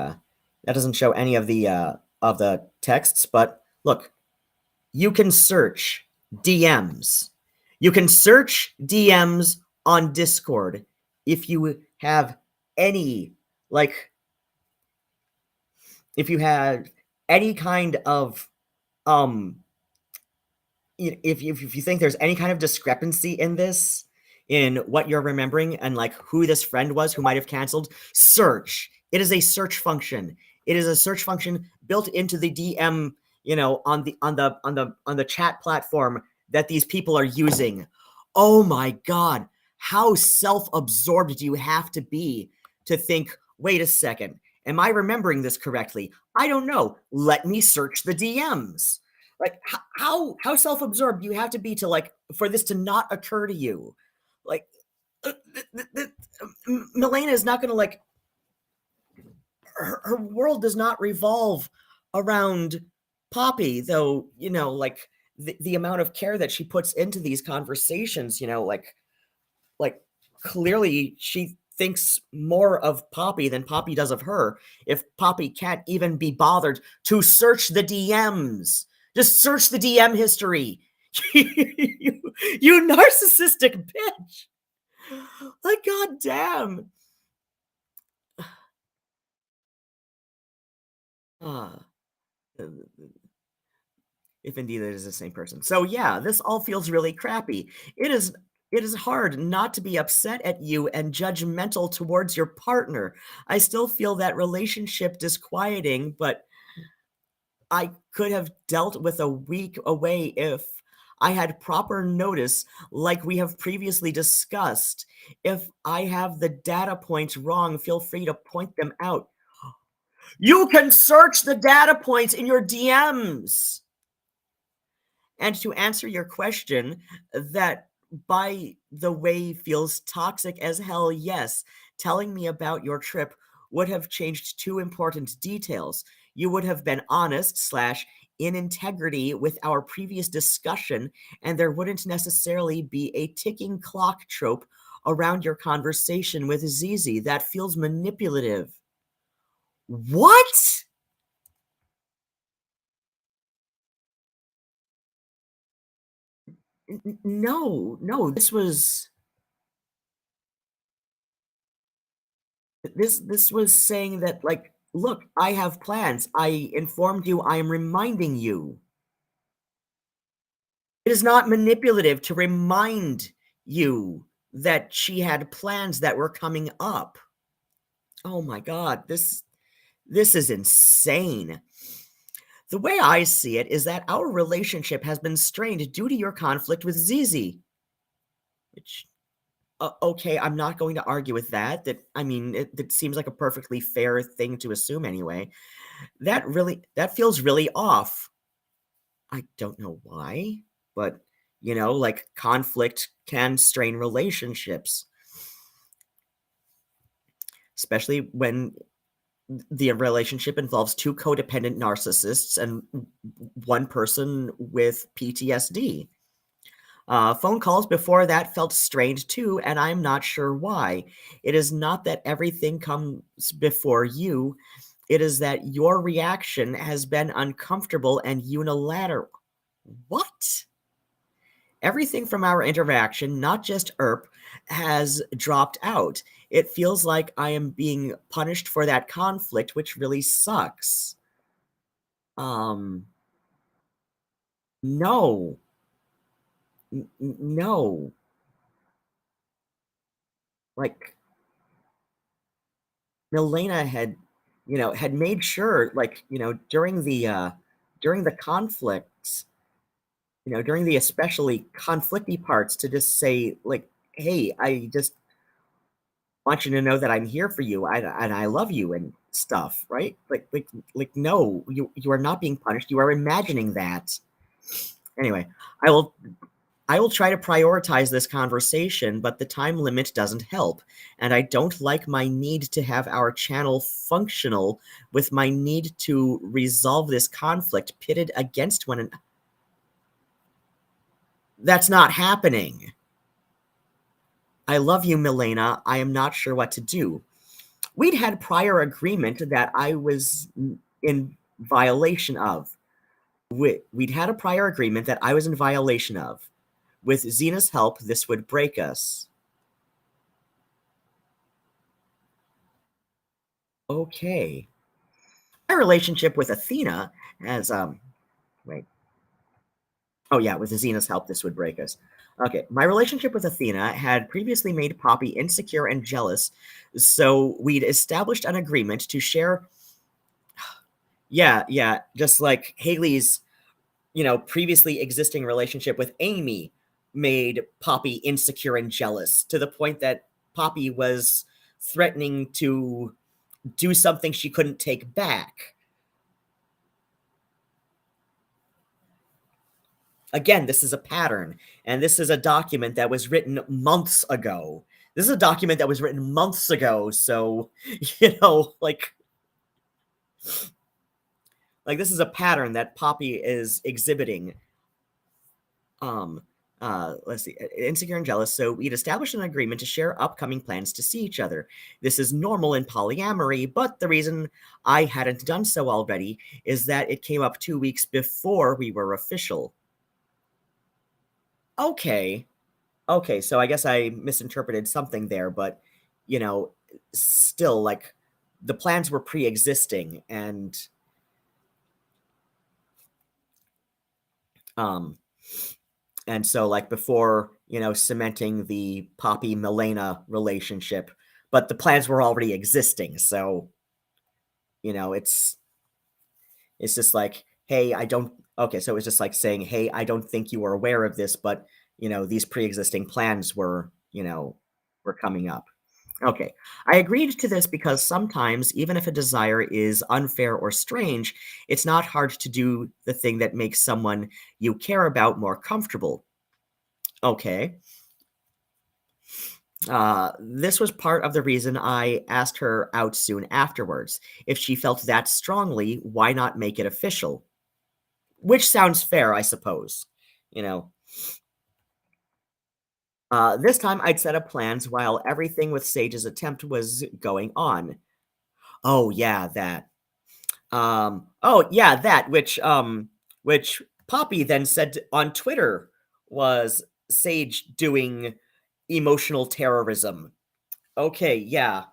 of the texts, but look, you can search DMs. You can search DMs on Discord if you have any like if you had any kind of um if you think there's any kind of discrepancy in this, in what you're remembering and like who this friend was who might have canceled, search. It is a search function. It is a search function built into the DM, on the chat platform that these people are using. Oh my god, how self-absorbed do you have to be to think, wait a second, am I remembering this correctly? I don't know. Let me search the DMs. Like how self-absorbed you have to be to like for this to not occur to you. Like Milena is not going to like her world does not revolve around Poppy, though, like the amount of care that she puts into these conversations, like clearly she thinks more of Poppy than Poppy does of her. If Poppy can't even be bothered to search the DMs, just search the DM history. you narcissistic bitch. Like, goddamn. If indeed it is the same person. So yeah, this all feels really crappy. It is hard not to be upset at you and judgmental towards your partner. I still feel that relationship disquieting, but I could have dealt with a week away if I had proper notice, like we have previously discussed. If I have the data points wrong, feel free to point them out. You can search the data points in your DMs. And to answer your question, that by the way feels toxic as hell, yes. Telling me about your trip would have changed two important details. You would have been honest slash in integrity with our previous discussion, and there wouldn't necessarily be a ticking clock trope around your conversation with Zizi. That feels manipulative. What? No, this was saying that, like, look, I have plans. I informed you, I am reminding you. It is not manipulative to remind you that she had plans that were coming up. Oh my god, this is insane. The way I see it is that our relationship has been strained due to your conflict with Zizi. Which, okay, I'm not going to argue with that. I mean, it seems like a perfectly fair thing to assume anyway. That feels really off. I don't know why, but like conflict can strain relationships, especially when the relationship involves two codependent narcissists and one person with PTSD. Phone calls before that felt strained too, and I'm not sure why. It is not that everything comes before you. It is that your reaction has been uncomfortable and unilateral. What? Everything from our interaction, not just ERP, has dropped out. It feels like I am being punished for that conflict, which really sucks. No. No. Like, Milena had made sure, like, during the conflicts, during the especially conflicty parts, to just say, like, hey, I just want you to know that I'm here for you, and I love you and stuff, right? Like no, you are not being punished. You are imagining that. Anyway, I will try to prioritize this conversation, but the time limit doesn't help, and I don't like my need to have our channel functional with my need to resolve this conflict pitted against one another. That's not happening. I love you, Milena. I am not sure what to do. We'd had prior agreement that I was in violation of. We'd had a prior agreement that I was in violation of. With Zena's help, this would break us. Okay. My relationship with Athena has, wait. Oh, yeah, with Zena's help, this would break us. Okay, my relationship with Athena had previously made Poppy insecure and jealous, so we'd established an agreement to share. Yeah, just like Haley's, previously existing relationship with Amy made Poppy insecure and jealous to the point that Poppy was threatening to do something she couldn't take back. Again, this is a pattern, and this is a document that was written months ago. This is a document that was written months ago, so, like this is a pattern that Poppy is exhibiting. Let's see, insecure and jealous. So we'd established an agreement to share upcoming plans to see each other. This is normal in polyamory, but the reason I hadn't done so already is that it came up 2 weeks before we were official. Okay, so I guess I misinterpreted something there, but, still, like, the plans were pre-existing, and, so, like, before, cementing the Poppy-Milena relationship, but the plans were already existing, so, it's just like, hey, I don't. Okay, so it was just like saying, hey, I don't think you were aware of this, but these pre-existing plans were coming up. Okay, I agreed to this because sometimes, even if a desire is unfair or strange, it's not hard to do the thing that makes someone you care about more comfortable. Okay. This was part of the reason I asked her out soon afterwards. If she felt that strongly, why not make it official? Which sounds fair, I suppose. This time I'd set up plans while everything with Sage's attempt was going on. Oh yeah, that. Which Poppy then said on Twitter was Sage doing emotional terrorism. Okay, yeah.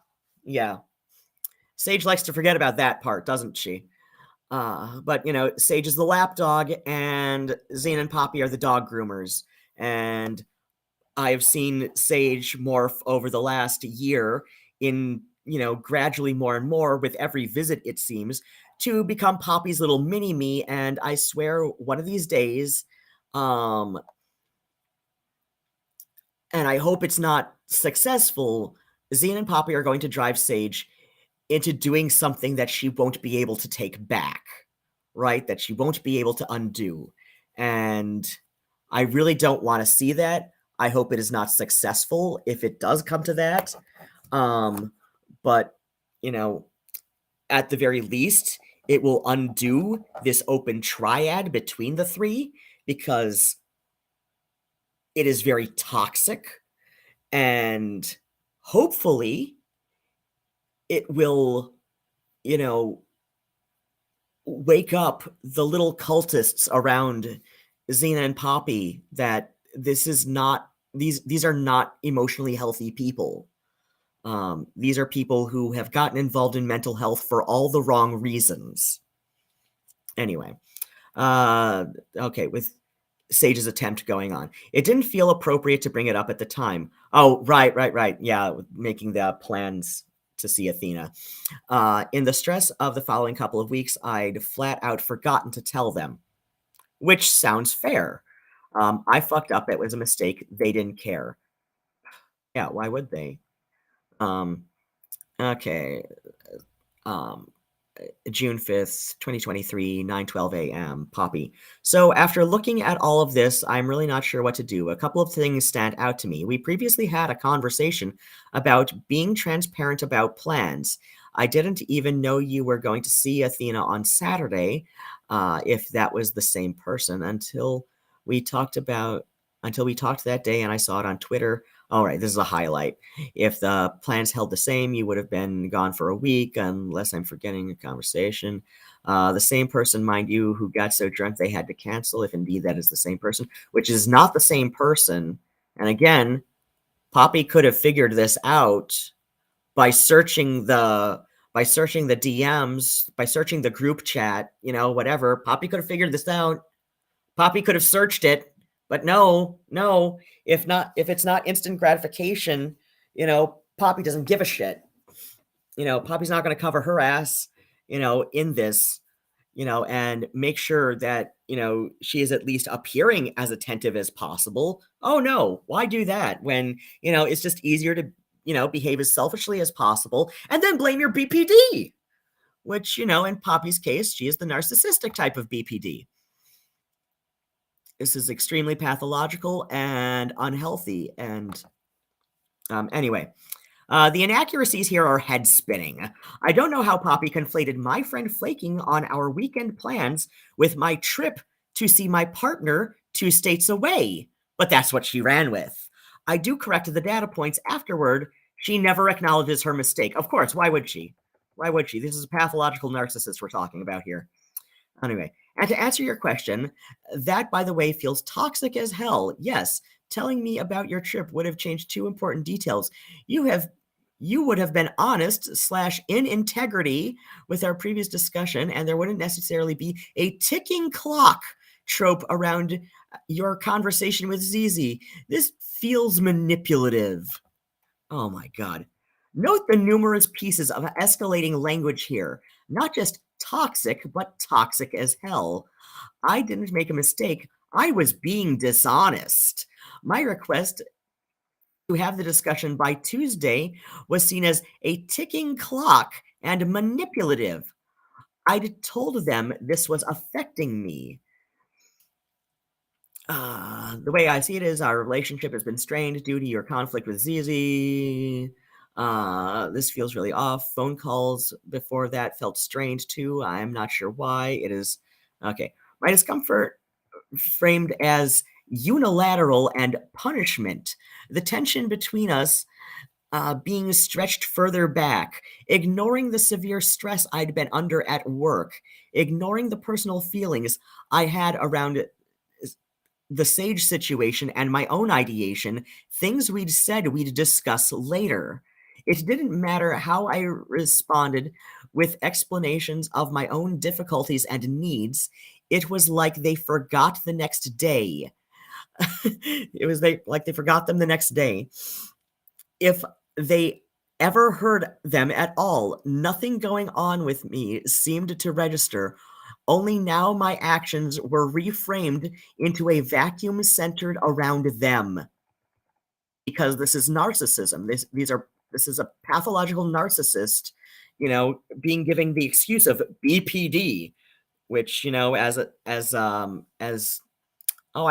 Sage likes to forget about that part, doesn't she? But Sage is the lapdog, and Zane and Poppy are the dog groomers. And I've seen Sage morph over the last year in, gradually more and more with every visit, it seems, to become Poppy's little mini-me, and I swear one of these days, and I hope it's not successful, Zane and Poppy are going to drive Sage into doing something that she won't be able to take back, right? That she won't be able to undo. And I really don't want to see that. I hope it is not successful if it does come to that. But, at the very least, it will undo this open triad between the three, because it is very toxic, and hopefully it will, wake up the little cultists around Zena and Poppy that this is not, these are not emotionally healthy people. These are people who have gotten involved in mental health for all the wrong reasons. Anyway, okay, with Sage's attempt going on, it didn't feel appropriate to bring it up at the time. Oh, right. Yeah, making the plans to see Athena. In the stress of the following couple of weeks, I'd flat out forgotten to tell them, which sounds fair. I fucked up. It was a mistake. They didn't care. Yeah, why would they? Okay. June 5th, 2023, 9:12 a.m. Poppy. So after looking at all of this, I'm really not sure what to do. A couple of things stand out to me. We previously had a conversation about being transparent about plans. I didn't even know you were going to see Athena on Saturday, if that was the same person, until we talked that day and I saw it on Twitter. All right, this is a highlight. If the plans held the same, you would have been gone for a week, unless I'm forgetting a conversation. The same person, mind you, who got so drunk they had to cancel, if indeed that is the same person, which is not the same person. And again, Poppy could have figured this out by searching the DMs, by searching the group chat, whatever. Poppy could have figured this out. Poppy could have searched it, but no. If it's not instant gratification, Poppy doesn't give a shit. Poppy's not going to cover her ass, in this, and make sure that, she is at least appearing as attentive as possible. Oh no, why do that when, it's just easier to, behave as selfishly as possible and then blame your BPD, which, in Poppy's case, she is the narcissistic type of BPD. This is extremely pathological and unhealthy. And anyway, the inaccuracies here are head spinning. I don't know how Poppy conflated my friend flaking on our weekend plans with my trip to see my partner 2 states away, but that's what she ran with. I do correct the data points afterward. She never acknowledges her mistake. Of course, why would she? This is a pathological narcissist we're talking about here. Anyway, and to answer your question, that, by the way, feels toxic as hell. Yes, telling me about your trip would have changed 2 important details. You would have been honest / in integrity with our previous discussion, and there wouldn't necessarily be a ticking clock trope around your conversation with Zizi. This feels manipulative. Oh my God. Note the numerous pieces of escalating language here. Not just toxic, but toxic as hell. I didn't make a mistake. I was being dishonest. My request to have the discussion by Tuesday was seen as a ticking clock and manipulative. I'd told them this was affecting me. The way I see it is our relationship has been strained due to your conflict with Zizi. This feels really off. Phone calls before that felt strained too. I'm not sure why. It is okay. My discomfort framed as unilateral and punishment. The tension between us being stretched further back, ignoring the severe stress I'd been under at work, ignoring the personal feelings I had around the Sage situation and my own ideation, things we'd said we'd discuss later. It didn't matter how I responded with explanations of my own difficulties and needs. It was like they forgot the next day. Like they forgot them the next day. If they ever heard them at all, nothing going on with me seemed to register. Only now my actions were reframed into a vacuum centered around them. Because this is narcissism. This is a pathological narcissist, being given the excuse of BPD, which, I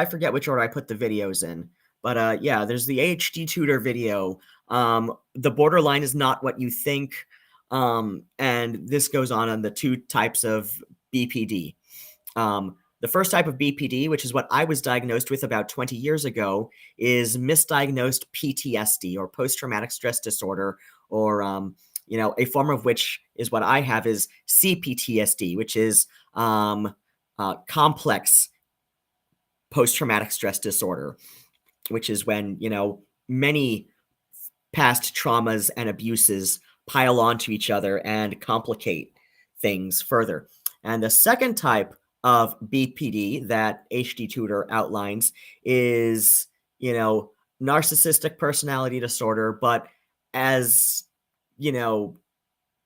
forget which order I put the videos in. But yeah, there's the AHD tutor video. The borderline is not what you think. And this goes on the 2 types of BPD. The first type of BPD, which is what I was diagnosed with about 20 years ago, is misdiagnosed PTSD, or post-traumatic stress disorder, or, a form of which is what I have is CPTSD, which is complex post-traumatic stress disorder, which is when, many past traumas and abuses pile onto each other and complicate things further. And the second type of BPD that HD Tutor outlines is, narcissistic personality disorder, but as,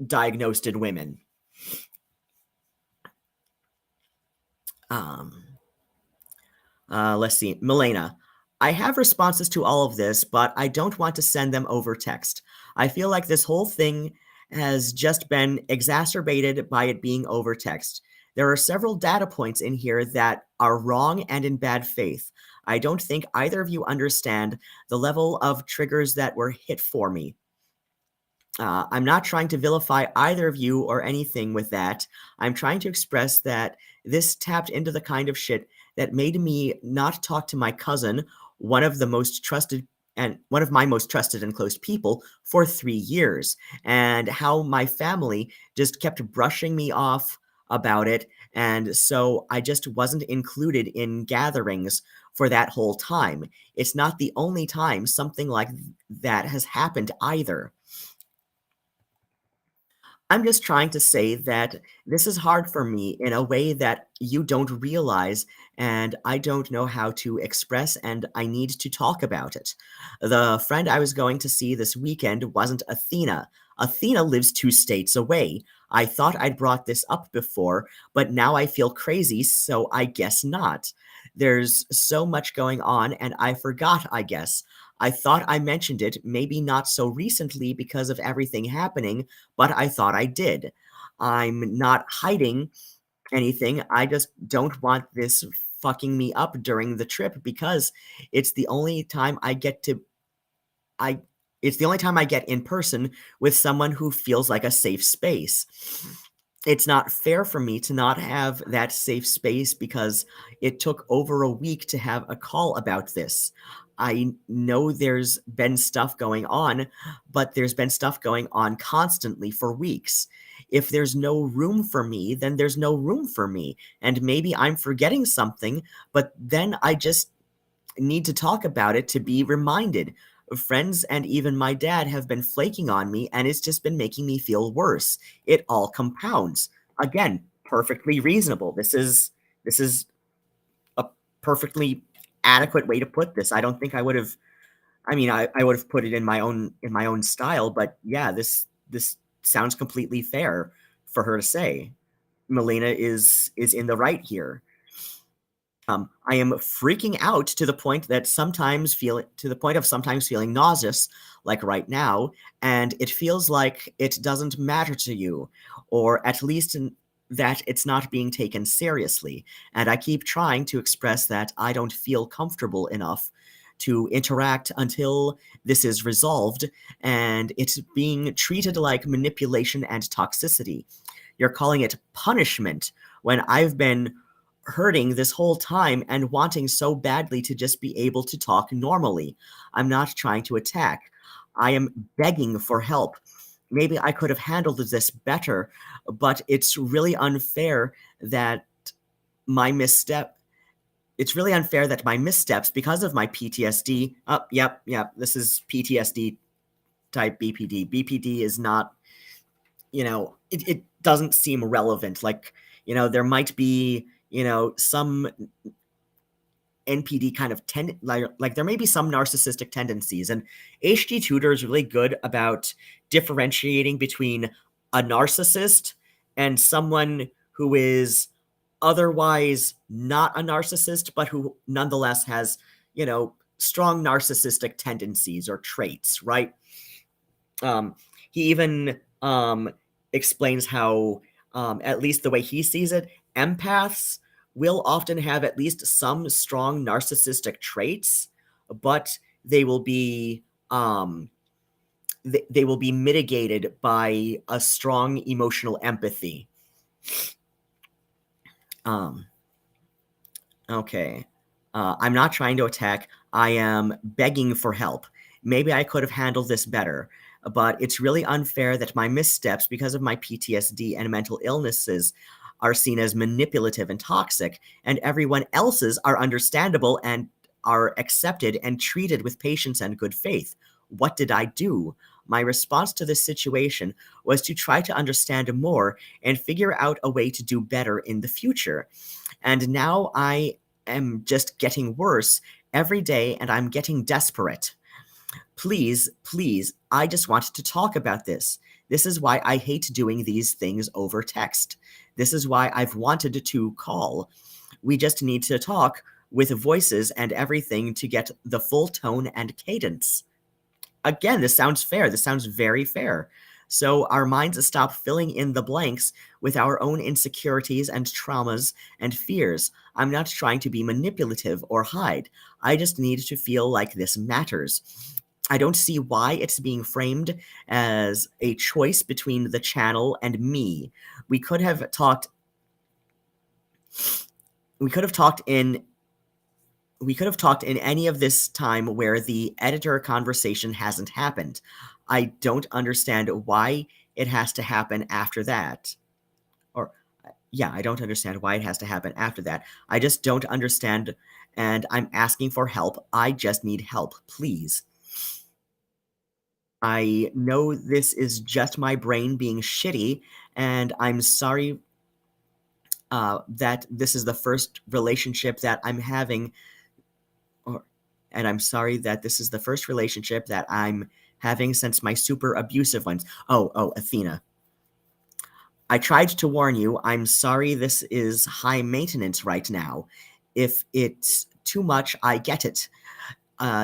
diagnosed in women. Let's see. Milena. I have responses to all of this, but I don't want to send them over text. I feel like this whole thing has just been exacerbated by it being over text. There are several data points in here that are wrong and in bad faith. I don't think either of you understand the level of triggers that were hit for me. I'm not trying to vilify either of you or anything with that. I'm trying to express that this tapped into the kind of shit that made me not talk to my cousin, one of my most trusted and close people, for 3 years, and how my family just kept brushing me off about it, and so I just wasn't included in gatherings for that whole time. It's not the only time something like that has happened either. I'm just trying to say that this is hard for me in a way that you don't realize, and I don't know how to express, and I need to talk about it. The friend I was going to see this weekend wasn't Athena. Athena lives 2 states away. I thought I'd brought this up before, but now I feel crazy, so I guess not. There's so much going on, and I forgot, I guess. I thought I mentioned it, maybe not so recently because of everything happening, but I thought I did. I'm not hiding anything. I just don't want this fucking me up during the trip because it's the only time I get to I it's the only time I get in person with someone who feels like a safe space. It's not fair for me to not have that safe space because it took over a week to have a call about this. I know there's been stuff going on, but there's been stuff going on constantly for weeks. If there's no room for me, then there's no room for me. And maybe I'm forgetting something, but then I just need to talk about it to be reminded. Friends and even my dad have been flaking on me, and it's just been making me feel worse. It all compounds. Again, perfectly reasonable. This is a perfectly adequate way to put this. I don't think I would have. I mean, I would have put it in my own style, but yeah, this sounds completely fair for her to say. Milena is in the right here. I am freaking out to the point of sometimes feeling nauseous, like right now, and it feels like it doesn't matter to you, or at least that it's not being taken seriously. And I keep trying to express that I don't feel comfortable enough to interact until this is resolved, and it's being treated like manipulation and toxicity. You're calling it punishment when I've been hurting this whole time and wanting so badly to just be able to talk normally. I'm not trying to attack. I am begging for help. Maybe I could have handled this better, but it's really unfair that my missteps, because of my PTSD. Yep, this is PTSD type BPD. BPD is not, it doesn't seem relevant. Like, there might be, some NPD kind of like there may be some narcissistic tendencies, and HD Tutor is really good about differentiating between a narcissist and someone who is otherwise not a narcissist, but who nonetheless has, strong narcissistic tendencies or traits, right? He even explains how, at least the way he sees it, empaths will often have at least some strong narcissistic traits, but they will be they will be mitigated by a strong emotional empathy. Okay. I'm not trying to attack. I am begging for help. Maybe I could have handled this better, but it's really unfair that my missteps, because of my PTSD and mental illnesses, are seen as manipulative and toxic, and everyone else's are understandable and are accepted and treated with patience and good faith. What did I do? My response to this situation was to try to understand more and figure out a way to do better in the future. And now I am just getting worse every day, and I'm getting desperate. Please, I just want to talk about this. This is why I hate doing these things over text. This is why I've wanted to call. We just need to talk with voices and everything to get the full tone and cadence. Again, this sounds fair. This sounds very fair. so our minds stop filling in the blanks with our own insecurities and traumas and fears. I'm not trying to be manipulative or hide. I just need to feel like this matters. I don't see why it's being framed as a choice between the channel and me. We could have talked in any of this time where the editor conversation hasn't happened. I don't understand why it has to happen after that. I don't understand why it has to happen after that. I just don't understand, and I'm asking for help. I just need help, please. I know this is just my brain being shitty, and I'm sorry that this is the first relationship that I'm having, and I'm sorry that this is the first relationship that I'm having since my super abusive ones. Oh, Athena. I tried to warn you. I'm sorry this is high maintenance right now. If it's too much, I get it.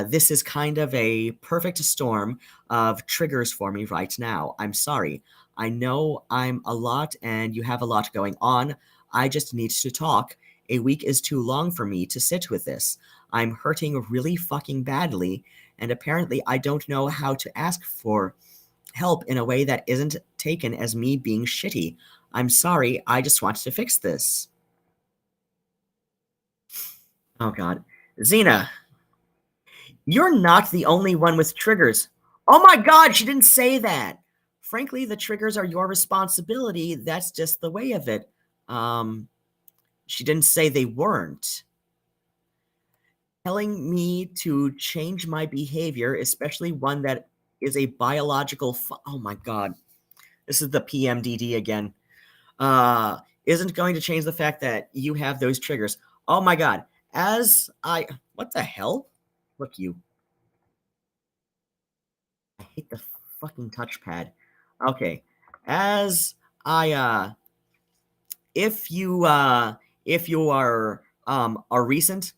This is kind of a perfect storm of triggers for me right now. I'm sorry. I know I'm a lot and you have a lot going on. I just need to talk. A week is too long for me to sit with this. I'm hurting really fucking badly, and apparently I don't know how to ask for help in a way that isn't taken as me being shitty. I'm sorry, I just want to fix this. Oh god. Zena, you're not the only one with triggers. Oh my god, she didn't say that. Frankly, the triggers are your responsibility. That's just the way of it. She didn't say they weren't. Telling me to change my behavior, especially one that is a biological oh my god. This is the PMDD again. Isn't going to change the fact that you have those triggers. Oh my god. What the hell? Look, you. I hate the fucking touchpad. Okay. If you are a recent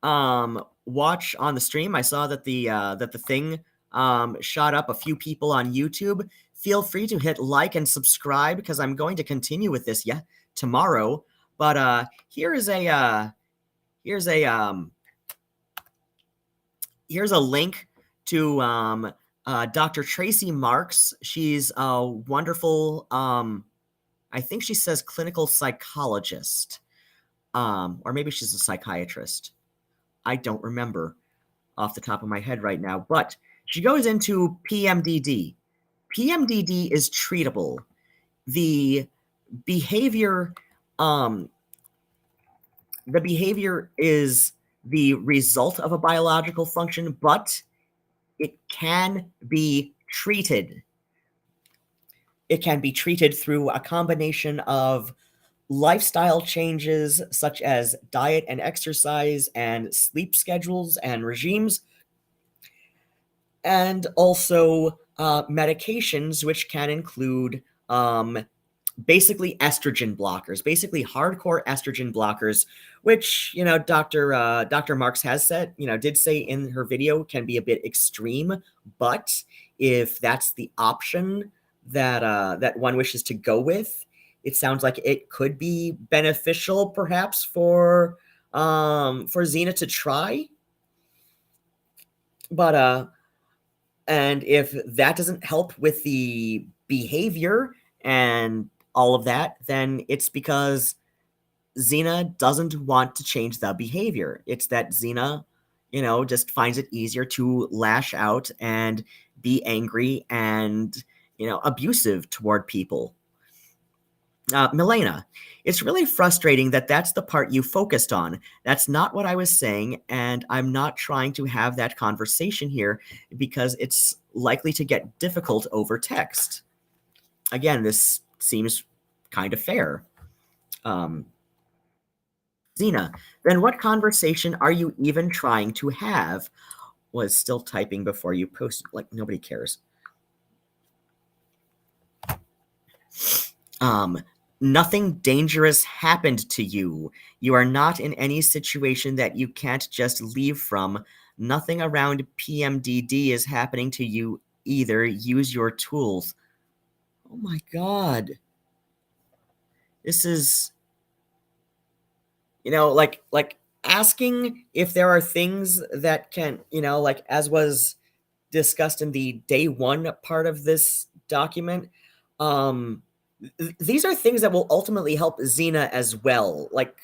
watch on the stream, I saw that the thing shot up a few people on YouTube. Feel free to hit like and subscribe because I'm going to continue with this tomorrow. But here's a link to Dr. Tracy Marks. She's a wonderful I think she says clinical psychologist. Or maybe she's a psychiatrist. I don't remember off the top of my head right now, but she goes into PMDD. PMDD is treatable. The behavior is the result of a biological function, but it can be treated. It can be treated through a combination of lifestyle changes such as diet and exercise and sleep schedules and regimes, and also medications, which can include basically estrogen blockers, basically hardcore estrogen blockers, which, Dr. Marks has said, did say in her video can be a bit extreme, but if that's the option that one wishes to go with, it sounds like it could be beneficial perhaps for Zena to try. But and if that doesn't help with the behavior and all of that, then it's because Zena doesn't want to change the behavior. It's that Zena, just finds it easier to lash out and be angry and, abusive toward people. Milena, it's really frustrating that that's the part you focused on. That's not what I was saying, and I'm not trying to have that conversation here because it's likely to get difficult over text. Again, this seems kind of fair. Zena, then what conversation are you even trying to have? Was still typing before you posted, like nobody cares. Nothing dangerous happened to you. You are not in any situation that you can't just leave from. Nothing around PMDD is happening to you either. Use your tools. Oh my God. This is, like asking if there are things that can, like as was discussed in the day one part of this document. These are things that will ultimately help Zena as well. Like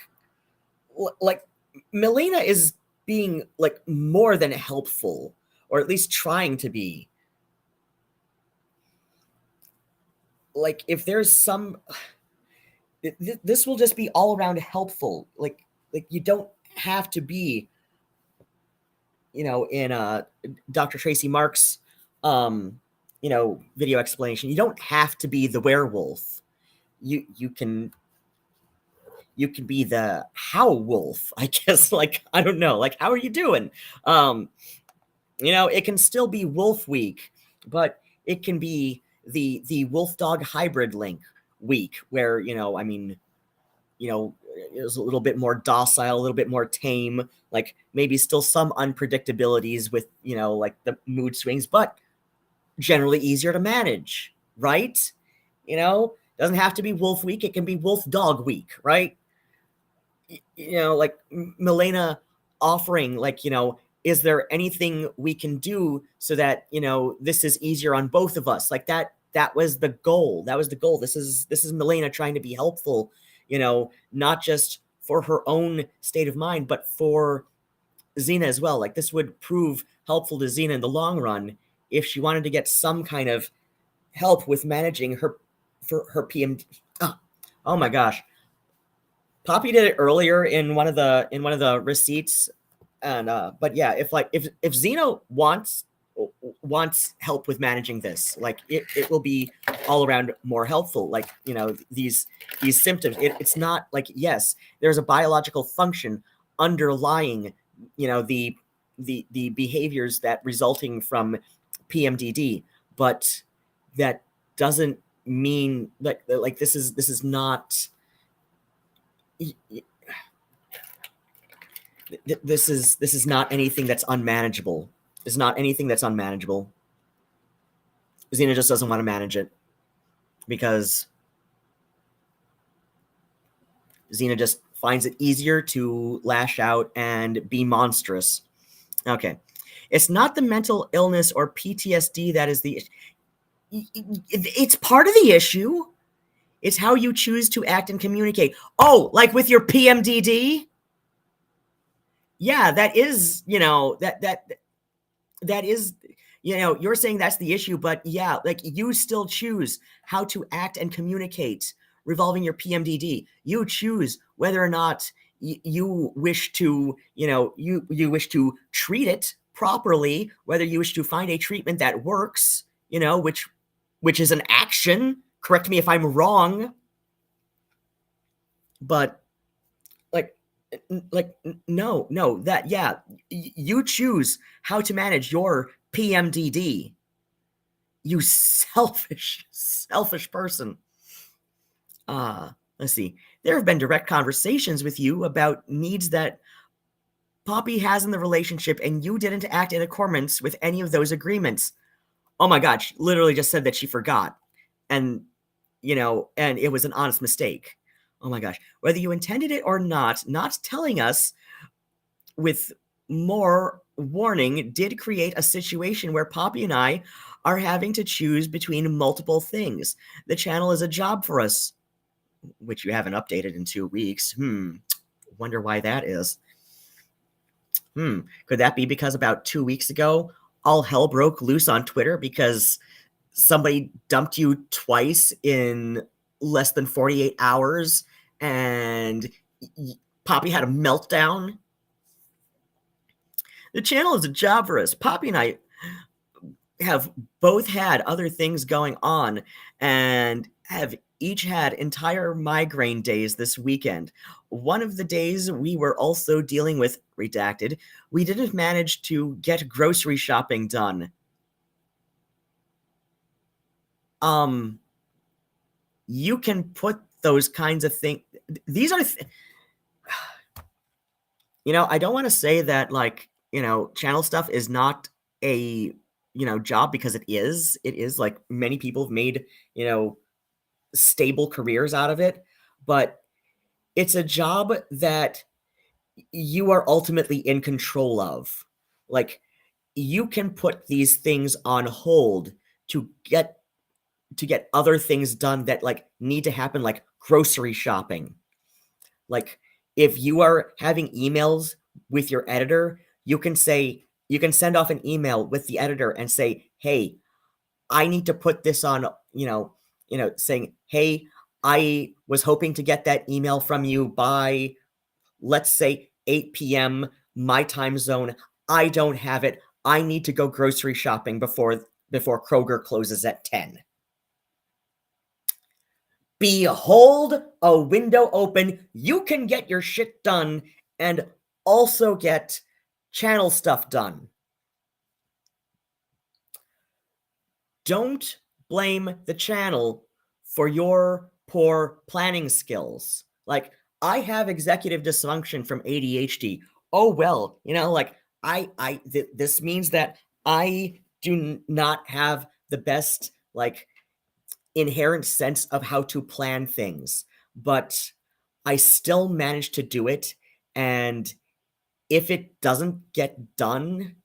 Milena is being like more than helpful, or at least trying to be. Like if there's some, this will just be all around helpful. Like you don't have to be, in Dr. Tracy Mark's video explanation, you don't have to be the werewolf. You can be the how wolf, I guess. Like, I don't know, like, how are you doing? It can still be wolf week, but it can be the wolf dog hybrid link week, where it was a little bit more docile, a little bit more tame, like maybe still some unpredictabilities with, like the mood swings, but generally easier to manage, right? Doesn't have to be wolf week. It can be wolf dog week, right? Like Milena offering, like, is there anything we can do so that, this is easier on both of us? Like that was the goal. This is Milena trying to be helpful, not just for her own state of mind, but for Zena as well. Like, this would prove helpful to Zena in the long run if she wanted to get some kind of help with managing her PMD. Oh my gosh. Poppy did it earlier in one of the receipts, and but yeah, if Zena wants help with managing this, like it will be all around more helpful. Like, these symptoms, it's not like, yes, there's a biological function underlying, the behaviors that resulting from PMDD, but that doesn't mean that, like, this is not, this is not anything that's unmanageable. It's not anything that's unmanageable. Zena just doesn't want to manage it because Zena just finds it easier to lash out and be monstrous. Okay. It's not the mental illness or PTSD that is the... It's part of the issue. It's how you choose to act and communicate. Oh, like with your PMDD? Yeah, that is, that is, you're saying that's the issue, but yeah, like, you still choose how to act and communicate revolving your PMDD. You choose whether or not you wish to, you wish to treat it properly, whether you wish to find a treatment that works, which is an action. Correct me if I'm wrong. But no, that, yeah, you choose how to manage your PMDD. You selfish person. Let's see. There have been direct conversations with you about needs that Poppy has in the relationship, and you didn't act in accordance with any of those agreements. Oh my God, she literally just said that she forgot. And, and it was an honest mistake. Oh my gosh. Whether you intended it or not telling us with more warning did create a situation where Poppy and I are having to choose between multiple things. The channel is a job for us, which you haven't updated in 2 weeks. Wonder why that is. Could that be because about 2 weeks ago, all hell broke loose on Twitter because somebody dumped you twice in less than 48 hours and Poppy had a meltdown? The channel is a job for us. Poppy and I have both had other things going on and have each had entire migraine days this weekend. One of the days we were also dealing with, redacted, we didn't manage to get grocery shopping done. You can put those kinds of things. These are, I don't want to say that, like, channel stuff is not a job, because it is like many people have made, stable careers out of it, but it's a job that you are ultimately in control of. Like, you can put these things on hold to get other things done that like need to happen, like grocery shopping. Like, if you are having emails with your editor, you can send off an email with the editor and say, "Hey, I need to put this on," saying, "Hey, I was hoping to get that email from you by, let's say, 8 p.m. my time zone. I don't have it. I need to go grocery shopping before Kroger closes at 10. Behold, a window open. You can get your shit done and also get channel stuff done. Don't blame the channel for your poor planning skills. Like, I have executive dysfunction from ADHD. Oh well, like this means that I do not have the best like inherent sense of how to plan things, but I still manage to do it. And if it doesn't get done,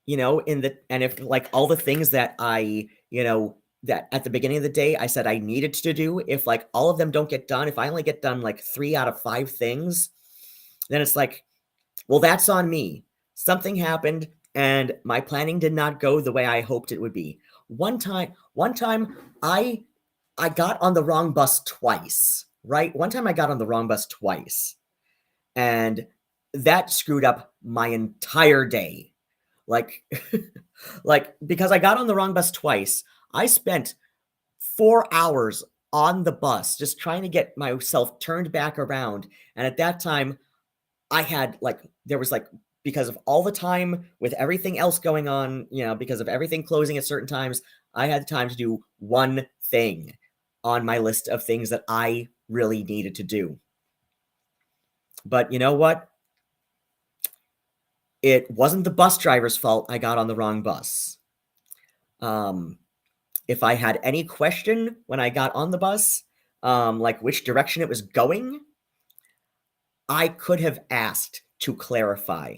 and if like all the things that I, that at the beginning of the day I said I needed to do, if like all of them don't get done, if I only get done like 3 out of 5 things, then it's like, well, that's on me. Something happened and my planning did not go the way I hoped it would be. One time I got on the wrong bus twice, right? One time I got on the wrong bus twice, and that screwed up my entire day. Like, because I got on the wrong bus twice, I spent 4 hours on the bus just trying to get myself turned back around. And at that time, I had there was because of all the time with everything else going on, because of everything closing at certain times, I had time to do one thing on my list of things that I really needed to do. But you know what? It wasn't the bus driver's fault I got on the wrong bus. If I had any question when I got on the bus, like which direction it was going, I could have asked to clarify.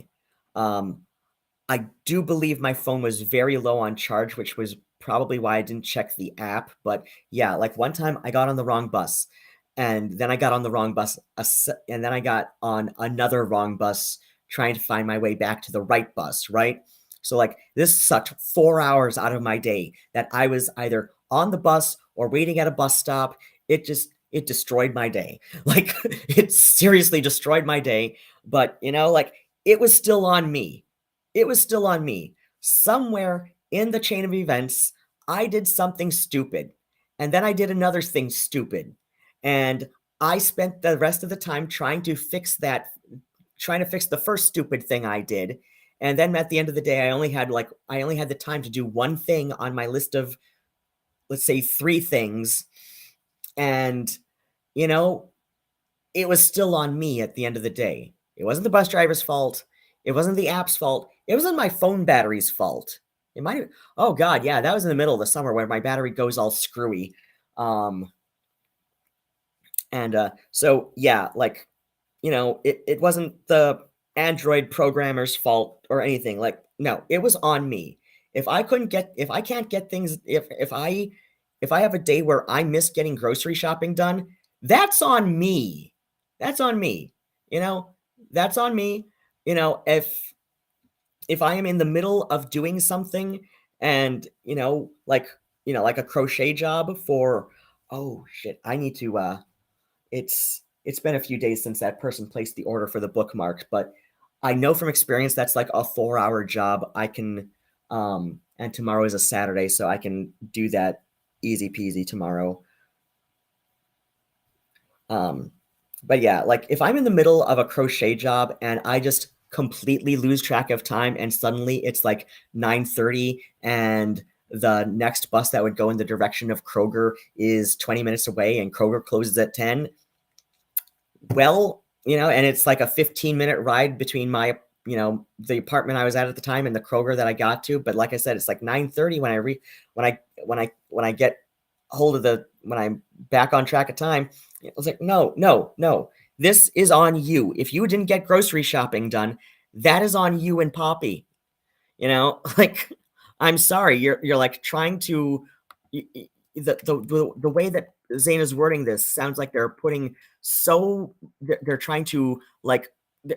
I do believe my phone was very low on charge, which was probably why I didn't check the app. But yeah, like one time I got on the wrong bus, and then I got on the wrong bus, and then I got on another wrong bus trying to find my way back to the right bus, right? So like this sucked 4 hours out of my day that I was either on the bus or waiting at a bus stop. It destroyed my day. Like, it seriously destroyed my day. But, like, it was still on me. It was still on me. Somewhere in the chain of events, I did something stupid. And then I did another thing stupid. And I spent the rest of the time trying to fix the first stupid thing I did. And then at the end of the day, I only had the time to do one thing on my list of, let's say, 3 things. And, it was still on me at the end of the day. It wasn't the bus driver's fault. It wasn't the app's fault. It wasn't my phone battery's fault. It might have, oh God, yeah, that was in the middle of the summer where my battery goes all screwy. So yeah, like, it wasn't the Android programmer's fault or anything. Like, no, it was on me. If I can't get things, if I have a day where I miss getting grocery shopping done, that's on me. That's on me. That's on me. If I am in the middle of doing something and, like a crochet job for, oh shit, I need to, it's been a few days since that person placed the order for the bookmark, but I know from experience that's like a 4-hour job. I can, and tomorrow is a Saturday, so I can do that easy peasy tomorrow. But yeah, like if I'm in the middle of a crochet job and I just completely lose track of time and suddenly it's like 9:30 and the next bus that would go in the direction of Kroger is 20 minutes away and Kroger closes at 10. Well, and it's like a 15-minute ride between my, the apartment I was at the time and the Kroger that I got to. But like I said, it's like 9:30 when I get hold of when I'm back on track of time. I was like, no, this is on you. If you didn't get grocery shopping done, that is on you and Poppy. Like, I'm sorry, you're like trying to, the way that Zena's wording this sounds like they're trying to like,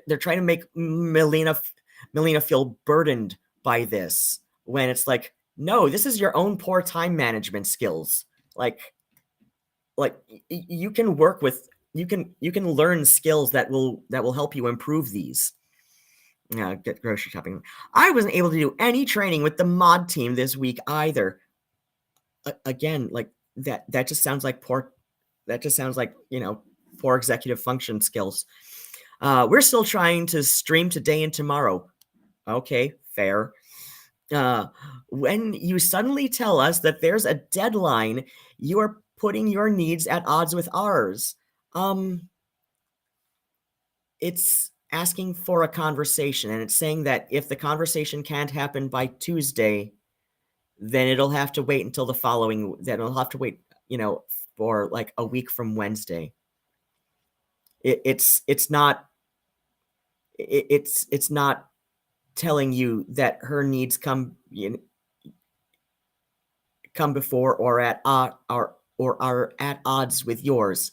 they're trying to make Milena feel burdened by this, when it's like, no, this is your own poor time management skills. Like you can work with, you can learn skills that will help you improve these. Get grocery shopping. I wasn't able to do any training with the mod team this week either. Again, like that just sounds like poor. That just sounds like, poor executive function skills. We're still trying to stream today and tomorrow. Okay, fair. When you suddenly tell us that there's a deadline, you are putting your needs at odds with ours. It's asking for a conversation, and it's saying that if the conversation can't happen by Tuesday, then it'll have to wait until the following, then it'll have to wait, for like a week from Wednesday. It's not telling you that her needs come before or are at odds with yours.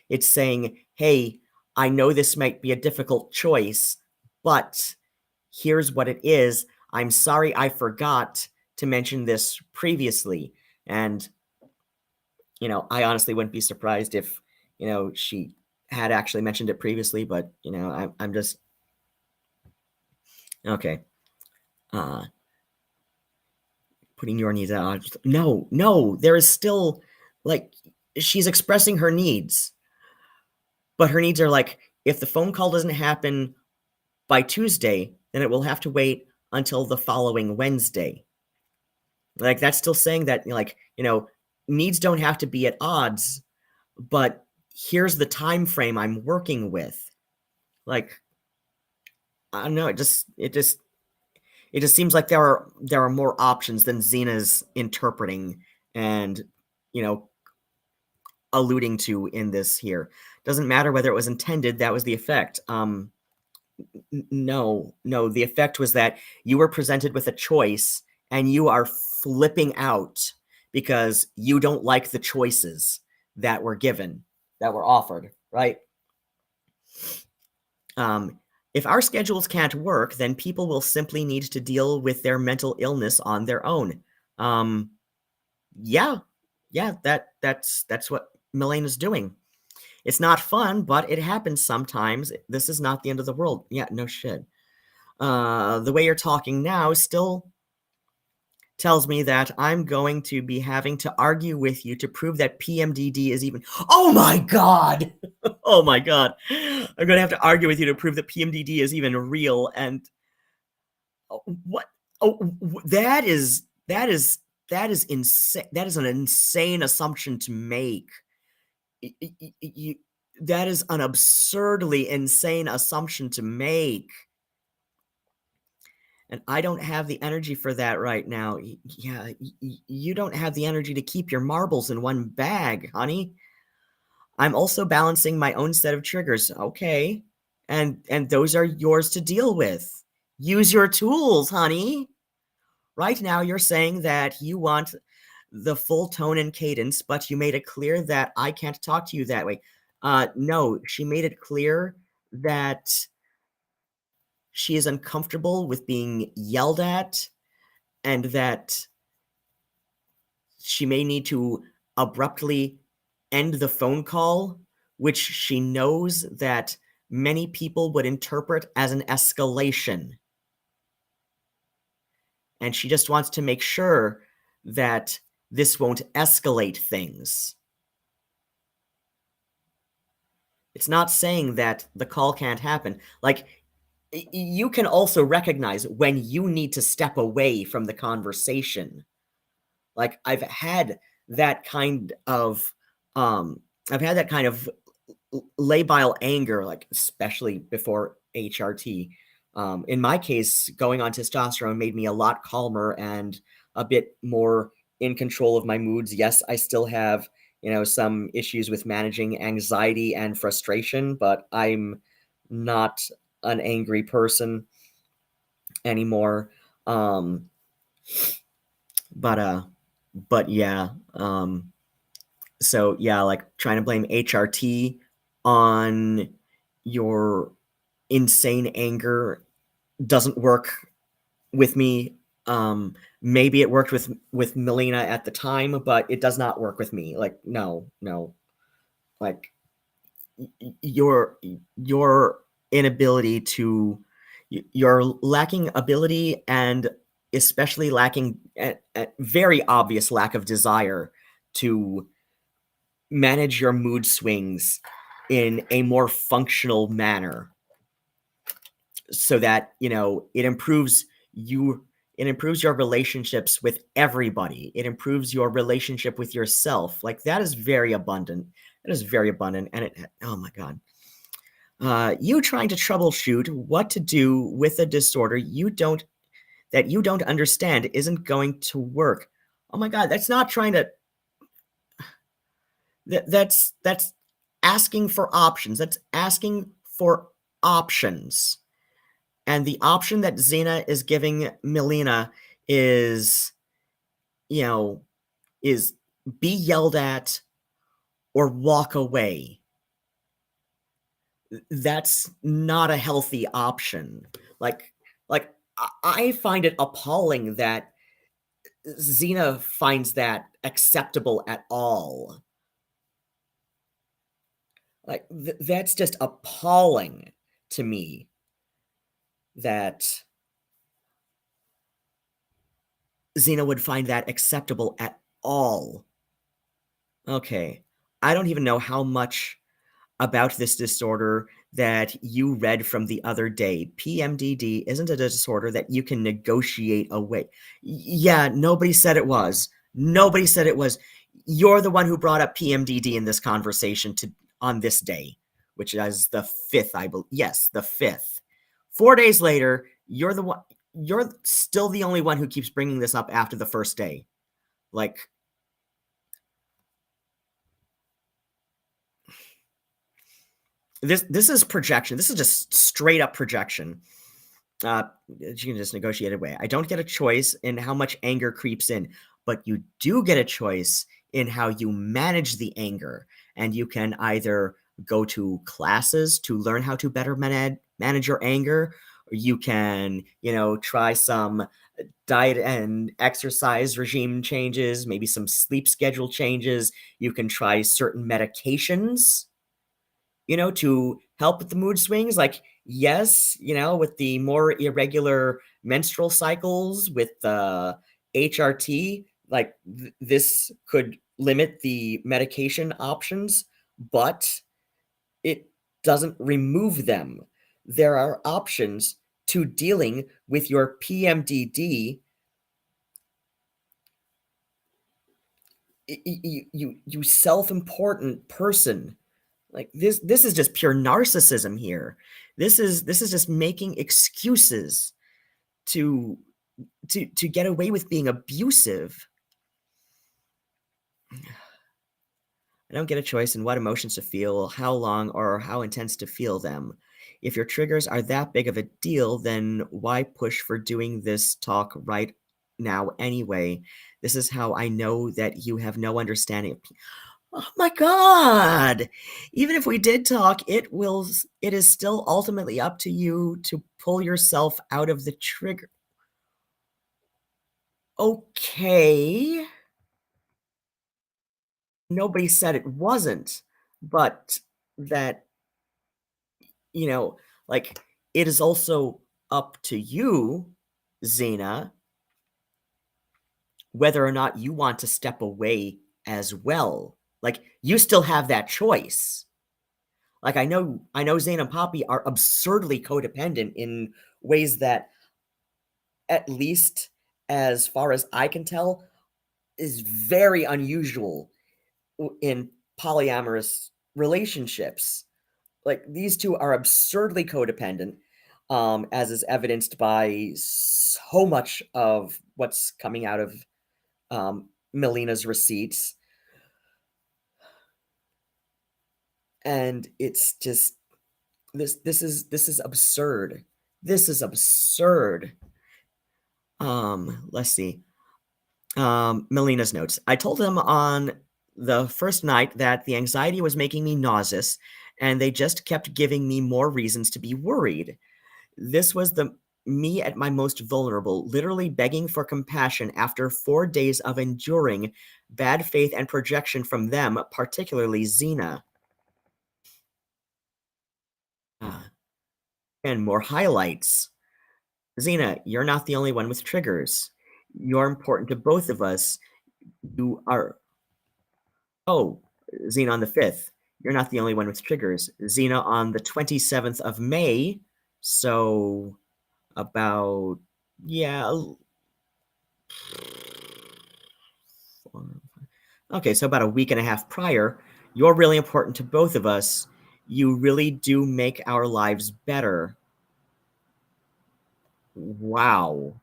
It's saying, hey, I know this might be a difficult choice, but here's what it is. I'm sorry I forgot to mention this previously. And, I honestly wouldn't be surprised if, she had actually mentioned it previously, but, I'm just, okay. Putting your needs out. No, there is still, like, she's expressing her needs. But her needs are like, if the phone call doesn't happen by Tuesday, then it will have to wait until the following Wednesday. Like, that's still saying that, like, needs don't have to be at odds, but here's the time frame I'm working with. Like, I don't know, it just seems like there are more options than Zena's interpreting and, alluding to in this here. Doesn't matter whether it was intended, that was the effect. No, the effect was that you were presented with a choice and you are flipping out because you don't like the choices that were given, that were offered, right? If our schedules can't work, then people will simply need to deal with their mental illness on their own. Yeah, that's what Milena's doing. It's not fun, but it happens sometimes. This is not the end of the world. Yeah, no shit. The way you're talking now still tells me that I'm going to be having to argue with you to prove that PMDD is even... Oh my God! Oh my God. I'm going to have to argue with you to prove that PMDD is even real. And what? Oh, that is insane. That is an insane assumption to make. That is an absurdly insane assumption to make. And I don't have the energy for that right now. Yeah, you don't have the energy to keep your marbles in one bag, honey. I'm also balancing my own set of triggers. Okay. And those are yours to deal with. Use your tools, honey. Right now, you're saying that you want the full tone and cadence, but you made it clear that I can't talk to you that way. No, she made it clear that she is uncomfortable with being yelled at and that she may need to abruptly end the phone call, which she knows that many people would interpret as an escalation. And she just wants to make sure that this won't escalate things. It's not saying that the call can't happen. Like, you can also recognize when you need to step away from the conversation. Like, I've had that kind of labile anger, like, especially before HRT, In my case, going on testosterone made me a lot calmer and a bit more in control of my moods. Yes, I still have, some issues with managing anxiety and frustration, but I'm not an angry person anymore. But yeah. So yeah, like trying to blame HRT on your insane anger doesn't work with me. Maybe it worked with Milena at the time, but it does not work with me. Like, no. Like your inability to you're lacking ability, and especially lacking a very obvious lack of desire to manage your mood swings in a more functional manner, so that it improves your relationships with everybody. It improves your relationship with yourself. Like, that is very abundant. And oh my god. You trying to troubleshoot what to do with a disorder you don't understand isn't going to work. Oh my god, that's not trying to that's asking for options. That's asking for options. And the option that Zena is giving Milena is, is be yelled at or walk away. That's not a healthy option. Like I find it appalling that Zena finds that acceptable at all. Like, that's just appalling to me that Zena would find that acceptable at all. Okay. I don't even know how much about this disorder that you read from the other day. PMDD isn't a disorder that you can negotiate away. Yeah, nobody said it was. Nobody said it was. You're the one who brought up PMDD in this conversation on this day, which is the 5th, I believe. Yes, the 5th. 4 days later, you're still the only one who keeps bringing this up after the first day. Like, this is projection. This is just straight up projection. You can just negotiate away. I don't get a choice in how much anger creeps in, but you do get a choice in how you manage the anger. And you can either go to classes to learn how to better manage your anger, or you can, try some diet and exercise regime changes, maybe some sleep schedule changes. You can try certain medications, to help with the mood swings. Like, yes, with the more irregular menstrual cycles, with the HRT, like this could limit the medication options, but it doesn't remove them. There are options to dealing with your PMDD. You self-important person. Like, this is just pure narcissism here. This is just making excuses to get away with being abusive. I don't get a choice in what emotions to feel, how long, or how intense to feel them. If your triggers are that big of a deal, then why push for doing this talk right now anyway? This is how I know that you have no understanding of oh my god! Even if we did talk, it is still ultimately up to you to pull yourself out of the trigger. Okay. Nobody said it wasn't, but that, like, it is also up to you, Zena, whether or not you want to step away as well. Like, you still have that choice. Like, I know Zane and Poppy are absurdly codependent in ways that, at least as far as I can tell, is very unusual in polyamorous relationships. Like, these two are absurdly codependent. as is evidenced by so much of what's coming out of Milena's receipts. And it's just this is absurd. This is absurd. Let's see. Milena's notes. I told them on the first night that the anxiety was making me nauseous, and they just kept giving me more reasons to be worried. This was the me at my most vulnerable, literally begging for compassion after 4 days of enduring bad faith and projection from them, particularly Zena. And more highlights. Zena, you're not the only one with triggers. You're important to both of us. You are. Oh, Zena on the 5th. You're not the only one with triggers. Zena on the 27th of May. So about, yeah. Okay, so about a week and a half prior. You're really important to both of us. You really do make our lives better. Wow.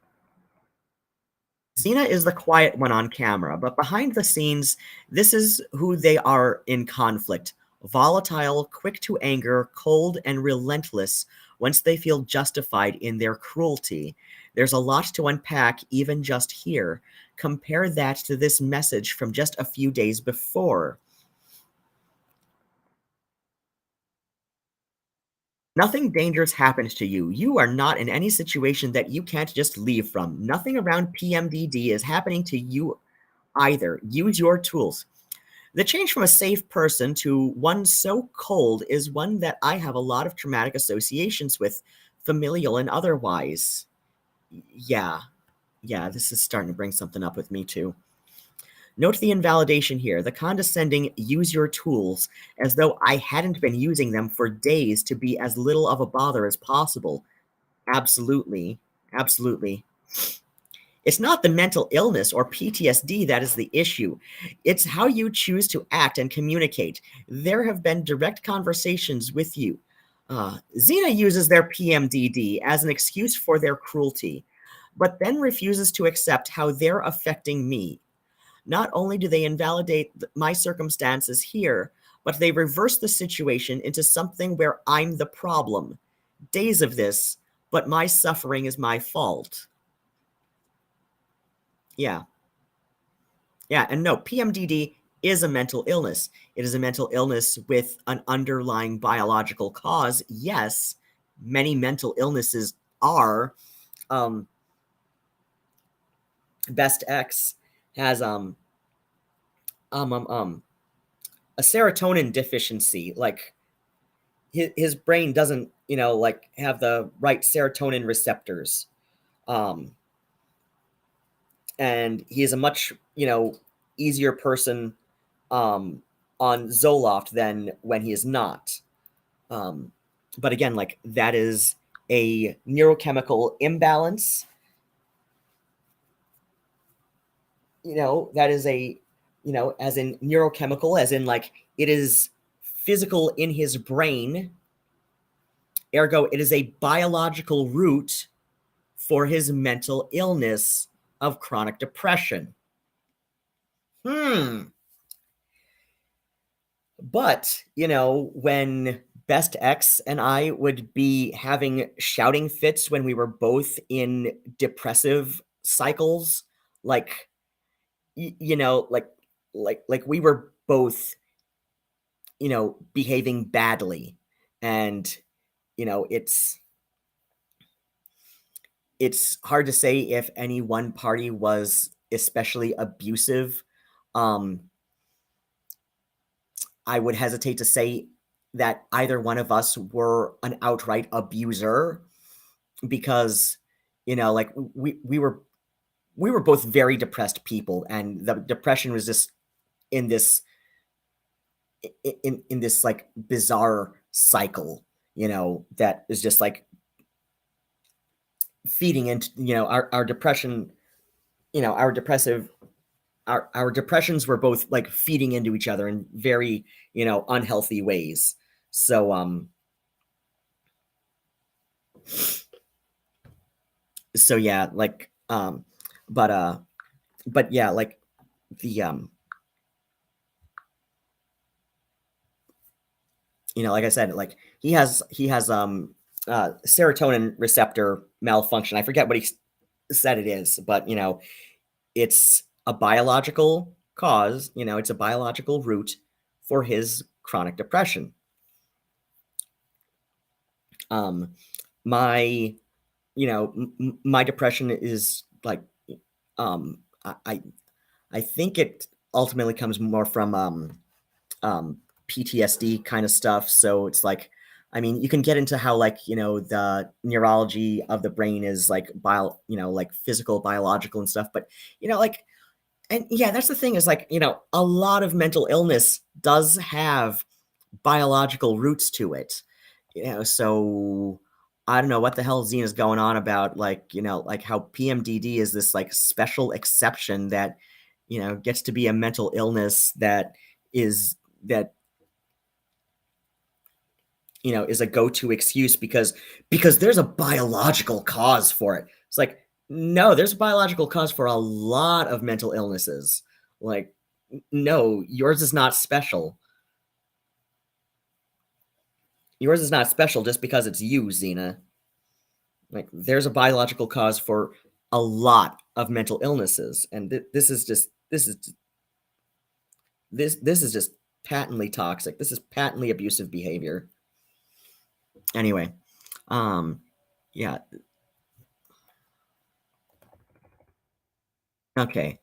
Zena is the quiet one on camera, but behind the scenes, this is who they are in conflict. Volatile, quick to anger, cold, and relentless once they feel justified in their cruelty. There's a lot to unpack even just here. Compare that to this message from just a few days before. Nothing dangerous happens to you. You are not in any situation that you can't just leave from. Nothing around PMDD is happening to you either. Use your tools. The change from a safe person to one so cold is one that I have a lot of traumatic associations with, familial and otherwise. Yeah, this is starting to bring something up with me too. Note the invalidation here, the condescending use your tools, as though I hadn't been using them for days to be as little of a bother as possible. Absolutely. It's not the mental illness or PTSD that is the issue. It's how you choose to act and communicate. There have been direct conversations with you. Zena uses their PMDD as an excuse for their cruelty, but then refuses to accept how they're affecting me. Not only do they invalidate my circumstances here, but they reverse the situation into something where I'm the problem. Days of this, but my suffering is my fault. Yeah, and no, PMDD is a mental illness. It is a mental illness with an underlying biological cause. Yes, many mental illnesses are. Best X has a serotonin deficiency. Like his brain doesn't, like have the right serotonin receptors. And he is a much, easier person on Zoloft than when he is not. But again, like that is a neurochemical imbalance. That is a, as in neurochemical, as in like it is physical in his brain. Ergo, it is a biological root for his mental illness of chronic depression. But, when Best X and I would be having shouting fits when we were both in depressive cycles, like, like we were both, behaving badly. And, it's hard to say if any one party was especially abusive. I would hesitate to say that either one of us were an outright abuser, because, like we were both very depressed people, and the depression was just in this like bizarre cycle, that is just like feeding into, our depression, our depressions were both like feeding into each other in very, unhealthy ways. So, so yeah, like but yeah, like the like I said, like he has serotonin receptor malfunction. I forget what he said it is, but it's a biological cause, it's a biological root for his chronic depression. My my depression is like I think it ultimately comes more from PTSD kind of stuff. So it's like, I mean, you can get into how like, the neurology of the brain is like like physical, biological and stuff. But, like, and yeah, that's the thing is like, a lot of mental illness does have biological roots to it. So I don't know what the hell Zena's going on about, like, like how PMDD is this like special exception that, gets to be a mental illness that is that is a go-to excuse because there's a biological cause for it. It's like, no, there's a biological cause for a lot of mental illnesses. Like, no, yours is not special. Yours is not special just because it's you, Zena. Like, there's a biological cause for a lot of mental illnesses, and this is just patently toxic. This is patently abusive behavior. Anyway, yeah. Okay.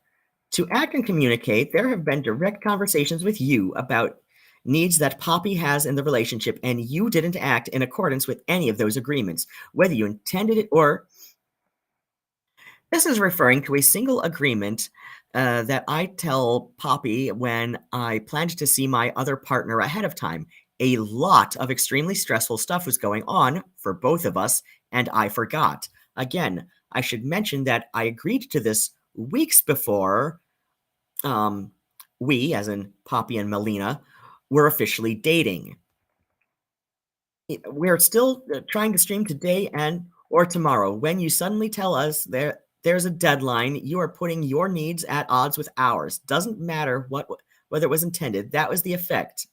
To act and communicate, there have been direct conversations with you about needs that Poppy has in the relationship, and you didn't act in accordance with any of those agreements, whether you intended it or. This is referring to a single agreement that I tell Poppy when I planned to see my other partner ahead of time. A lot of extremely stressful stuff was going on for both of us, and I forgot. Again, I should mention that I agreed to this weeks before we, as in Poppy and Milena, were officially dating. We're still trying to stream today and or tomorrow. When you suddenly tell us there's a deadline, you are putting your needs at odds with ours. Doesn't matter whether it was intended. That was the effect.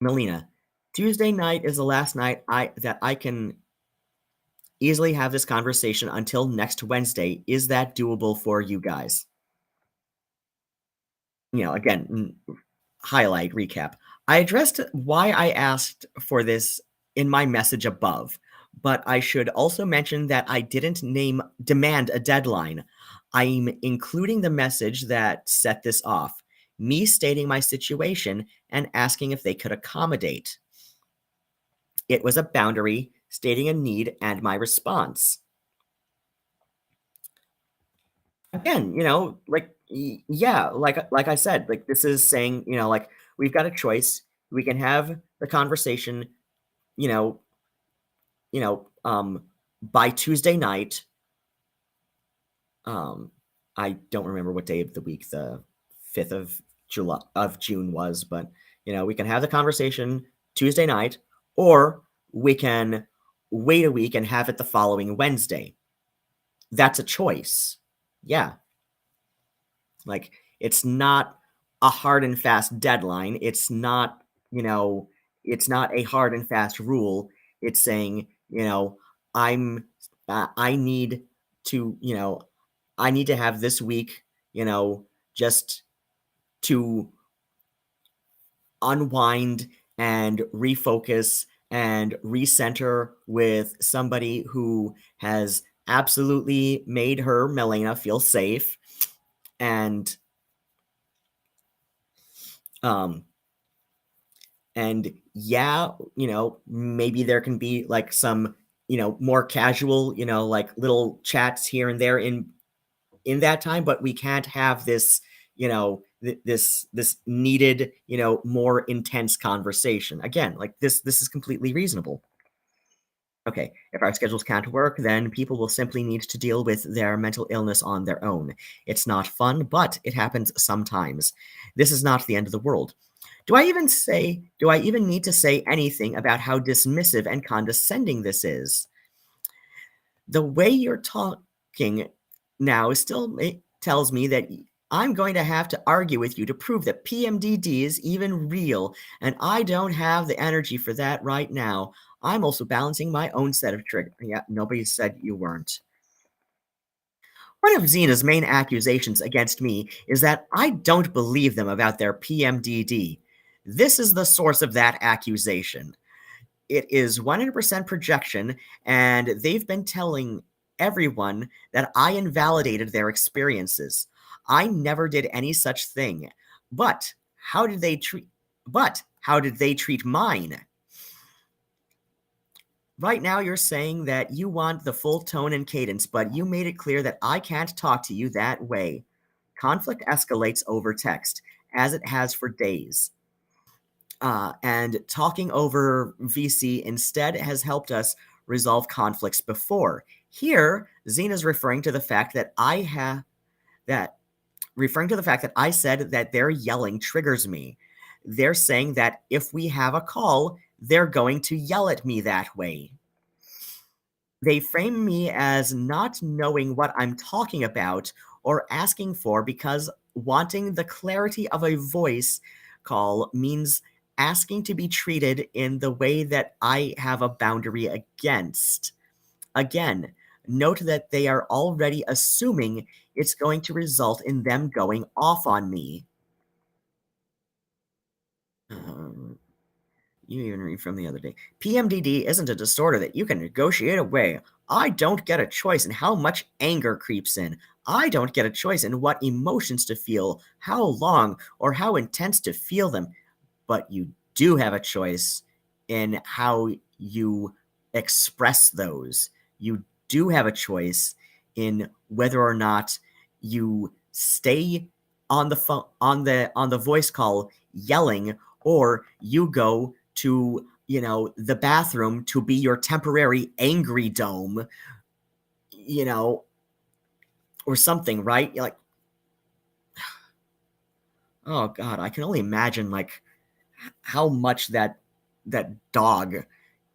Milena, Tuesday night is the last night that I can easily have this conversation until next Wednesday. Is that doable for you guys? Again, highlight, recap. I addressed why I asked for this in my message above, but I should also mention that I didn't demand a deadline. I'm including the message that set this off, me stating my situation and asking if they could accommodate. It was a boundary, stating a need and my response. Again, like, yeah, like I said, like this is saying, like we've got a choice. We can have the conversation, by Tuesday night. I don't remember what day of the week the 5th of June was, but we can have the conversation Tuesday night, or we can wait a week and have it the following Wednesday. That's a choice. Yeah. Like, it's not a hard and fast deadline. It's not, it's not a hard and fast rule. It's saying, I need to, I need to have this week, just to unwind and refocus and recenter with somebody who has absolutely made her, Milena, feel safe. And yeah, maybe there can be like some, more casual, like little chats here and there in that time, but we can't have this, this needed, more intense conversation. Again, like this is completely reasonable. Okay, if our schedules can't work, then people will simply need to deal with their mental illness on their own. It's not fun, but it happens sometimes. This is not the end of the world. Do I even need to say anything about how dismissive and condescending this is? The way you're talking now still tells me that I'm going to have to argue with you to prove that PMDD is even real, and I don't have the energy for that right now. I'm also balancing my own set of triggers. Yeah, nobody said you weren't. One of Zena's main accusations against me is that I don't believe them about their PMDD. This is the source of that accusation. It is 100% projection, and they've been telling everyone that I invalidated their experiences. I never did any such thing. But how did they treat mine? Right now you're saying that you want the full tone and cadence, but you made it clear that I can't talk to you that way. Conflict escalates over text, as it has for days. And talking over VC instead has helped us resolve conflicts before. Here, Zena's referring to the fact that I said that their yelling triggers me. They're saying that if we have a call, they're going to yell at me that way. They frame me as not knowing what I'm talking about or asking for because wanting the clarity of a voice call means asking to be treated in the way that I have a boundary against. Again, note that they are already assuming it's going to result in them going off on me. You even read from the other day. PMDD isn't a disorder that you can negotiate away. I don't get a choice in how much anger creeps in. I don't get a choice in what emotions to feel, how long, or how intense to feel them. But you do have a choice in how you express those. You do have a choice in whether or not you stay on the phone, on the voice call yelling, or you go to, the bathroom to be your temporary angry dome, or something, right? You're like, oh God, I can only imagine like how much that dog,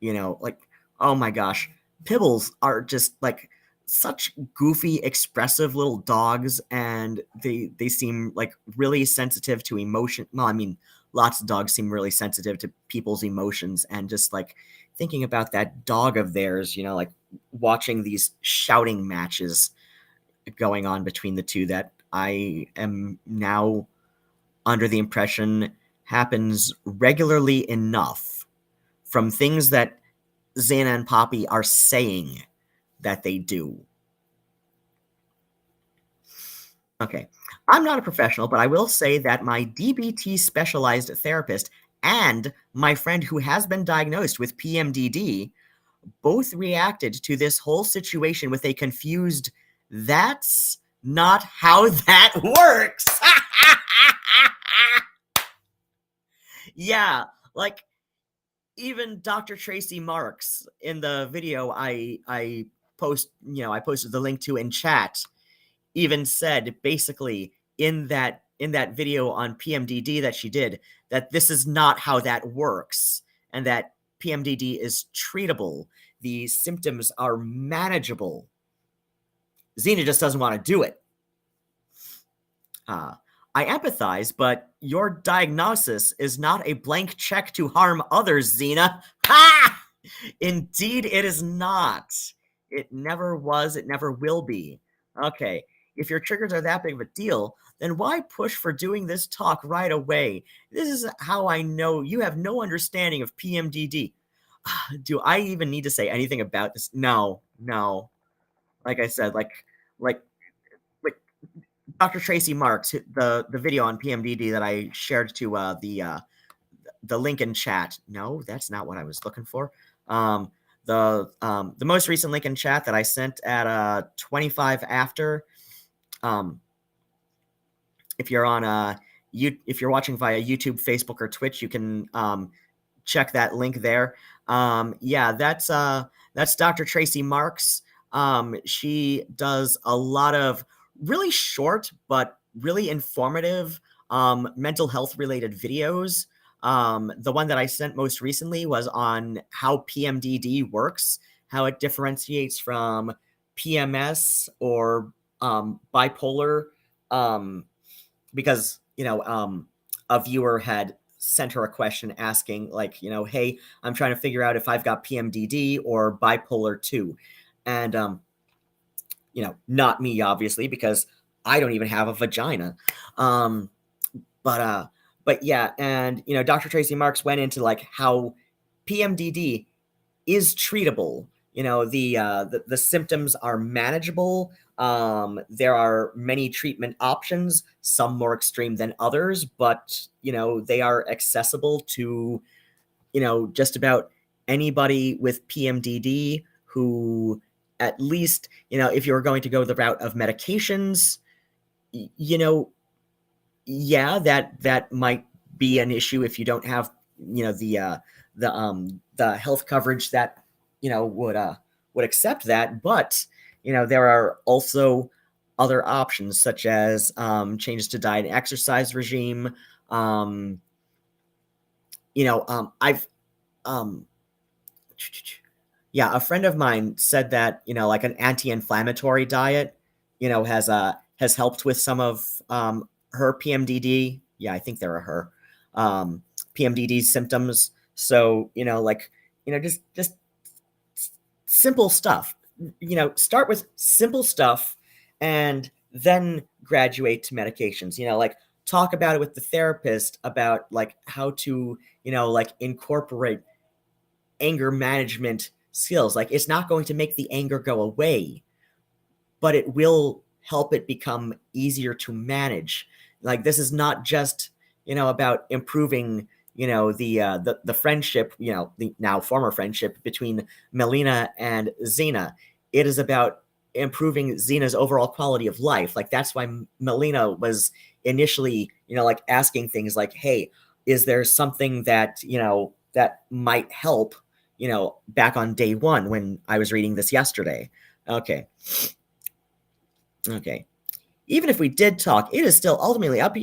like, oh my gosh, Pibbles are just like such goofy, expressive little dogs, and they seem like really sensitive to emotion. Well, I mean, lots of dogs seem really sensitive to people's emotions, and just like thinking about that dog of theirs, like watching these shouting matches going on between the two that I am now under the impression happens regularly enough from things that Zena and Poppy are saying that they do. Okay, I'm not a professional, but I will say that my DBT specialized therapist and my friend who has been diagnosed with PMDD both reacted to this whole situation with a confused, "That's not how that works." Yeah, like even Dr. Tracy Marks in the video I posted the link to in chat, even said basically in that video on PMDD that she did, that this is not how that works, and that PMDD is treatable. The symptoms are manageable. Zena just doesn't want to do it. I empathize, but your diagnosis is not a blank check to harm others, Zena. Ha! Indeed, it is not. It never was. It never will be. Okay, if your triggers are that big of a deal, then why push for doing this talk right away? This is how I know you have no understanding of PMDD. Do I even need to say anything about this? No. Like I said, like Dr. Tracy Marks, the video on PMDD that I shared to the link in chat. No, that's not what I was looking for. The most recent link in chat that I sent at 25 after. If you're on if you're watching via YouTube, Facebook, or Twitch, you can check that link there. Yeah, that's Dr. Tracy Marks. She does a lot of really short but really informative mental health related videos. The one that I sent most recently was on how PMDD works, how it differentiates from PMS or bipolar, because a viewer had sent her a question asking, like, hey, I'm trying to figure out if I've got PMDD or bipolar 2. And not me, obviously, because I don't even have a vagina. But yeah, and Dr. Tracy Marks went into like how PMDD is treatable. The symptoms are manageable. There are many treatment options, some more extreme than others, but they are accessible to just about anybody with PMDD who, at least, if you're going to go the route of medications, yeah, that might be an issue if you don't have the health coverage that would accept that. But there are also other options, such as changes to diet and exercise regime. I've yeah, a friend of mine said that like an anti-inflammatory diet has helped with some of her PMDD. Yeah, I think there are her PMDD symptoms. So just simple stuff. Start with simple stuff and then graduate to medications. Like talk about it with the therapist about like how to like incorporate anger management skills. Like it's not going to make the anger go away, but it will help it become easier to manage. Like this is not just about improving the friendship, the now former friendship between Milena and Zena. It is about improving Zena's overall quality of life. Like that's why Milena was initially like asking things like, hey, is there something that that might help back on day one when I was reading this yesterday. Okay. Even if we did talk, it is still ultimately up to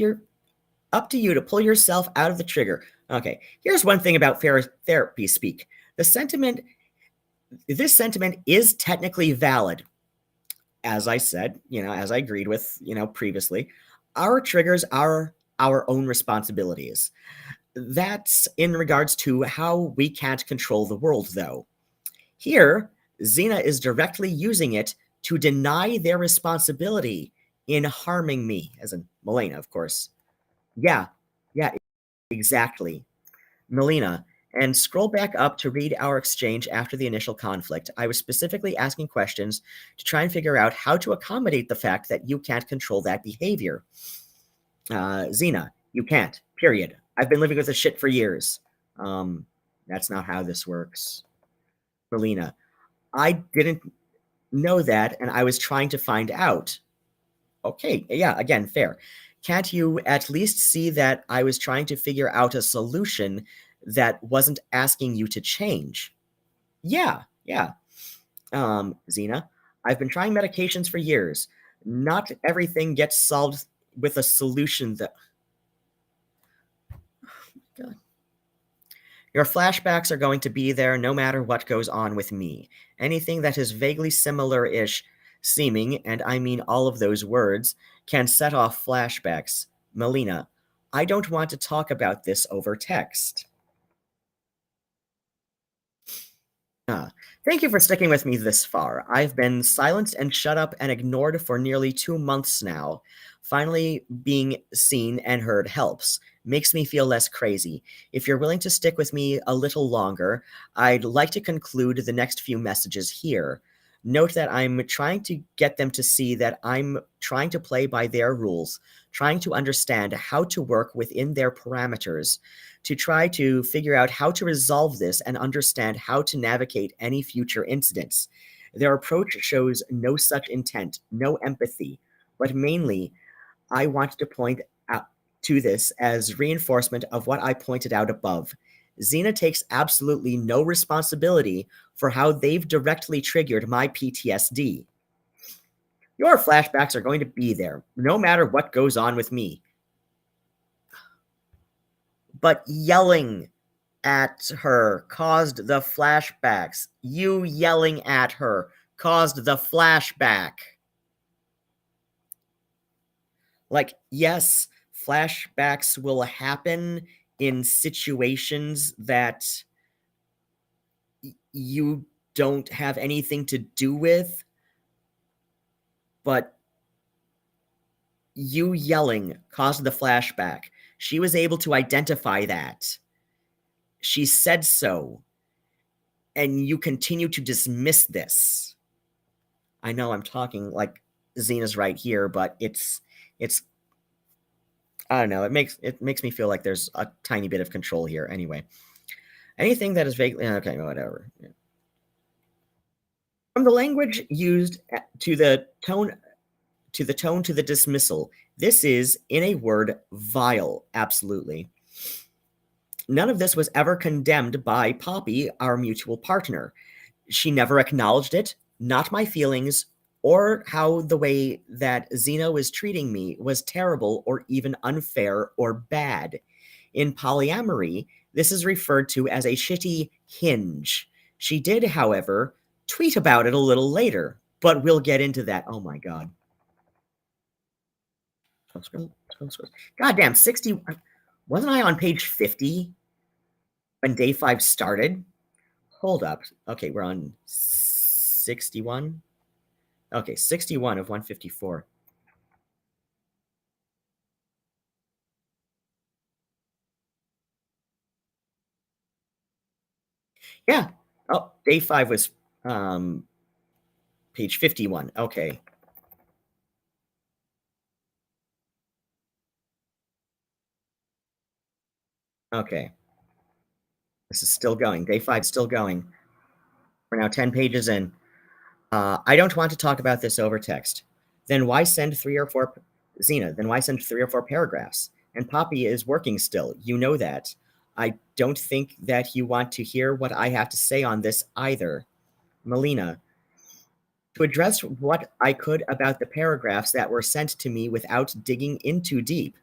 you to pull yourself out of the trigger. Okay. Here's one thing about therapy speak. This sentiment is technically valid. As I said, as I agreed with, previously, our triggers are our own responsibilities. That's in regards to how we can't control the world, though. Here, Zena is directly using it to deny their responsibility in harming me, as in Milena, of course. Yeah, exactly. Milena, and scroll back up to read our exchange after the initial conflict. I was specifically asking questions to try and figure out how to accommodate the fact that you can't control that behavior. Zena, you can't, period. I've been living with this shit for years. That's not how this works. Milena, I didn't know that, and I was trying to find out. Okay, yeah, again, fair. Can't you at least see that I was trying to figure out a solution that wasn't asking you to change? Yeah. Zena, I've been trying medications for years. Not everything gets solved with a solution that... God. Your flashbacks are going to be there no matter what goes on with me. Anything that is vaguely similar-ish seeming, and I mean all of those words, can set off flashbacks. Milena, I don't want to talk about this over text. Thank you for sticking with me this far. I've been silenced and shut up and ignored for nearly 2 months now. Finally, being seen and heard helps. Makes me feel less crazy. If you're willing to stick with me a little longer, I'd like to conclude the next few messages here. Note that I'm trying to get them to see that I'm trying to play by their rules, trying to understand how to work within their parameters, to try to figure out how to resolve this and understand how to navigate any future incidents. Their approach shows no such intent, no empathy, but mainly, I want to point out to this as reinforcement of what I pointed out above. Zena takes absolutely no responsibility for how they've directly triggered my PTSD. Your flashbacks are going to be there, no matter what goes on with me. But yelling at her caused the flashbacks. You yelling at her caused the flashback. Like, yes, flashbacks will happen in situations that you don't have anything to do with, but you yelling caused the flashback. She was able to identify that. She said so. And you continue to dismiss this. I know I'm talking like Zena's right here, but it's I don't know. It makes me feel like there's a tiny bit of control here. Anyway, anything that is vaguely okay, whatever. Yeah. From the language used to the tone to the dismissal, this is, in a word, vile. Absolutely. None of this was ever condemned by Poppy, our mutual partner. She never acknowledged it, not my feelings, or how the way that Zena was treating me was terrible or even unfair or bad. In polyamory, this is referred to as a shitty hinge. She did, however, tweet about it a little later, but we'll get into that. Oh my god. Goddamn, 60. Wasn't I on page 50 when day 5 started? Hold up. Okay, we're on 61. Okay, 61 of 154. Yeah. Oh, day 5 was page 51. Okay. Okay. This is still going. Day 5 still going. We're now 10 pages in. I don't want to talk about this over text. Then why send 3 or 4 Zena? Then why send 3 or 4 paragraphs? And Poppy is working still. You know that. I don't think that you want to hear what I have to say on this either. Milena, to address what I could about the paragraphs that were sent to me without digging in too deep,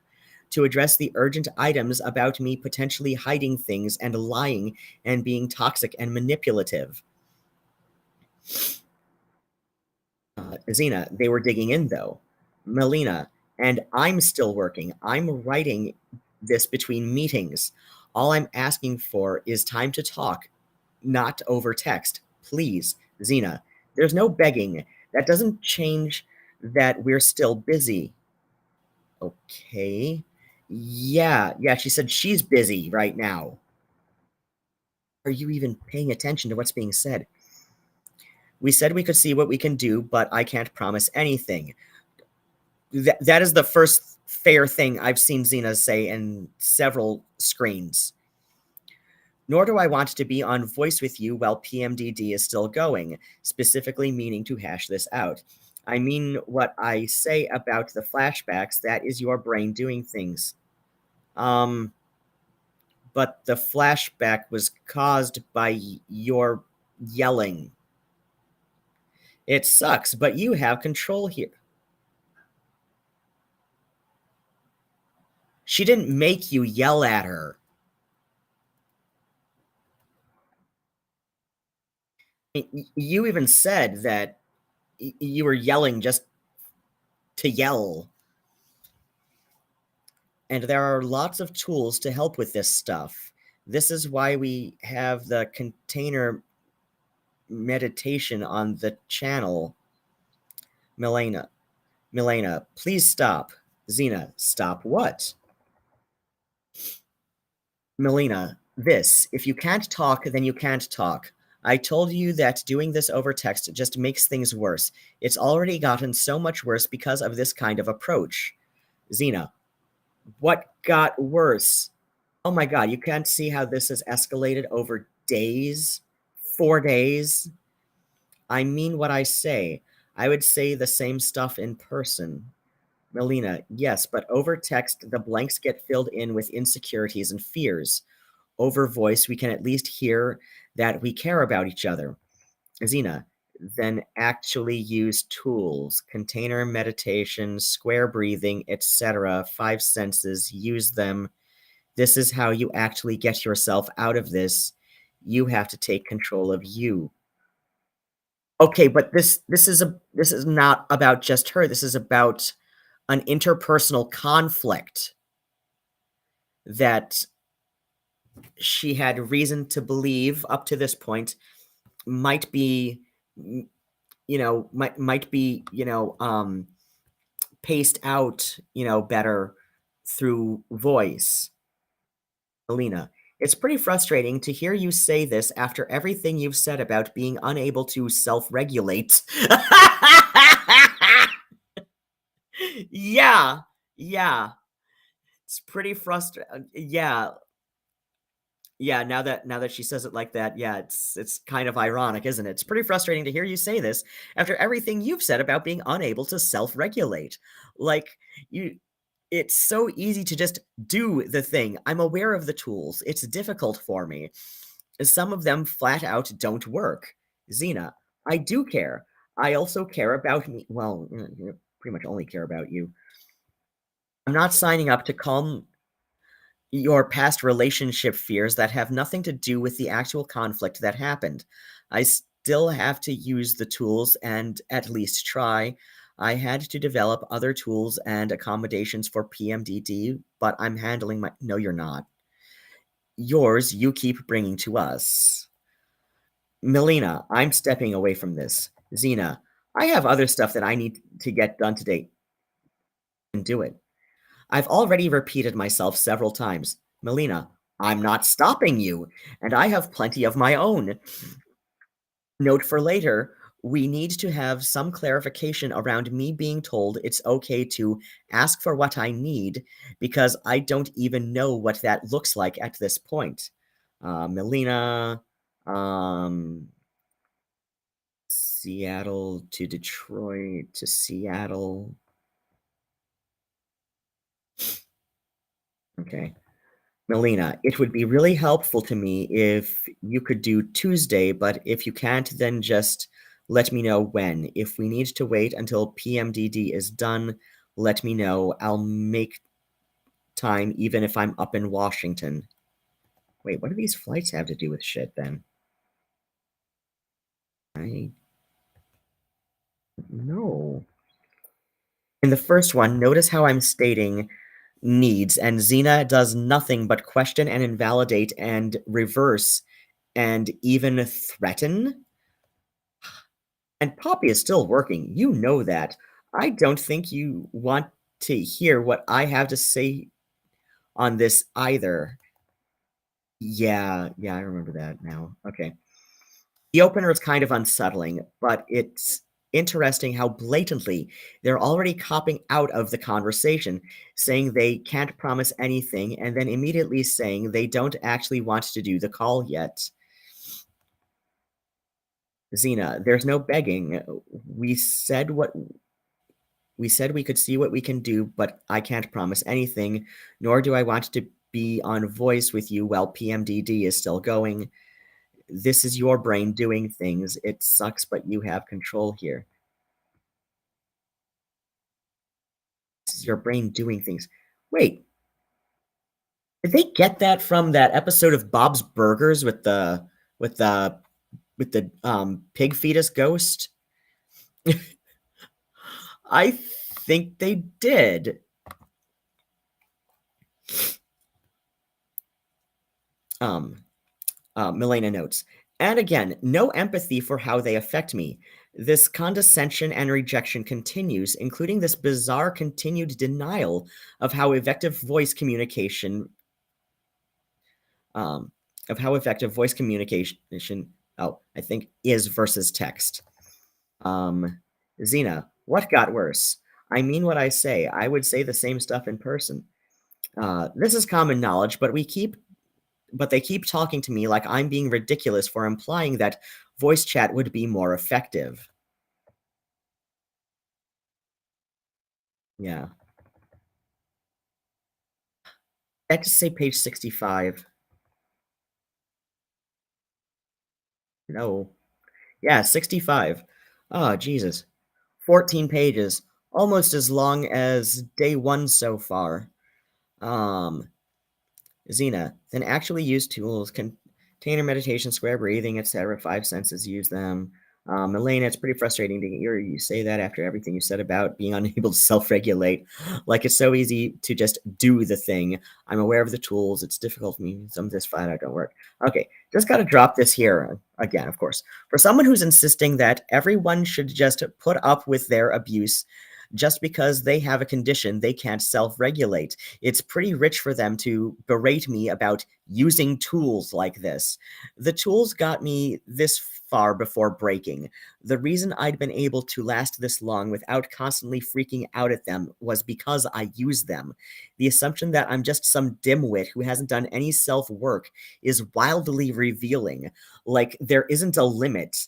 to address the urgent items about me potentially hiding things and lying and being toxic and manipulative. Zena, they were digging in though. Milena, and I'm still working. I'm writing this between meetings. All I'm asking for is time to talk, not over text. Please, Zena, there's no begging. That doesn't change that we're still busy. Okay. Yeah, she said she's busy right now. Are you even paying attention to what's being said? We said we could see what we can do, but I can't promise anything. That is the first fair thing I've seen Zena say in several screens. Nor do I want to be on voice with you while PMDD is still going, specifically meaning to hash this out. I mean what I say about the flashbacks, that is your brain doing things. But the flashback was caused by your yelling. It sucks, but you have control here. She didn't make you yell at her. You even said that you were yelling just to yell. And there are lots of tools to help with this stuff. This is why we have the container meditation on the channel. Milena, please stop. Zena, stop what? Milena, this. If you can't talk, then you can't talk. I told you that doing this over text just makes things worse. It's already gotten so much worse because of this kind of approach. Zena, what got worse? Oh my god, you can't see how this has escalated over days? 4 days? I mean what I say. I would say the same stuff in person. Milena, yes, but over text, the blanks get filled in with insecurities and fears. Over voice, we can at least hear that we care about each other. Zena, then actually use tools, container meditation, square breathing, etc., 5 senses, use them. This is how you actually get yourself out of this. You have to take control of you. Okay, but this is not about just her. This is about an interpersonal conflict that she had reason to believe up to this point might be, might be, paced out, better through voice. Milena, it's pretty frustrating to hear you say this after everything you've said about being unable to self-regulate. Yeah, yeah. It's pretty frustrating. Yeah. Yeah, now that she says it like that, yeah, it's kind of ironic, isn't it? It's pretty frustrating to hear you say this after everything you've said about being unable to self-regulate. Like, you it's so easy to just do the thing. I'm aware of the tools. It's difficult for me. Some of them flat out don't work. Zena, I do care. I also care about me. Well, pretty much only care about you. I'm not signing up to calm your past relationship fears that have nothing to do with the actual conflict that happened. I still have to use the tools and at least try. I had to develop other tools and accommodations for PMDD, but I'm handling my. No, you're not. Yours, you keep bringing to us. Milena, I'm stepping away from this. Zena, I have other stuff that I need to get done today. And do it. I've already repeated myself several times. Milena, I'm not stopping you, and I have plenty of my own. Note for later, we need to have some clarification around me being told it's okay to ask for what I need, because I don't even know what that looks like at this point. Milena, Seattle to Detroit to Seattle. Okay. Milena, it would be really helpful to me if you could do Tuesday, but if you can't, then just let me know when. If we need to wait until PMDD is done, let me know. I'll make time even if I'm up in Washington. Wait, what do these flights have to do with shit then? No. In the first one, notice how I'm stating needs, and Zena does nothing but question and invalidate and reverse and even threaten. And Poppy is still working. You know that. I don't think you want to hear what I have to say on this either. Yeah, I remember that now. Okay. The opener is kind of unsettling, but it's interesting how blatantly they're already copping out of the conversation, saying they can't promise anything, and then immediately saying they don't actually want to do the call yet. Zena, there's no begging. We said we could see what we can do, but I can't promise anything, nor do I want to be on voice with you while PMDD is still going. This is your brain doing things. It sucks, but you have control here. This is your brain doing things. Wait. Did they get that from that episode of Bob's Burgers with the pig fetus ghost? I think they did. Milena notes, and again, no empathy for how they affect me. This condescension and rejection continues, including this bizarre continued denial of how effective voice communication I think is versus text. Zena, what got worse? I mean what I say. I would say the same stuff in person. This is common knowledge, but they keep talking to me like I'm being ridiculous for implying that voice chat would be more effective. Yeah. I have to say page 65. No. Yeah, 65. Oh, Jesus. 14 pages. Almost as long as day 1 so far. Zena, then actually use tools, container meditation, square breathing, etc. 5 senses, use them. Milena, it's pretty frustrating to hear you say that after everything you said about being unable to self-regulate. Like, it's so easy to just do the thing. I'm aware of the tools. It's difficult for me. Some of this flat out don't work. Okay, just got to drop this here again, of course. For someone who's insisting that everyone should just put up with their abuse just because they have a condition they can't self-regulate, it's pretty rich for them to berate me about using tools like this. The tools got me this far before breaking. The reason I'd been able to last this long without constantly freaking out at them was because I use them. The assumption that I'm just some dimwit who hasn't done any self-work is wildly revealing. Like, there isn't a limit.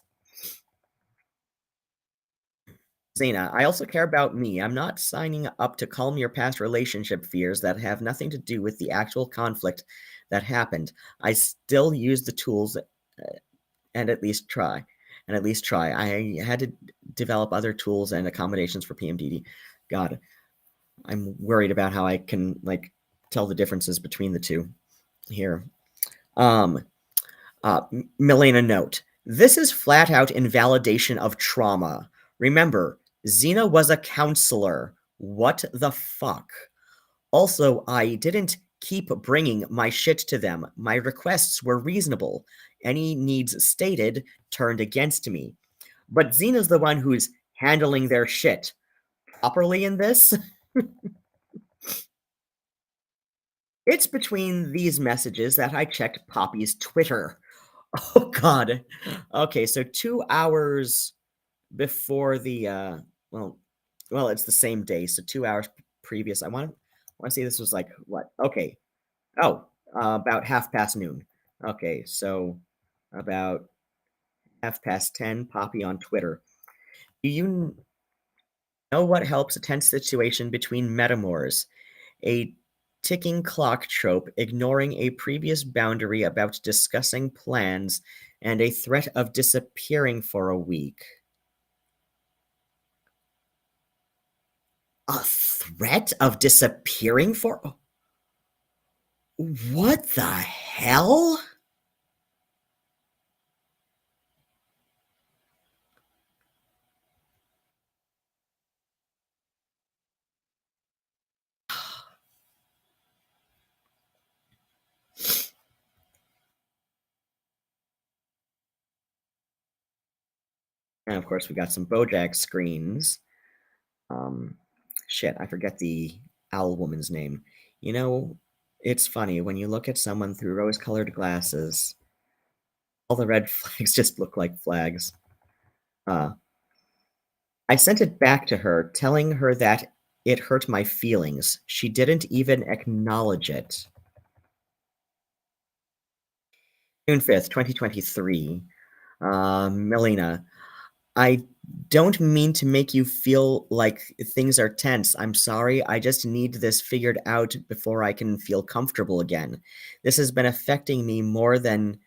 Zena, I also care about me. I'm not signing up to calm your past relationship fears that have nothing to do with the actual conflict that happened. I still use the tools and at least try. I had to develop other tools and accommodations for PMDD. God, I'm worried about how I can, like, tell the differences between the two here. Milena, note. This is flat out invalidation of trauma. Remember, Zena was a counselor. What the fuck? Also, I didn't keep bringing my shit to them. My requests were reasonable. Any needs stated turned against me. But Zena's the one who's handling their shit properly in this. It's between these messages that I checked Poppy's Twitter. Oh, God. Okay, so 2 hours before the, well, it's the same day, so 2 hours previous. I want to say this was like, what? Okay. Oh, about noon. Okay, so about 10:30, Poppy on Twitter. Do you know what helps a tense situation between metamors? A ticking clock trope, ignoring a previous boundary about discussing plans, and a threat of disappearing for a week. A threat of disappearing for... What the hell? And of course, we got some Bojack screens. Shit, I forget the owl woman's name. You know, it's funny, when you look at someone through rose-colored glasses, all the red flags just look like flags. I sent it back to her, telling her that it hurt my feelings. She didn't even acknowledge it. June 5th, 2023. Milena, I don't mean to make you feel like things are tense. I'm sorry. I just need this figured out before I can feel comfortable again. This has been affecting me more than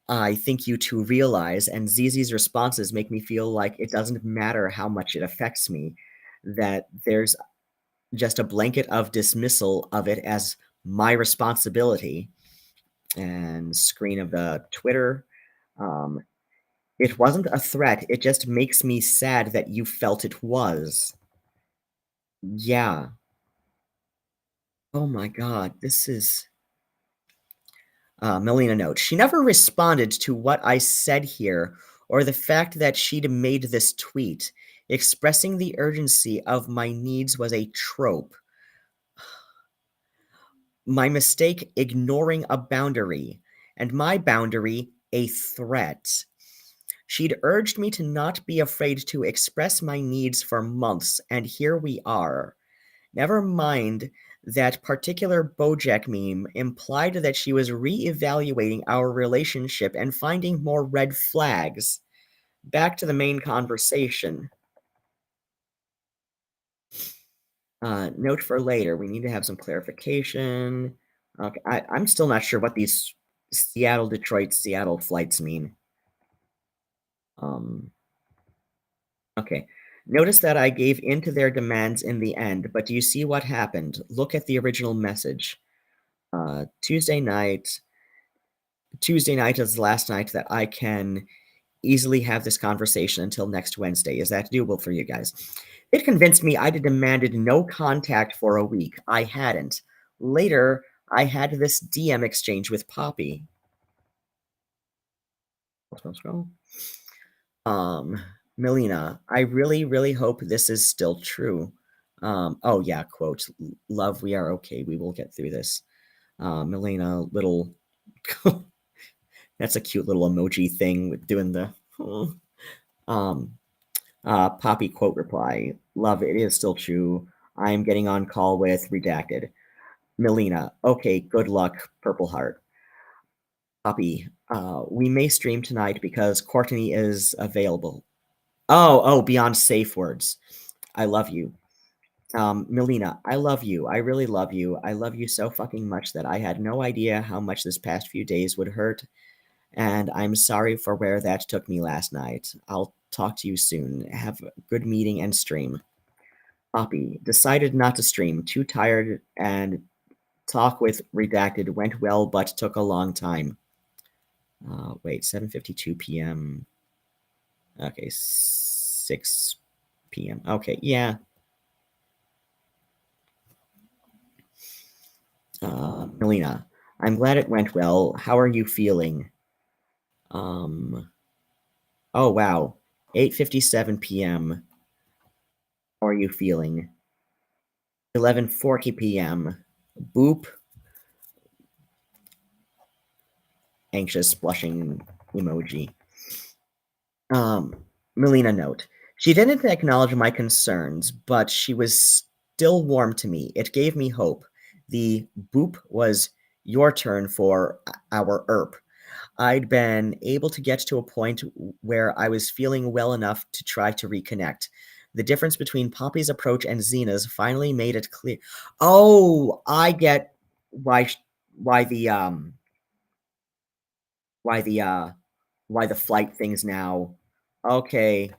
I think you two realize, and Zizi's responses make me feel like it doesn't matter how much it affects me, that there's just a blanket of dismissal of it as my responsibility. And screen of the Twitter. It wasn't a threat. It just makes me sad that you felt it was. Yeah. Oh my God, this is... Milena note. She never responded to what I said here, or the fact that she'd made this tweet. Expressing the urgency of my needs was a trope. My mistake ignoring a boundary, and my boundary a threat. She'd urged me to not be afraid to express my needs for months, and here we are. Never mind that particular Bojack meme implied that she was re-evaluating our relationship and finding more red flags. Back to the main conversation. Note for later. We need to have some clarification. Okay, I'm still not sure what these Seattle, Detroit, Seattle flights mean. Okay. Notice that I gave in to their demands in the end, but do you see what happened? Look at the original message. Tuesday night is the last night that I can easily have this conversation until next Wednesday. Is that doable for you guys? It convinced me I'd demanded no contact for a week. I hadn't. Later, I had this DM exchange with Poppy. Milena, I really, really hope this is still true. Oh yeah, quote, love, we are okay. We will get through this. Milena, little, that's a cute little emoji thing with doing the, Poppy quote reply, love, it is still true. I am getting on call with redacted. Milena, okay, good luck, Purple Heart. Poppy, we may stream tonight because Courtney is available. Oh, beyond safe words. I love you. Milena, I love you. I really love you. I love you so fucking much that I had no idea how much this past few days would hurt. And I'm sorry for where that took me last night. I'll talk to you soon. Have a good meeting and stream. Poppy, decided not to stream. Too tired, and talk with redacted went well but took a long time. Wait, 7:52 p.m. Okay, 6 p.m. Okay, yeah. Milena, I'm glad it went well. How are you feeling? Oh wow, 8:57 p.m. How are you feeling? 11:40 p.m. Boop. Anxious blushing emoji. Milena note. She didn't acknowledge my concerns, but she was still warm to me. It gave me hope. The boop was your turn for our ERP. I'd been able to get to a point where I was feeling well enough to try to reconnect. The difference between Poppy's approach and Zena's finally made it clear. Oh, I get why the why the flight things now. Okay,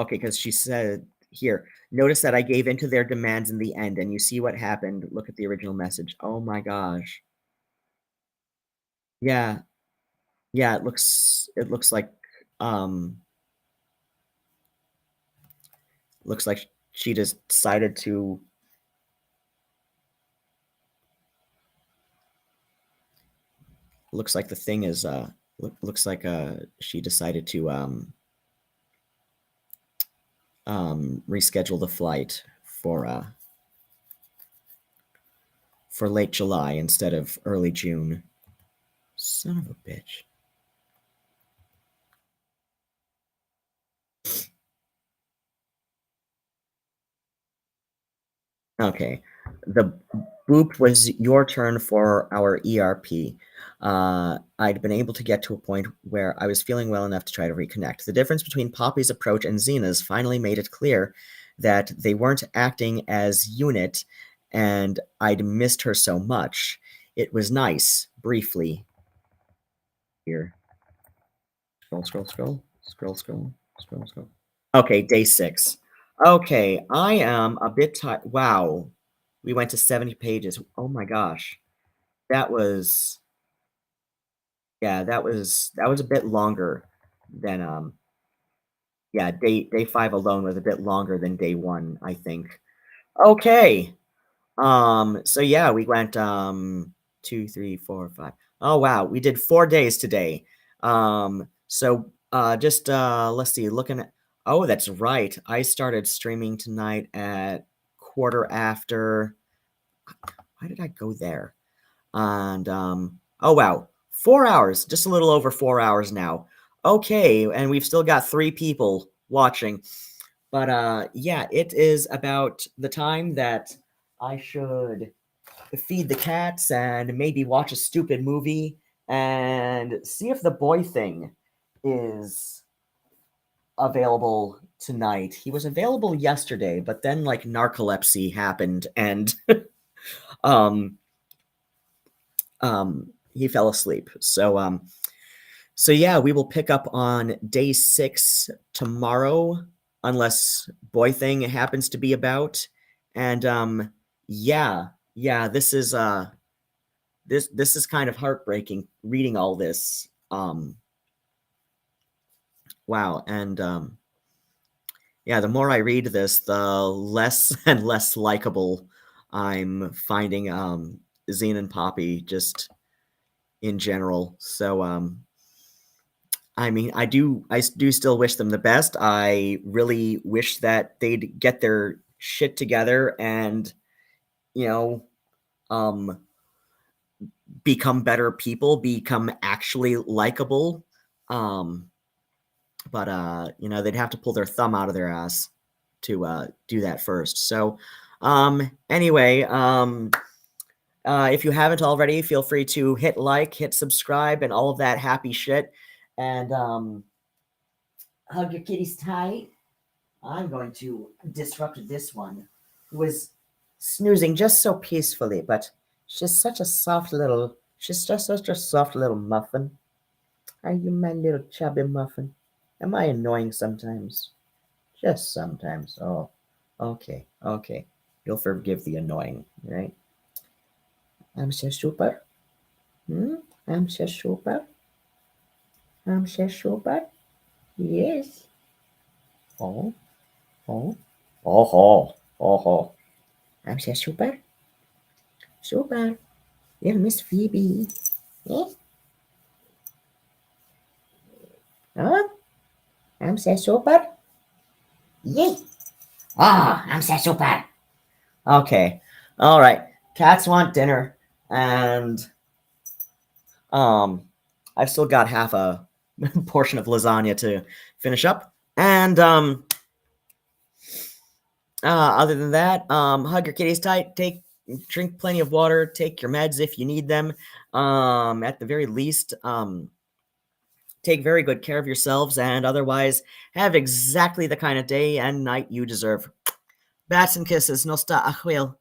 because she said here. Notice that I gave into their demands in the end, and you see what happened. Look at the original message. Oh my gosh. Yeah, yeah. It looks like um looks like she just decided to. Looks like the thing is looks like she decided to reschedule the flight for late July instead of early June. Son of a bitch. Okay. The boop was your turn for our ERP. I'd been able to get to a point where I was feeling well enough to try to reconnect. The difference between Poppy's approach and Zena's finally made it clear that they weren't acting as unit, and I'd missed her so much. It was nice, briefly. Here. Scroll. Okay, day 6. Okay, I am a bit tired. Wow. We went to 70 pages. Oh my gosh. That was a bit longer than yeah, day 5 alone was a bit longer than day 1, I think. Okay. So yeah, we went 2, 3, 4, 5. Oh wow, we did 4 days today. So just let's see, looking at, oh, that's right. I started streaming tonight at quarter after. Why did I go there? And oh wow, 4 hours, just a little over 4 hours now. Okay, and we've still got 3 people watching. But yeah, it is about the time that I should feed the cats and maybe watch a stupid movie and see if the boy thing is available tonight. He was available yesterday, but then like narcolepsy happened and um he fell asleep. So yeah, we will pick up on day 6 tomorrow unless boy thing happens to be about. And yeah, this is this is kind of heartbreaking reading all this. Wow. And yeah, the more I read this, the less and less likable I'm finding Zena and Poppy just in general. So I mean, I do still wish them the best. I really wish that they'd get their shit together and, you know, become better people, become actually likable. But you know, they'd have to pull their thumb out of their ass to do that first. So anyway, if you haven't already, feel free to hit like, hit subscribe, and all of that happy shit. And hug your kitties tight. I'm going to disrupt this one, who is snoozing just so peacefully, but she's such a soft little, she's just such a soft little muffin. Are you my little chubby muffin? Am I annoying sometimes? Just sometimes. Oh, okay, okay. You'll forgive the annoying, right? I'm so super. I'm so super. I'm so super. Yes. Oh, oh, oh, oh. I'm so super. Super. You're Miss Phoebe. Yes. Huh? I'm so super. Yay. Oh, I'm so super. Okay. All right. Cats want dinner, and I've still got half a portion of lasagna to finish up. And other than that, hug your kitties tight. Drink plenty of water. Take your meds if you need them. At the very least, take very good care of yourselves, and otherwise have exactly the kind of day and night you deserve. Bats and kisses. No sta achwil.